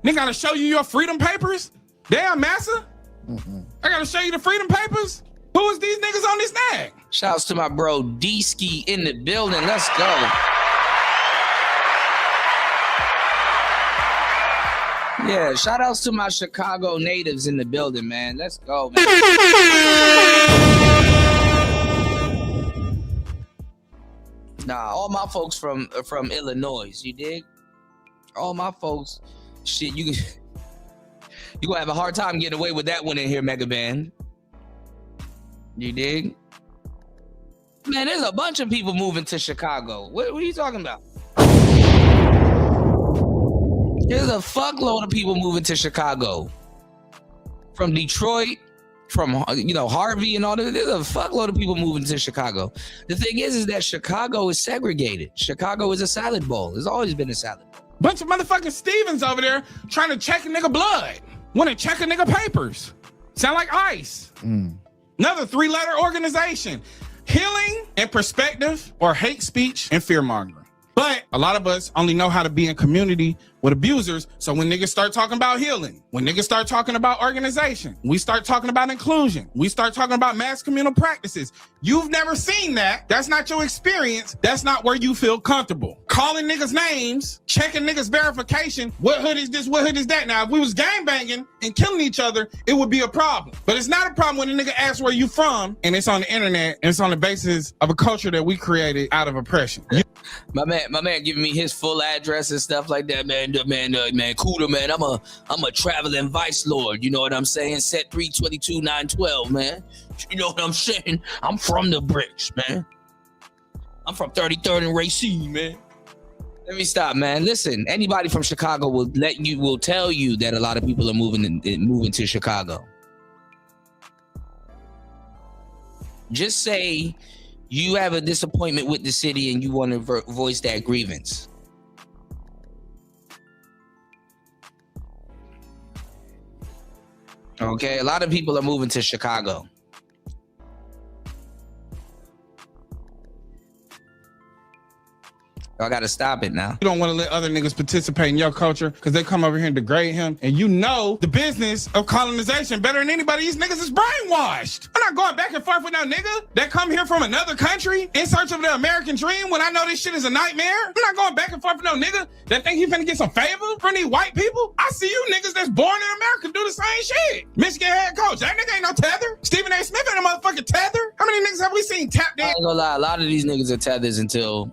Nigga, gotta show you your freedom papers? Damn, massa. I gotta show you the freedom papers? Who is these niggas on this nag? Shouts to my bro D-Ski in the building. Let's go. Yeah, shout outs to my Chicago natives in the building, man. Let's go, man. Nah, all my folks from Illinois, you dig? All my folks, shit, you gonna have a hard time getting away with that one in here, Mega Band. You dig? Man, there's a bunch of people moving to Chicago. What are you talking about? There's a fuckload of people moving to Chicago. From Detroit, from Harvey and all that. There's a fuckload of people moving to Chicago. The thing is that Chicago is segregated. Chicago is a salad bowl. It's always been a salad bowl. Bunch of motherfucking Stevens over there trying to check a nigga blood. Want to check a nigga papers. Sound like ICE. Another 3-letter organization. Healing and perspective, or hate speech and fear mongering. But a lot of us only know how to be in community with abusers. So when niggas start talking about healing, when niggas start talking about organization, we start talking about inclusion, we start talking about mass communal practices. You've never seen that. That's not your experience. That's not where you feel comfortable. Calling niggas names, checking niggas verification. What hood is this? What hood is that? Now, if we was gangbanging and killing each other, it would be a problem. But it's not a problem when a nigga asks where you from and it's on the internet and it's on the basis of a culture that we created out of oppression. My man giving me his full address and stuff like that, man. Cooter, man. I'm a traveling vice lord. You know what I'm saying? Set 322-912, man. You know what I'm saying? I'm from the bricks, man. I'm from 33rd and Racine, man. Let me stop, man. Listen, anybody from Chicago will tell you that a lot of people are moving to Chicago. Just say you have a disappointment with the city and you want to voice that grievance. Okay, a lot of people are moving to Chicago. I gotta stop it now. You don't want to let other niggas participate in your culture because they come over here and degrade him. And you know the business of colonization better than anybody. These niggas is brainwashed. I'm not going back and forth with no nigga that come here from another country in search of the American dream when I know this shit is a nightmare. I'm not going back and forth with no nigga that think he finna get some favor from these white people. I see you niggas that's born in America do the same shit. Michigan head coach, that nigga ain't no tether. Stephen A. Smith ain't a motherfucking tether. How many niggas have we seen tap dance? I ain't gonna lie, a lot of these niggas are tethers until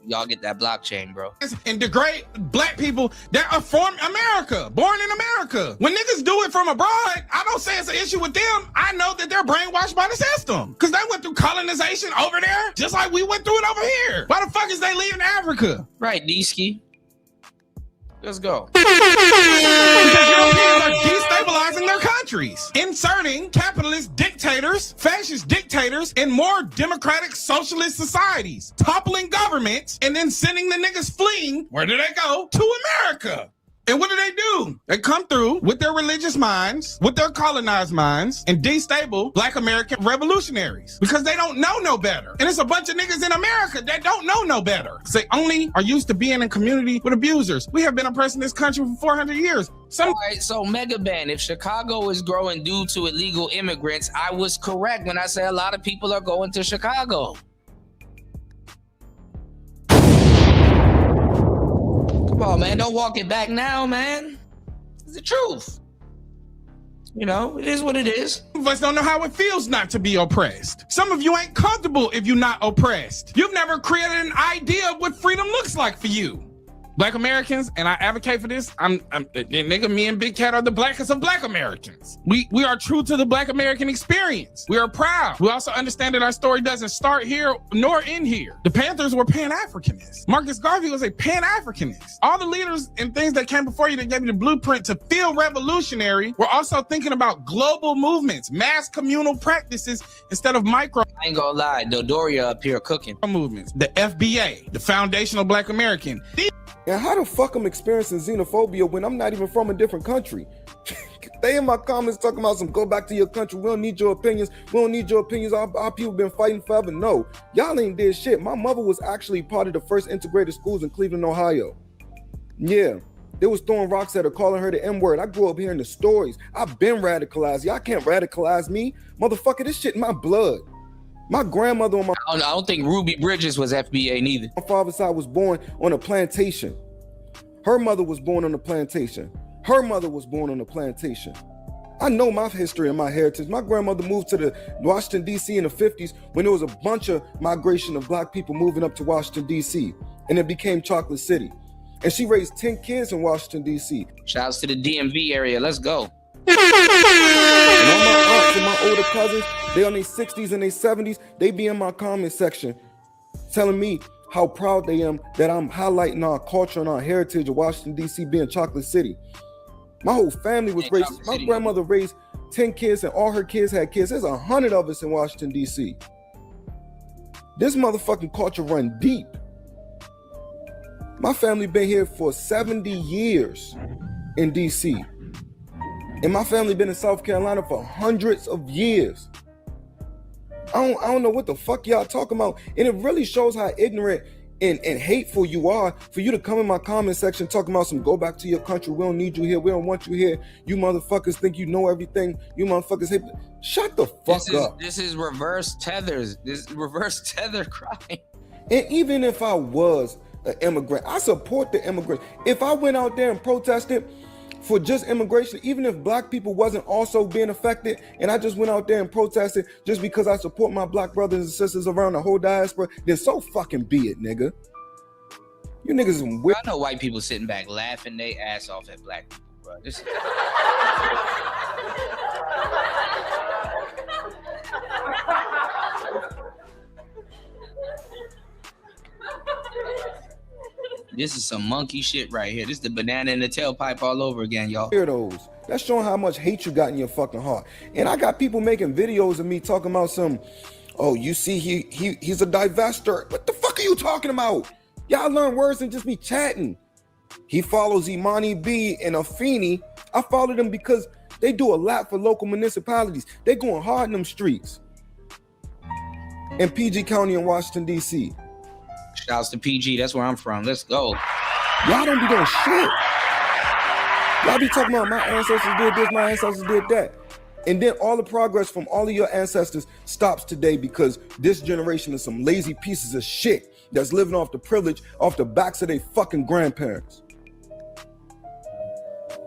y'all get that blockchain, bro. And degrade black people that are from America, born in America. When niggas do it from abroad, I don't say it's an issue with them. I know that they're brainwashed by the system because they went through colonization over there just like we went through it over here. Why the fuck is they leaving Africa? Right, D-Ski. Let's go. Because Europeans are destabilizing their countries, inserting capitalist dictators, fascist dictators in more democratic socialist societies, toppling governments, and then sending the niggas fleeing, where do they go? To America. And what do? They come through with their religious minds, with their colonized minds, and destable Black American revolutionaries because they don't know no better. And it's a bunch of niggas in America that don't know no better. They only are used to being in community with abusers. We have been oppressing this country for 400 years. All right, so Mega Ben, if Chicago is growing due to illegal immigrants, I was correct when I said a lot of people are going to Chicago. Come on, man. Don't walk it back now, man. It's the truth. You know, it is what it is. Some of us don't know how it feels not to be oppressed. Some of you ain't comfortable if you're not oppressed. You've never created an idea of what freedom looks like for you. Black Americans, and I advocate for this, nigga, me and Big Cat are the blackest of Black Americans. We are true to the Black American experience. We are proud. We also understand that our story doesn't start here nor end here. The Panthers were Pan-Africanists. Marcus Garvey was a Pan-Africanist. All the leaders and things that came before you that gave you the blueprint to feel revolutionary were also thinking about global movements, mass communal practices instead of micro. I ain't gonna lie, Dodoria up here cooking. Movements. The FBA, the Foundational Black American. And how the fuck I'm experiencing xenophobia when I'm not even from a different country? They in my comments talking about some go back to your country. We don't need your opinions. We don't need your opinions. Our people been fighting forever. No, y'all ain't did shit. My mother was actually part of the first integrated schools in Cleveland, Ohio. Yeah, they was throwing rocks at her, calling her the N-word. I grew up hearing the stories. I've been radicalized. Y'all can't radicalize me. Motherfucker, this shit in my blood. My grandmother on my I don't think Ruby Bridges was FBA neither. My father's side was born on a plantation. Her mother was born on a plantation. Her mother was born on a plantation. I know my history and my heritage. My grandmother moved to the Washington, D.C. in the 50s when there was a bunch of migration of Black people moving up to Washington, D.C. and it became Chocolate City. And she raised 10 kids in Washington, D.C. Shouts to the DMV area. Let's go. And all my aunts and my older cousins, they on their 60s and their 70s, they be in my comment section telling me how proud they am that I'm highlighting our culture and our heritage of Washington, D.C. being Chocolate City. My whole family was raised. My grandmother raised 10 kids and all her kids had kids. There's 100 of us in Washington, D.C. This motherfucking culture run deep. My family been here for 70 years in D.C. And my family been in South Carolina for hundreds of years. I don't know what the fuck y'all talking about. And it really shows how ignorant and hateful you are for you to come in my comment section talking about some go back to your country. We don't need you here. We don't want you here. You motherfuckers think you know everything. You motherfuckers hate. Shut the fuck up. This is reverse tethers. This is reverse tether crime. And even if I was an immigrant, I support the immigrants. If I went out there and protested for just immigration, even if Black people wasn't also being affected, and I just went out there and protested just because I support my Black brothers and sisters around the whole diaspora, then so fucking be it, nigga. You niggas some weird. I know white people sitting back laughing their ass off at Black people, bro. This is... This is some monkey shit right here. This is the banana in the tailpipe all over again, y'all. Weirdos. That's showing how much hate you got in your fucking heart. And I got people making videos of me talking about some, oh, you see, he's a divester. What the fuck are you talking about? Y'all learn words and just be chatting. He follows Imani B and Afeni. I follow them because they do a lot for local municipalities. They going hard in them streets. In PG County in Washington, D.C. Shouts to PG. That's where I'm from. Let's go. Y'all don't be doing shit. Y'all be talking about my ancestors did this, my ancestors did that. And then all the progress from all of your ancestors stops today because this generation is some lazy pieces of shit that's living off the privilege off the backs of their fucking grandparents.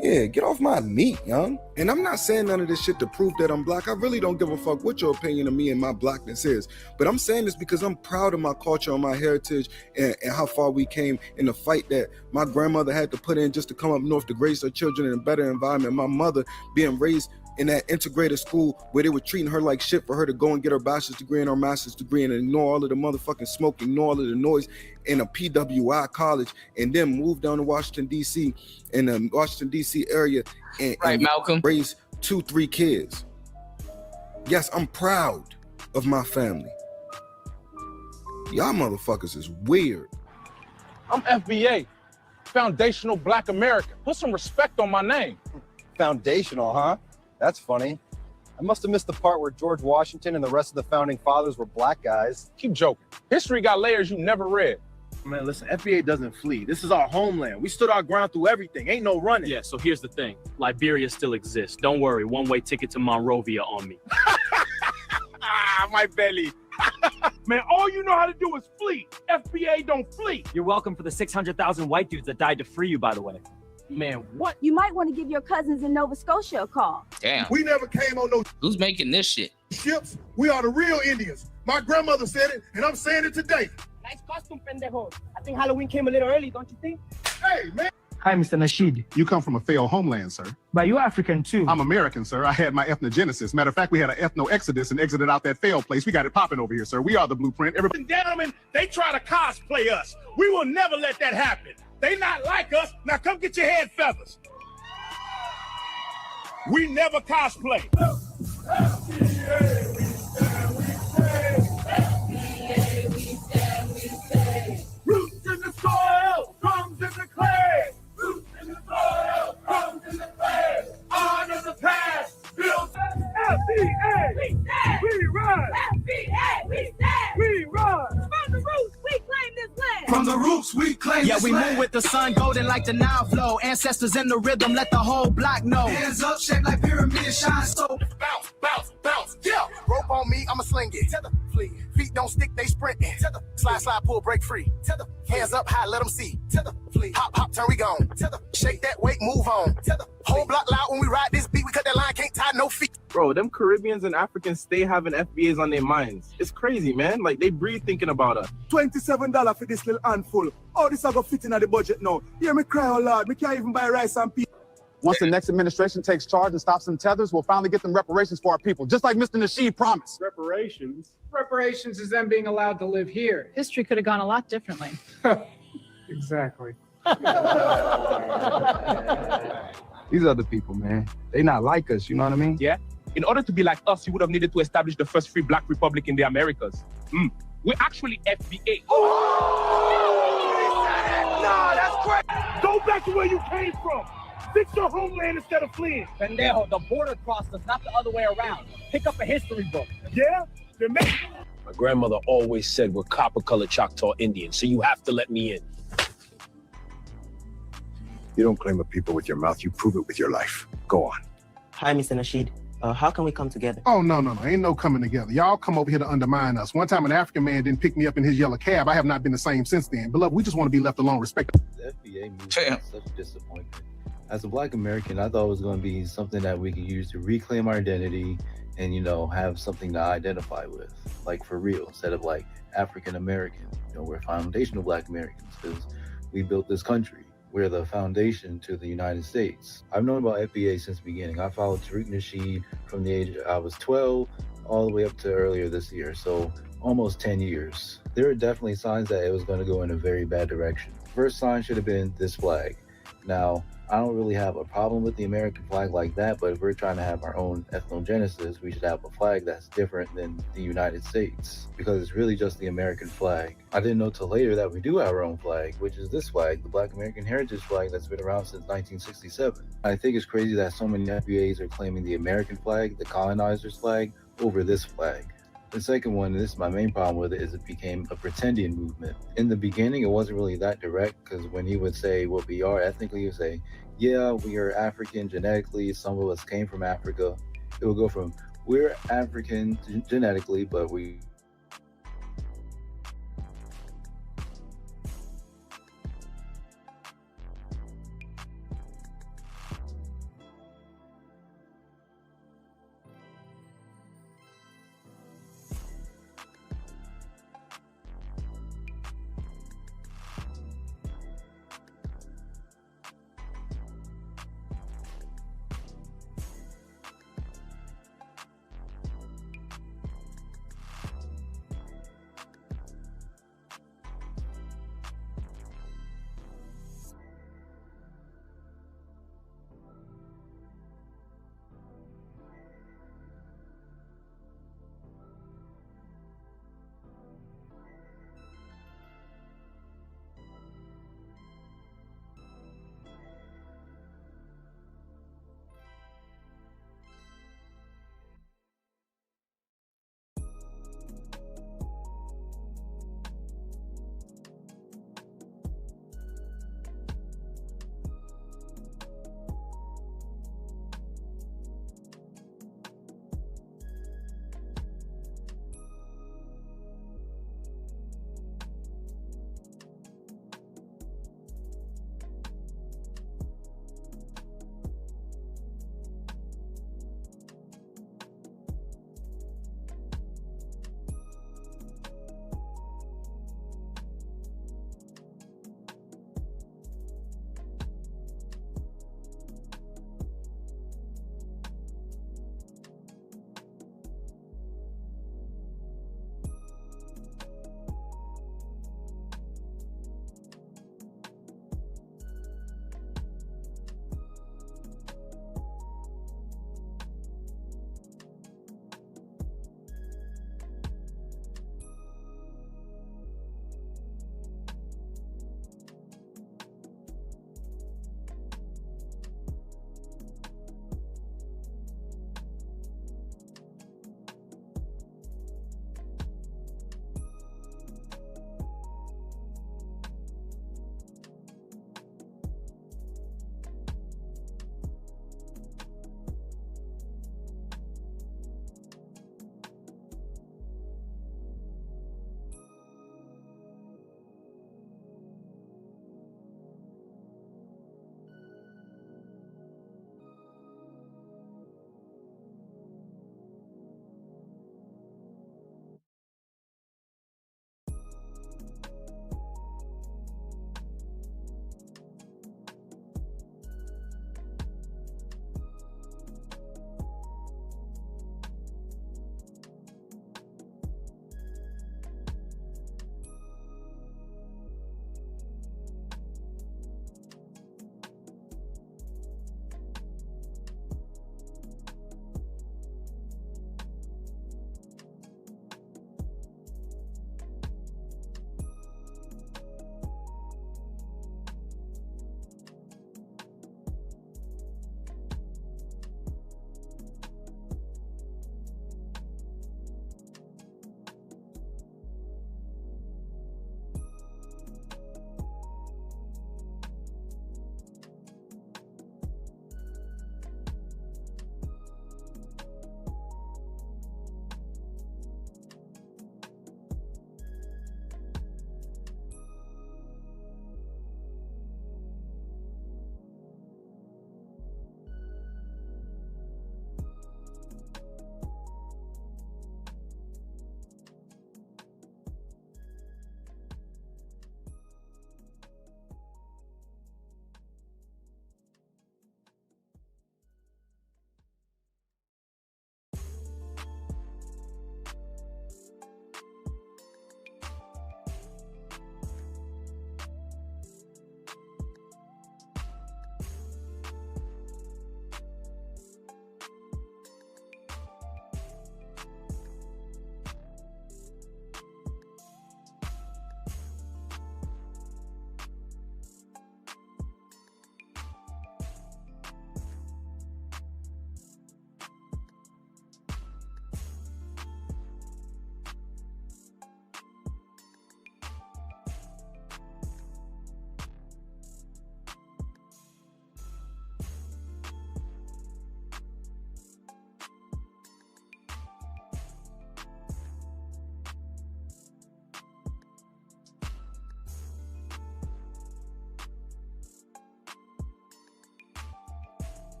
Yeah, get off my meat, young. And I'm not saying none of this shit to prove that I'm Black. I really don't give a fuck what your opinion of me and my Blackness is. But I'm saying this because I'm proud of my culture and my heritage and how far we came in the fight that my grandmother had to put in just to come up north to raise her children in a better environment. My mother being raised in that integrated school where they were treating her like shit for her to go and get her bachelor's degree and her master's degree and ignore all of the motherfucking smoke, ignore all of the noise in a PWI college, and then move down to Washington, D.C. in the Washington, D.C. area and Malcolm, raise 2-3 kids. Yes, I'm proud of my family. Y'all motherfuckers is weird. I'm FBA. foundational Black American. Put some respect on my name. Foundational, huh? That's funny. I must have missed the part where George Washington and the rest of the founding fathers were black guys. Keep joking. History got layers you never read. Man, listen, FBA doesn't flee. This is our homeland. We stood our ground through everything. Ain't no running. Yeah, so here's the thing. Liberia still exists. Don't worry, one-way ticket to Monrovia on me. Ah, my belly. Man, all you know how to do is flee. FBA don't flee. You're welcome for the 600,000 white dudes that died to free you, by the way. Man, what? You might want to give your cousins in Nova Scotia a call. Damn. We never came on no Who's making this shit? ships. We are the real Indians. My grandmother said it, and I'm saying it today. Nice costume, pendejo. I think Halloween came a little early, don't you think? Hey, man. Hi, Mr. Nasheed. You come from a failed homeland, sir. But you're African too. I'm American, sir. I had my ethnogenesis. Matter of fact, we had an ethno-exodus and exited out that failed place. We got it popping over here, sir. We are the blueprint. Everybody. Gentlemen, they try to cosplay us. We will never let that happen. They not like us. Now come get your head feathers. We never cosplay. Roots in the soil, drums in the clay. Roots in the soil, drums in the clay. Honor the past, build FBA. We rise. FBA, we stand. We rise. From the roots, we claim this land. From the roots, we claim Yeah, this we land. move with the sun, golden like the Nile flow. Ancestors in the rhythm, let the whole block know. Hands up, shaped like pyramid, shine so. Bounce, bounce, bounce, yeah. Rope on me, I'ma sling it. Tether, flee. Feet don't stick, they sprinting. Tether, slide, slide, pull, break free. Tether, hands up high, let them see. Tether, flee. Hop, hop, turn, we gone. Tether, shake that weight, move on. Tether, whole block loud when we ride this beat. We cut that line, can't tie no feet. Bro, them Caribbeans and Africans stay having FBAs on their minds. It's crazy, man. Like, they breathe thinking about us. $27 for this little handful. Oh, this I go fit in the budget now. Hear me cry, oh Lord, me can't even buy rice and peas. Once the next administration takes charge and stops them tethers, we'll finally get them reparations for our people, just like Mr. Nasheed promised. Reparations? Reparations is them being allowed to live here. History could have gone a lot differently. Exactly. These other people, man, they not like us, you know what I mean? Yeah. In order to be like us, you would have needed to establish the first free Black republic in the Americas. We're actually FBA. Nah, that's crazy. Go back to where you came from. Fix your homeland instead of fleeing. Pendejo, the border crossed us, not the other way around. Pick up a history book. Yeah? My grandmother always said we're copper-colored Choctaw Indians, so you have to let me in. You don't claim a people with your mouth, you prove it with your life. Go on. Hi, Mr. Nasheed. How can we come together? Oh, no. Ain't no coming together. Y'all come over here to undermine us. One time an African man didn't pick me up in his yellow cab. I have not been the same since then. Beloved, we just want to be left alone. Respect. The FBA movement is such a disappointment. As a Black American, I thought it was going to be something that we could use to reclaim our identity and, you know, have something to identify with, like for real, instead of like African American. You know, we're foundational Black Americans because we built this country. We're the foundation to the United States. I've known about FBA since the beginning. I followed Tariq Nasheed from the age I was 12 all the way up to earlier this year, so almost 10 years. There are definitely signs that it was going to go in a very bad direction. First sign should have been this flag. Now, I don't really have a problem with the American flag like that, but if we're trying to have our own ethnogenesis, we should have a flag that's different than the United States, because it's really just the American flag. I didn't know till later that we do have our own flag, which is this flag, the Black American Heritage flag that's been around since 1967. I think it's crazy that so many FBAs are claiming the American flag, the colonizer's flag, over this flag. The second one, and this is my main problem with it, is it became a pretendian movement. In the beginning, it wasn't really that direct, because when he would say what we are ethnically, he would say, yeah, we are African genetically, some of us came from Africa. It would go from, we're African genetically, but we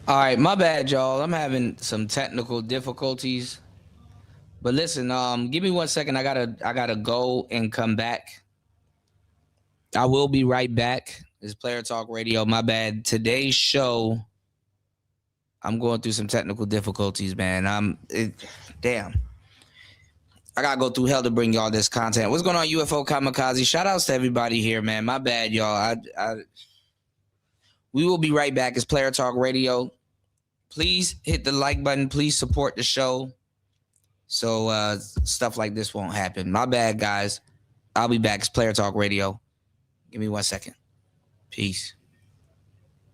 All right, my bad, y'all. I'm having some technical difficulties. But listen, give me 1 second. I gotta go and come back. I will be right back. It's Player Talk Radio. My bad. Today's show, I'm going through some technical difficulties, man. Damn. I gotta go through hell to bring y'all this content. What's going on, UFO Kamikaze? Shout outs to everybody here, man. My bad, y'all. We will be right back. It's Player Talk Radio. Please hit the like button. Please support the show so stuff like this won't happen. My bad, guys. I'll be back. It's Player Talk Radio. Give me 1 second. Peace.